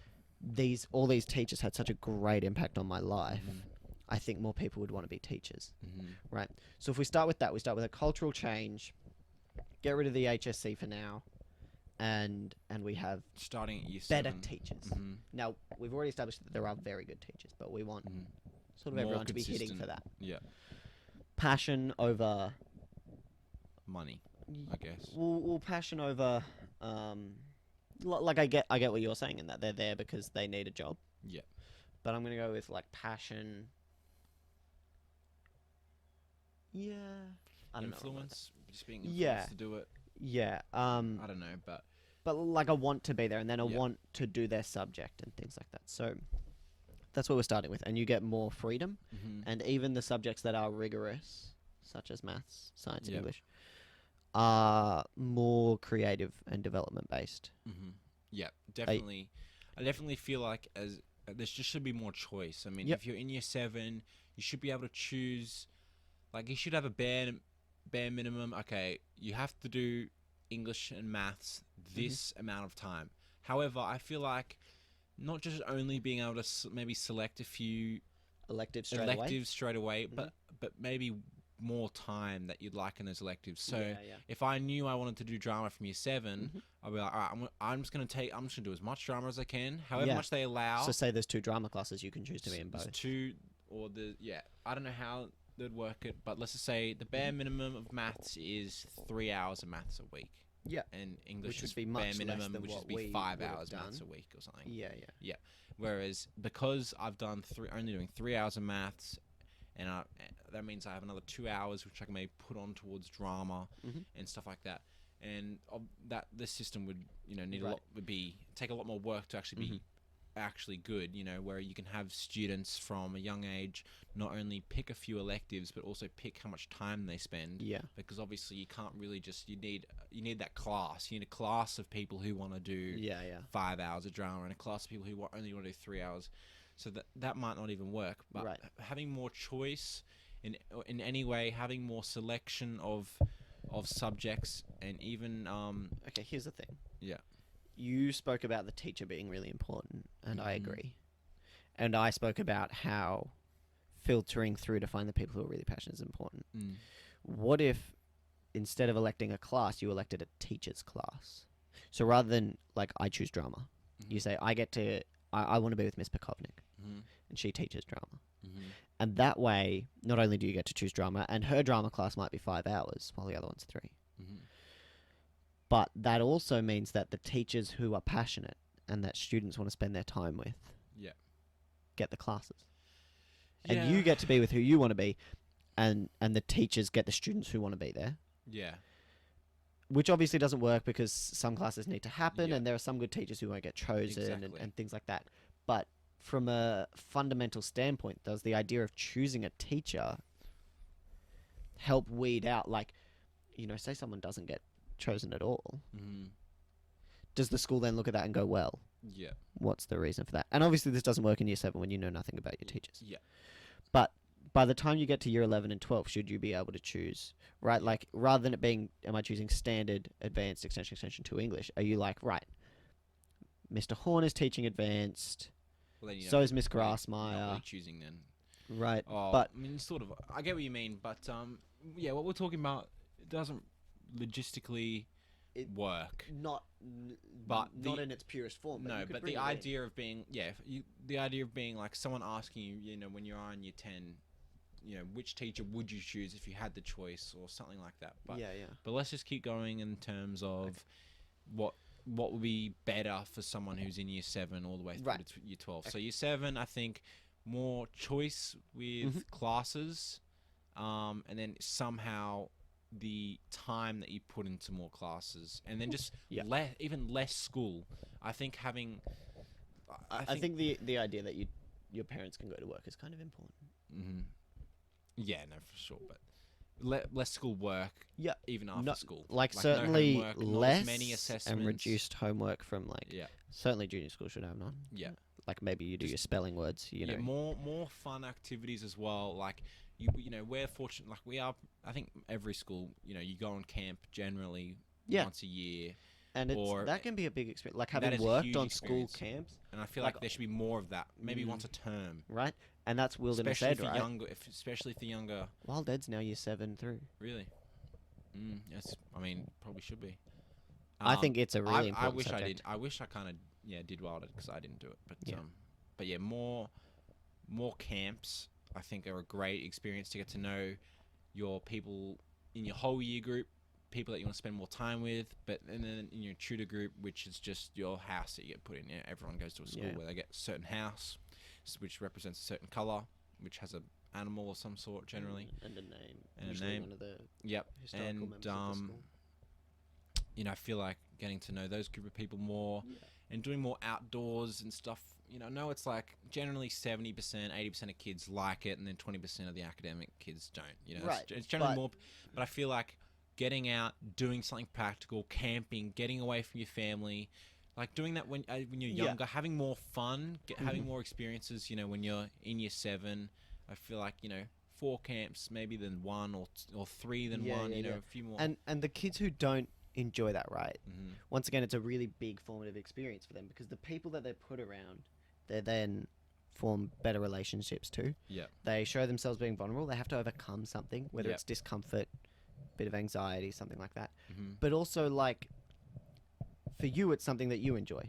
all these teachers had such a great impact on my life, Mhm. I think more people would want to be teachers. Mm-hmm. So if we start with that, we start with a cultural change, get rid of the HSC for now, and we have Starting at year better 7. teachers. Mm-hmm. Now, we've already established that there are very good teachers, but we want Mm-hmm. sort of More everyone to be hitting for consistent. that. Yeah. Passion over... Money, I guess. We'll passion over... like, I get what you're saying in that they're there because they need a job. Yeah. But I'm going to go with, like, passion... Yeah... I don't know about Influence. Just being influenced Yeah. to do it. that. Yeah. I don't know, but... But like a want to be there, and then a Yeah. want to do their subject and things like that. So that's what we're starting with, and you get more freedom, Mm-hmm. and even the subjects that are rigorous, such as maths, science, and Yep. English, are more creative and development based. Mm-hmm. Yeah, definitely. I definitely feel like there just should be more choice. I mean, Yep. if you're in year 7, you should be able to choose. Like, you should have a bare minimum. Okay, you have to do English and maths this amount of time. However, I feel like not just only being able to maybe select a few Electives straight electives straight away, Mhm. but maybe more time that you'd like in those electives. So yeah. if I knew I wanted to do drama from year 7, Mhm. I'd be like, all right, I'm just gonna do as much drama as I can, however Yeah. much they allow. So say there's 2 drama classes, you can choose to be in There's both. 2 or I don't know how they'd work it, but let's just say the bare minimum of maths is 3 hours of maths a week. Yeah. And English Which would is be bare much less minimum, than which what would we be 5 would have hours done. maths a week or something. Yeah. Whereas because I've done only doing 3 hours of maths, and that means I have another 2 hours which I can maybe put on towards drama and stuff like that. And that this system would need take a lot more work to actually be actually good, where you can have students from a young age not only pick a few electives but also pick how much time they spend. Yeah. Because obviously you can't really just you need that class. You need a class of people who want to do 5 hours of drama and a class of people who only want to do 3 hours. So that might not even work. But having more choice in any way, having more selection of subjects, and even Okay, here's the thing. Yeah. You spoke about the teacher being really important, and I agree. And I spoke about how filtering through to find the people who are really passionate is important. What if instead of electing a class, you elected a teacher's class? So rather than like I choose drama, you say I want to be with Miss Pekovnik, and she teaches drama. And that way, not only do you get to choose drama, and her drama class might be 5 hours, while the other one's 3. But that also means that the teachers who are passionate and that students want to spend their time with get the classes. And you get to be with who you want to be, and the teachers get the students who want to be there. Yeah. Which obviously doesn't work because some classes need to happen, and there are some good teachers who won't get chosen and things like that. But from a fundamental standpoint, does the idea of choosing a teacher help weed out, like, say someone doesn't get chosen at all? Does the school then look at that and go, well, what's the reason for that? And obviously this doesn't work in year 7 when you know nothing about your teachers. But by the time you get to year 11 and 12, should you be able to choose, right? Like, rather than it being, am I choosing standard, advanced, extension 2 English? Are you like, right, Mr. Horn is teaching advanced, so is Miss Grassmeyer. Not really choosing then. Right. But I mean, sort of. I get what you mean, but what we're talking about, it doesn't logistically work. Not in its purest form. No, but the idea of being the idea of being like someone asking you, when you're on year 10, which teacher would you choose if you had the choice or something like that. But But let's just keep going in terms of what would be better for someone who's in year 7 all the way through to year 12. So year 7, I think more choice with classes, and then somehow the time that you put into more classes, and then just even less school. I think having I think the idea that your parents can go to work is kind of important. Yeah, no, for sure, but less school work. Even after school, like certainly no homework, less not as many assessments and reduced homework from certainly junior school should have none. Like maybe you do your spelling words. More fun activities as well. Like we're fortunate. Like we are. I think every school. You go on camp generally once a year. And that can be a big experience. Like having worked on school camps, and I feel like there should be more of that. Maybe once a term, right? And that's Wilderness Ed, right? Especially for younger. Wild Ed's now year 7 through. Really? Yes. I mean, probably should be. I think it's a really important subject. I did. I wish I kind of did Wild Ed because I didn't do it. But more camps. I think are a great experience to get to know your people in your whole year group. People that you want to spend more time with, and then in your tutor group, which is just your house that you get put in. Everyone goes to a school where they get a certain house, which represents a certain color, which has an animal of some sort generally, and a name, and a name. One of the and members of the school. I feel like getting to know those group of people more, and doing more outdoors and stuff. I know it's like generally 70%, 80% of kids like it, and then 20% of the academic kids don't. Right. It's generally more, but I feel like getting out, doing something practical, camping, getting away from your family, like doing that when you're younger, having more fun, having more experiences. When you're in year 7, I feel like 4 camps maybe than 1 or 3 than 1. A few more. And the kids who don't enjoy that, right? Once again, it's a really big formative experience for them because the people that they're put around, they then form better relationships too. They show themselves being vulnerable. They have to overcome something, whether it's discomfort, bit of anxiety, something like that. But also, like, for you, it's something that you enjoy.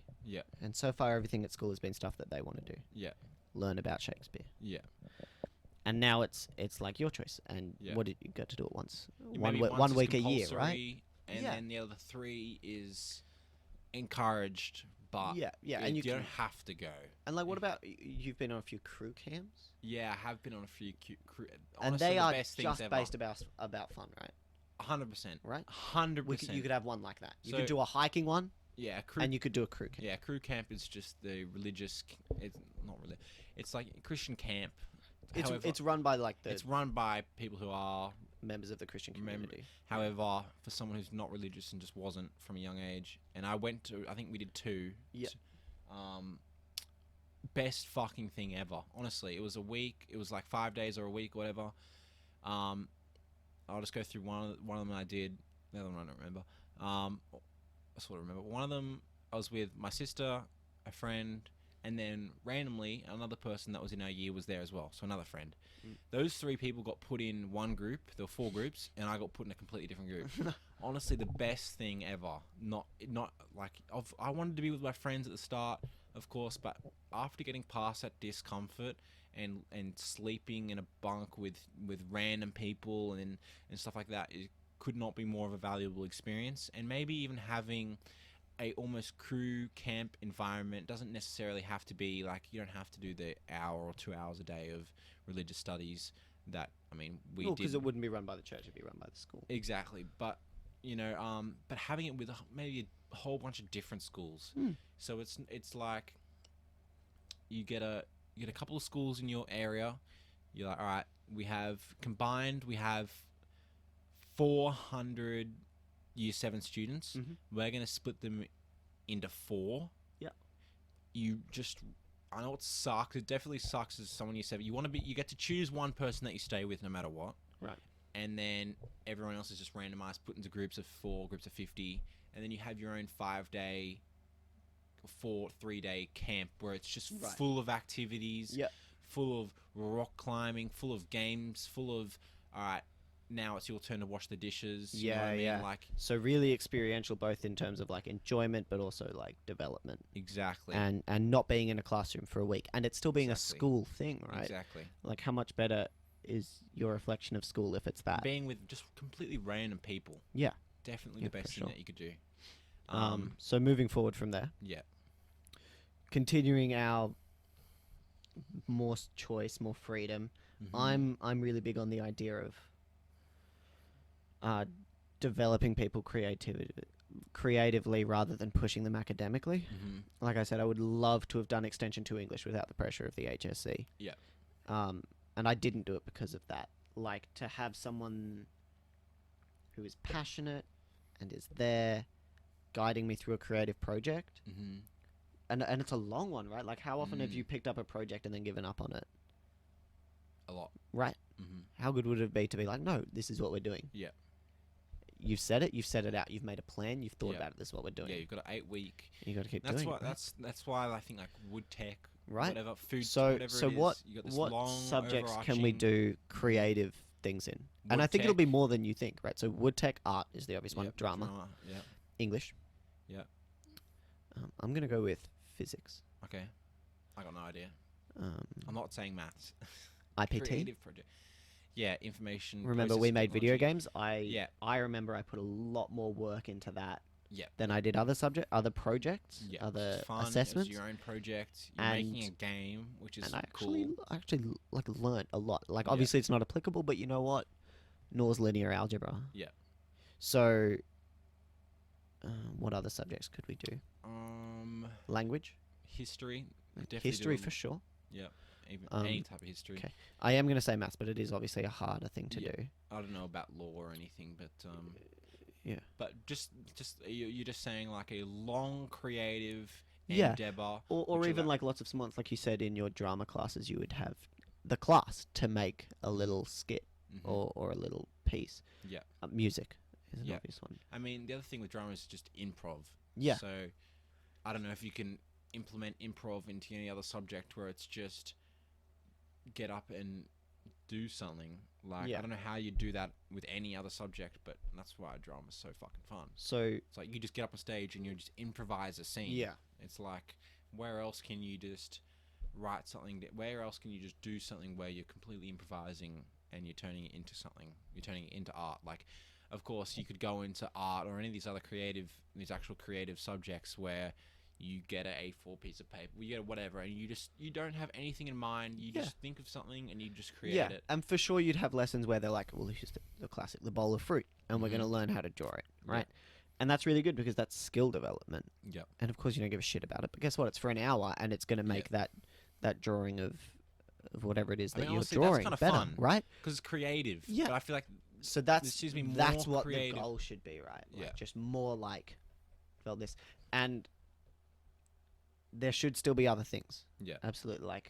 And so far, everything at school has been stuff that they want to do. Learn about Shakespeare. And now it's like your choice. And what did you get to do it once? One week a year, right? and then the other 3 is encouraged, but and you don't have to go. And like, what about you've been on a few crew camps? Yeah, I have been on a few crew. And Honestly, they are the best just things based about fun, right? 100%. Right? 100%. You could have one like that. You So- could do a hiking one, Yeah, crew. and you could do a crew camp. Yeah, crew camp is just the religious. It's not really. It's like a Christian camp. However, It's run by like the it's run by people who are. members of the Christian community. However, for someone who's not religious and just wasn't from a young age, and I went to, I think we did 2. Yeah. Best fucking thing ever. Honestly, it was a week. It was like 5 days or a week, whatever. I'll just go through one of them I did. The other one I don't remember. I sort of remember. One of them I was with my sister, a friend, and then randomly another person that was in our year was there as well. So another friend. Those 3 people got put in one group. There were 4 groups, and I got put in a completely different group. Honestly, the best thing ever. Not like I wanted to be with my friends at the start, of course, but after getting past that discomfort and sleeping in a bunk with random people and stuff like that, it could not be more of a valuable experience. And maybe even having a almost crew camp environment doesn't necessarily have to be like, you don't have to do the hour or 2 hours a day of religious studies that, I mean, we did. Because it wouldn't be run by the church, it'd be run by the school. Exactly. But, but having it with maybe a whole bunch of different schools. So it's like you get a couple of schools in your area. You're like, all right, we have 400 year 7 students. We're going to split them into 4. Yeah. I know it sucks. It definitely sucks as someone year 7. You get to choose one person that you stay with no matter what. Right. And then everyone else is just randomized, put into groups of 4, groups of 50. And then you have your own 5-day, 3-day camp where it's just full of activities, full of rock climbing, full of games, full of, all right, now it's your turn to wash the dishes. You know what I mean? Like, so really experiential, both in terms of like enjoyment, but also like development. Exactly. And not being in a classroom for a week, and it's still being a school thing, right? Exactly. Like, how much better is your reflection of school if it's that? Being with just completely random people. Yeah. Definitely the best thing that you could do. So moving forward from there. Yeah. Continuing our more choice, more freedom. I'm really big on the idea of developing people creatively rather than pushing them academically. Like I said, I would love to have done Extension 2 English without the pressure of the HSC. Yeah. And I didn't do it because of that. Like, to have someone who is passionate and is there guiding me through a creative project. And it's a long one, right? Like, how often have you picked up a project and then given up on it? A lot. Right. How good would it be to be like, no, this is what we're doing. Yeah. You've said it. You've set it out. You've made a plan. You've thought about it. This is what we're doing. Yeah, you've got an 8-week. You got to keep doing it. That's why I think like wood tech, right? Whatever food. So whatever so it is, what you got this what long, subjects can we do creative things in? And I Wood think it'll tech. be more than you think, right? So wood tech, art is the obvious one. Yep, Drama, Yeah. English. Yeah. I'm gonna go with physics. Okay. I got no idea. I'm not saying maths. IPT. Creative project. Yeah, information. Remember, process we made video technology. games. I remember I put a lot more work into that Yeah. than I did other projects, Yeah, other it's fun. assessments. It's your own project. You're And- making a game, which is And I cool. actually like learnt a lot. Like, obviously it's not applicable, but you know what? Nor's linear algebra. Yeah. So, what other subjects could we do? Language, History. Definitely history do for sure. Yeah. Even any type of history. Okay, I am going to say maths, but it is obviously a harder thing to do. I don't know about law or anything, but Yeah. But just you're just saying like a long creative Yeah. endeavor, Or which even like lots of months, like you said in your drama classes, you would have the class to make a little skit or a little piece. Yeah. Music is an Yeah. obvious one. I mean, the other thing with drama is just improv. Yeah. So, I don't know if you can implement improv into any other subject where it's just get up and do something. Like, Yeah. I don't know how you do that with any other subject, but that's why drama's so fucking fun. So It's like you just get up on stage and you just improvise a scene. yeah, It's like, where else can you just write something? Where else can you just do something where you're completely improvising and you're turning it into something? You're turning it into art. Like, of course, you could go into art or any of these actual creative subjects where you get an A4 piece of paper, you get whatever, and you don't have anything in mind. You just think of something and you just create it. And for sure you'd have lessons where they're like, well, this is the classic, the bowl of fruit, and we're going to learn how to draw it, right? And that's really good because that's skill development. Yep. And of course you don't give a shit about it, but guess what? It's for an hour, and it's going to make that drawing of whatever it is that you're honestly, drawing that's better, fun, right? Because it's creative. Yeah. But I feel like so that's what creative. the goal should be, right? Like Yeah. just more like felt this, and there should still be other things. Yeah. Absolutely.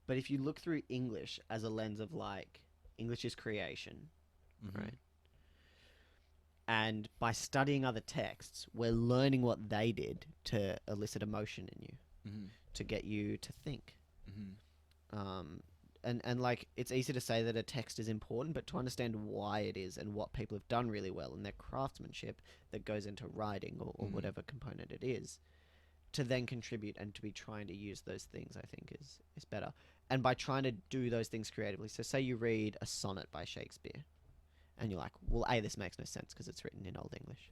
But if you look through English as a lens of like, English is creation, right? And by studying other texts, we're learning what they did to elicit emotion in you, to get you to think. And like, it's easy to say that a text is important, but to understand why it is and what people have done really well and their craftsmanship that goes into writing or whatever component it is, to then contribute and to be trying to use those things, I think is better. And by trying to do those things creatively. So say you read a sonnet by Shakespeare and you're like, well, A, this makes no sense because it's written in Old English.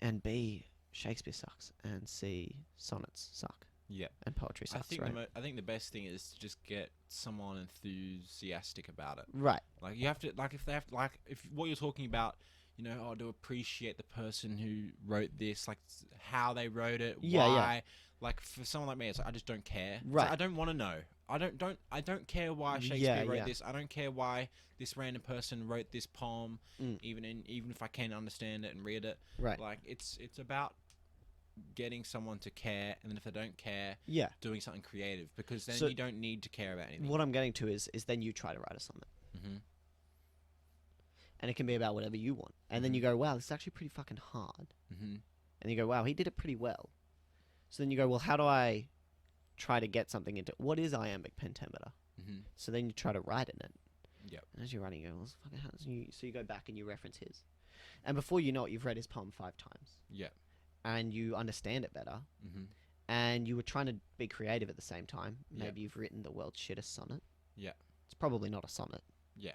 And B, Shakespeare sucks, and C, sonnets suck. Yeah. And poetry sucks, I think the best thing is to just get someone enthusiastic about it. Right. Like you have to, like if they have, like if what you're talking about, you know, to appreciate the person who wrote this, like how they wrote it, why. Like for someone like me, it's like, I just don't care. Right. Like, I don't want to know. I don't care why Shakespeare wrote this. I don't care why this random person wrote this poem, even if I can understand it and read it. Right. Like it's about getting someone to care, and then if they don't care, doing something creative, because then you don't need to care about anything. What I'm getting to is then you try to write a sonnet. And it can be about whatever you want. And then you go, wow, this is actually pretty fucking hard. And you go, wow, he did it pretty well. So then you go, well, how do I try to get something into... What is iambic pentameter? So then you try to write in it. Yep. And as you're writing, you go, well, this fucking hard. So you go back and you reference his. And before you know it, you've read his poem 5 times. Yeah. And you understand it better. And you were trying to be creative at the same time. Maybe you've written the world's shittest sonnet. Yeah. It's probably not a sonnet. Yeah.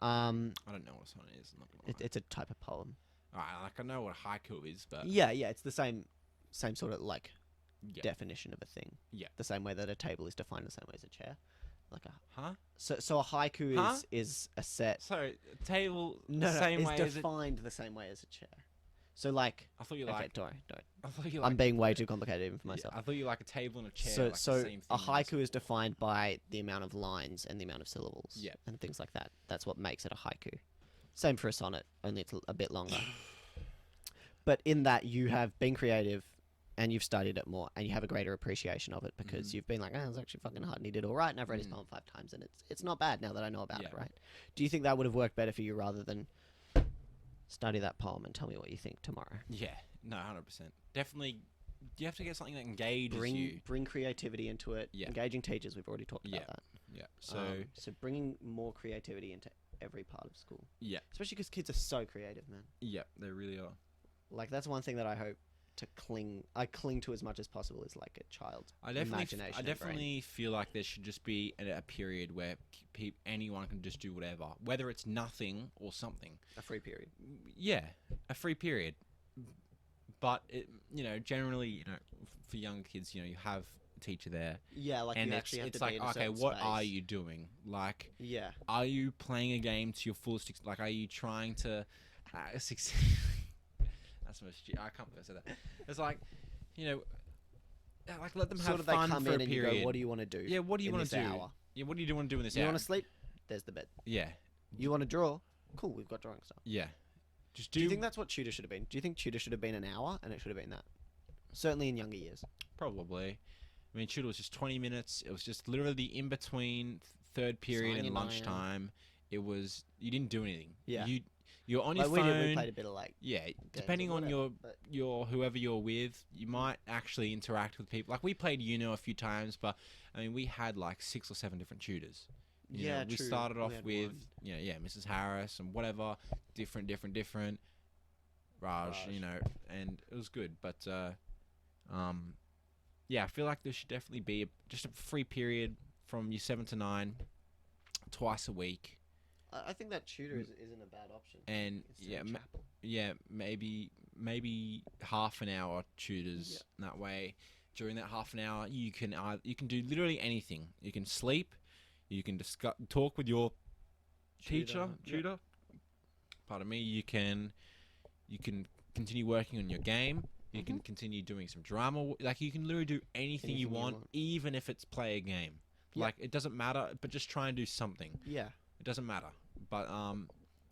I don't know what a sonnet is. I'm not gonna lie. It's a type of poem. Like I know what a haiku is, but Yeah, it's the same sort of like definition of a thing. Yeah. The same way that a table is defined the same way as a chair. Like Huh? So a haiku is a set. So table Same way is defined the same way as a chair. So like I thought you okay, like. don't. I thought you like. I'm being way too complicated even for myself. I thought you like a table and a chair. So like so the same a thing haiku is defined by the amount of lines and the amount of syllables. Yeah. And things like that. That's what makes it a haiku. Same for a sonnet, only it's a bit longer. But in that you have been creative and you've studied it more and you have a greater appreciation of it because you've been like, oh, it's actually fucking hard and he did all right and I've read his poem 5 times and it's not bad now that I know about it, right? Do you think that would have worked better for you rather than study that poem and tell me what you think tomorrow? Yeah, no, 100%. Definitely, you have to get something that engages you. Bring creativity into it. Yeah. Engaging teachers, we've already talked about that. Yeah, So bringing more creativity into every part of school. Yeah. Especially because kids are so creative, man. Yeah, they really are. Like, that's one thing that I hope to cling to as much as possible is like a child's imagination. I definitely feel like there should just be a period where anyone can just do whatever, whether it's nothing or something. A free period. Yeah, a free period. But generally, for young kids, you have a teacher there. Yeah, like and you actually have it's to like, be in a okay, certain what space. are you doing? Like, yeah, are you playing a game to your fullest? Like, are you trying to succeed? That's most stupid. I can't believe I said that. It's like, like let them sort have of they fun come for in a and period. you go, what do you want to do? Yeah, what do you want to do? Hour? Yeah, what do you want to do in this You hour? want to sleep? There's the bed. Yeah. You want to draw? Cool, we've got drawing stuff. Yeah. Just do you think that's what tutor should have been? Do you think tutor should have been an hour and it should have been that? Certainly in younger years. Probably. I mean, tutor was just 20 minutes. It was just literally in between third period and lunchtime. It was, you didn't do anything. Yeah. You're on your phone. We played a bit of like depending on your whoever you're with, you might actually interact with people. Like we played Uno a few times, but I mean we had like 6 or 7 different tutors. You know, we started off with Mrs. Harris and whatever, different Raj, and it was good. But I feel like there should definitely be just a free period from year 7 to 9, twice a week. I think that tutor isn't a bad option. And Instead of chapel. maybe half an hour tutors that way. During that half an hour, you can do literally anything. You can sleep, you can talk with your tutor. Pardon me. You can continue working on your game. You can continue doing some drama. Like, you can literally do anything you want, even if it's play a game. Yeah. Like, it doesn't matter, but just try and do something. Yeah. It doesn't matter. But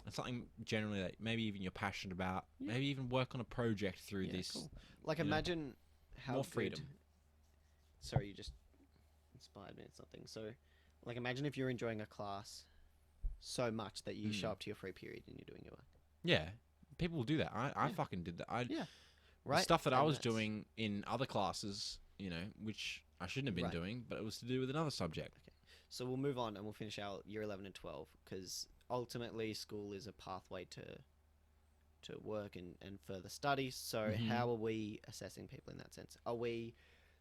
it's something generally that maybe even you're passionate about. Yeah. Maybe even work on a project through this. Cool. Like, imagine how more freedom. Sorry, you just inspired me with something. So, like, imagine if you're enjoying a class so much that you show up to your free period and you're doing your work. Yeah. People will do that. I fucking did that. Right. The stuff that I was doing in other classes, which I shouldn't have been doing, but it was to do with another subject. Okay. So we'll move on and we'll finish our year 11 and 12, because ultimately school is a pathway to work and further studies. So how are we assessing people in that sense? Are we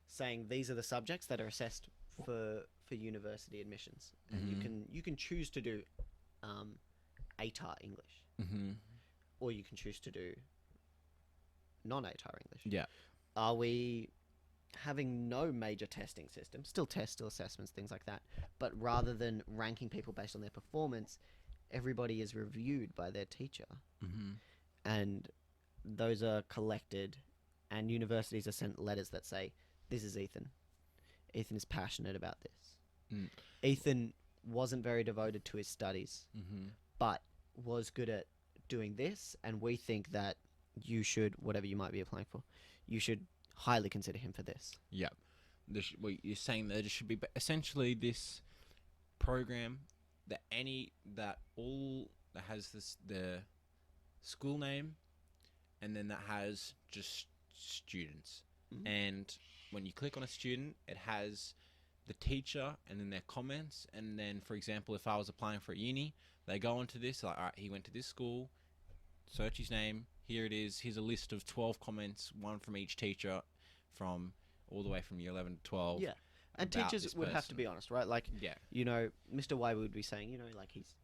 saying these are the subjects that are assessed for university admissions, and you can choose to do ATAR English, or you can choose to do non-ATAR English. Yeah. Are we having no major testing system, still tests, still assessments, things like that, but rather than ranking people based on their performance, everybody is reviewed by their teacher, and those are collected, and universities are sent letters that say, this is Ethan is passionate about this. Ethan wasn't very devoted to his studies, but was good at doing this, and we think that you should, whatever you might be applying for, you should highly consider him for this. Yeah. You're saying that it should be essentially this program that has the school name, and then that has just students. And when you click on a student, it has the teacher and then their comments. And then, for example, if I was applying for a uni, they go onto this, like, all right, he went to this school, search his name, here it is, here's a list of 12 comments, one from each teacher, from all the way from year 11 to 12. Yeah. And teachers would have to be honest, right? Like, Mr. Y would be saying, like, he's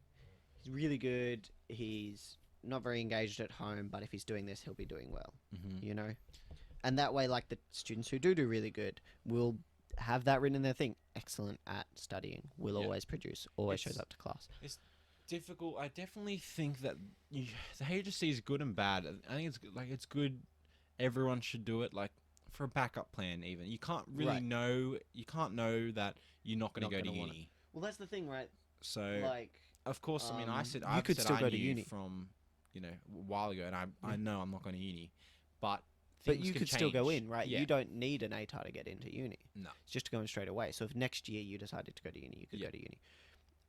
really good, he's not very engaged at home, but if he's doing this, he'll be doing well, And that way, like, the students who do really good will have that written in their thing. Excellent at studying, will always produce, always shows up to class. It's difficult. I definitely think that the HSC is good and bad. I think it's good. Everyone should do it, like, for a backup plan. Even you can't really know. You can't know that you're not going to go to uni. Well, that's the thing, right? So, like, of course, I mean, you could still go to uni from a while ago, and I know I'm not going to uni, but you could still go in, right? Yeah. You don't need an ATAR to get into uni. No. It's just to go in straight away. So if next year you decided to go to uni, you could go to uni.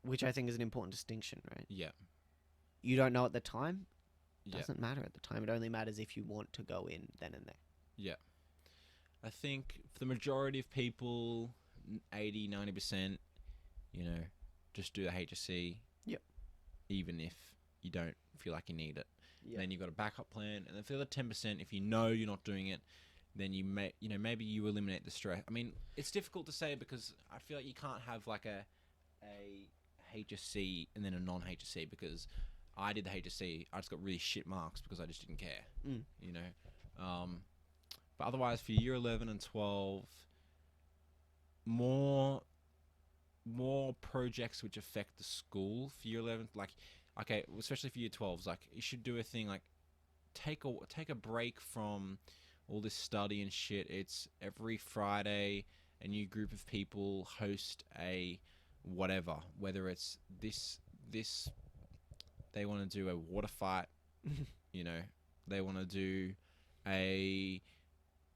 Which I think is an important distinction, right? Yeah. You don't know at the time. It Yeah. doesn't matter at the time. It only matters if you want to go in then and there. Yeah. I think for the majority of people, 80, 90%, just do the HSC. Yep. Even if you don't feel like you need it. Yep. Then you've got a backup plan, and then for the other 10%, if you know you're not doing it, then maybe you eliminate the stress. I mean, it's difficult to say because I feel like you can't have like a HSC and then a non-HSC, because I did the HSC, I just got really shit marks because I just didn't care. But otherwise, for year 11 and 12, more projects which affect the school for year 11, like, okay, especially for year 12s, like, you should do a thing like take a break from all this study and shit. It's every Friday a new group of people host a whatever, whether it's this they want to do a water fight, they want to do a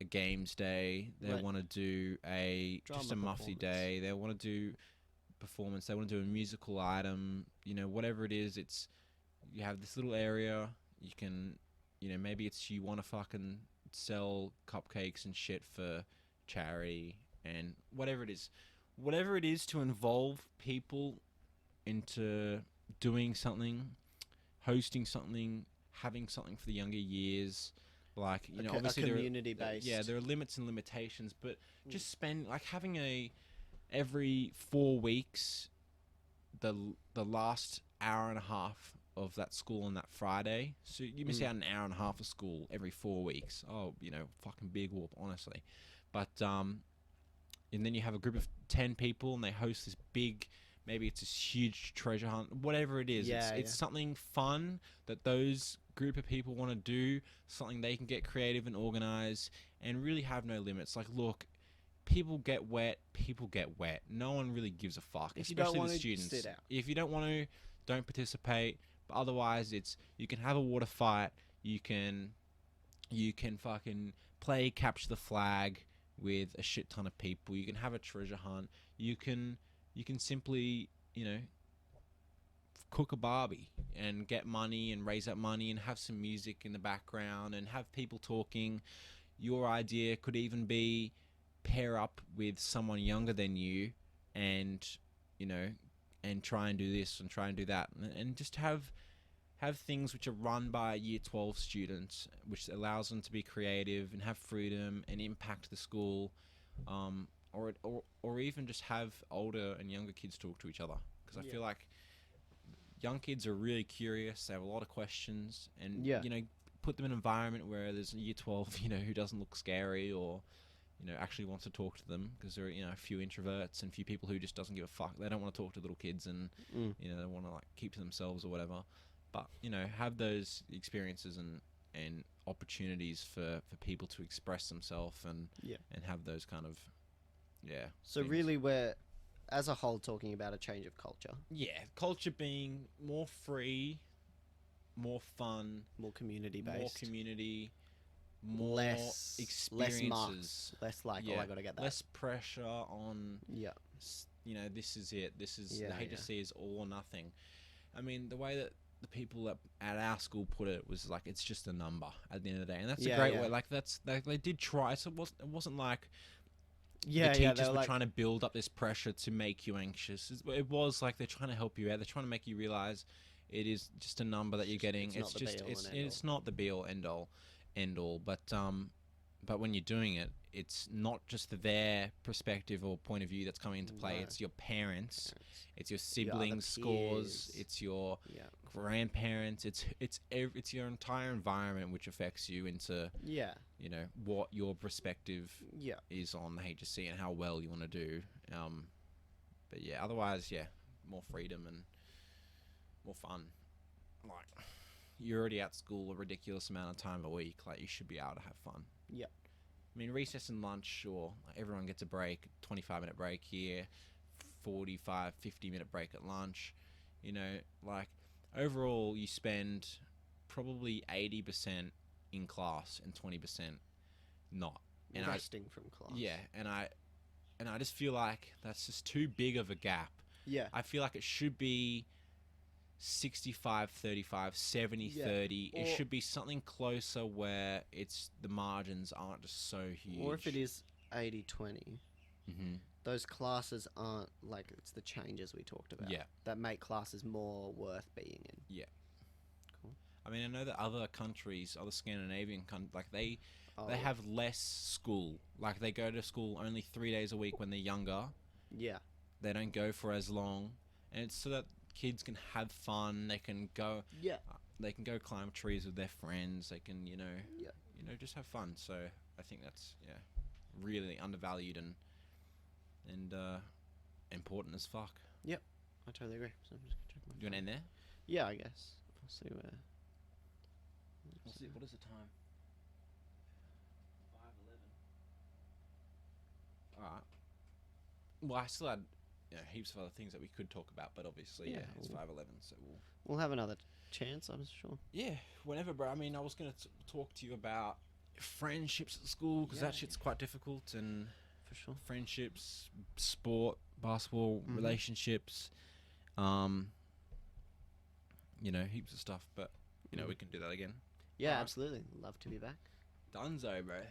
games day, they want to do just a Muffy day, they want to do performance, they want to do a musical item, whatever it is. It's, you have this little area, you can, maybe it's, you want to fucking sell cupcakes and shit for charity, and whatever it is to involve people into doing something, hosting something, having something for the younger years. Like, obviously community based. There are limits and limitations, but just having every 4 weeks, the last hour and a half of that school on that Friday. So you miss out an hour and a half of school every 4 weeks. Oh, fucking big whoop, honestly. But and then you have a group of 10 people and they host this big, maybe it's this huge treasure hunt, whatever it is. It's something fun that those group of people want to do, something they can get creative and organize and really have no limits. Like, look, people get wet. No one really gives a fuck, If you especially don't the want students. to, sit out. If you don't want to, don't participate. But otherwise, you can have a water fight. You can fucking play capture the flag with a shit ton of people. You can have a treasure hunt. You can simply, cook a barbie and get money and raise up money and have some music in the background and have people talking. Your idea could even be pair up with someone younger than you and and try and do this and try and do that and just have things which are run by year 12 students, which allows them to be creative and have freedom and impact the school, or even just have older and younger kids talk to each other, because I feel like young kids are really curious. They have a lot of questions, and put them in an environment where there's a year 12 who doesn't look scary or actually wants to talk to them, because there are a few introverts and a few people who just doesn't give a fuck. They don't want to talk to little kids and they want to keep to themselves or whatever. But have those experiences and opportunities for people to express themselves and have those kind of So things. really, we're as a whole talking about a change of culture. Culture being more free, more fun, more community based, more less experiences, less marks, less I gotta get that, less pressure on. This is it. This is the HSC is all or nothing. I mean, the way that the people at our school put it was like, it's just a number at the end of the day, and that's a great way. Like they did try. So it wasn't like the teachers were trying to build up this pressure to make you anxious. It was like they're trying to help you out. They're trying to make you realize it is just a number that you're getting. It's not the be all end all. But when you're doing it, it's not just their perspective or point of view that's coming into play. It's your parents, it's your siblings' scores, it's your grandparents, it's your entire environment which affects you into what your perspective is on the HSC and how well you want to do. But otherwise more freedom and more fun. Like, you're already at school a ridiculous amount of time a week. Like, you should be able to have fun. I mean, recess and lunch, sure, everyone gets a break, 25-minute break here, 45, 50-minute break at lunch. Like, overall, you spend probably 80% in class and 20% not. And resting from class. And I just feel like that's just too big of a gap. I feel like it should be 65-35, 70-30. It should be something closer where the margins aren't just so huge. Or if it is 80-20, those classes aren't like, it's the changes we talked about that make classes more worth being in. Cool. I mean, I know that other countries, other Scandinavian countries, they have less school. Like, they go to school only 3 days a week when they're younger. They don't go for as long, and it's so that kids can have fun. They can go. They can go climb trees with their friends. They can, just have fun. So I think that's really undervalued and important as fuck. Yep, I totally agree. So I'm just gonna check my You want to end there? Yeah, I guess. I'll see where. What is the time? 5:11. All right. Well, I still had heaps of other things that we could talk about, but obviously, it's 5:11, so we'll have another chance, I'm sure. Yeah, whenever, bro. I mean, I was gonna talk to you about friendships at school, because that shit's quite difficult, and for sure, friendships, sport, basketball, relationships, heaps of stuff. But we can do that again. Yeah, absolutely. Love to be back. Dunzo, bro.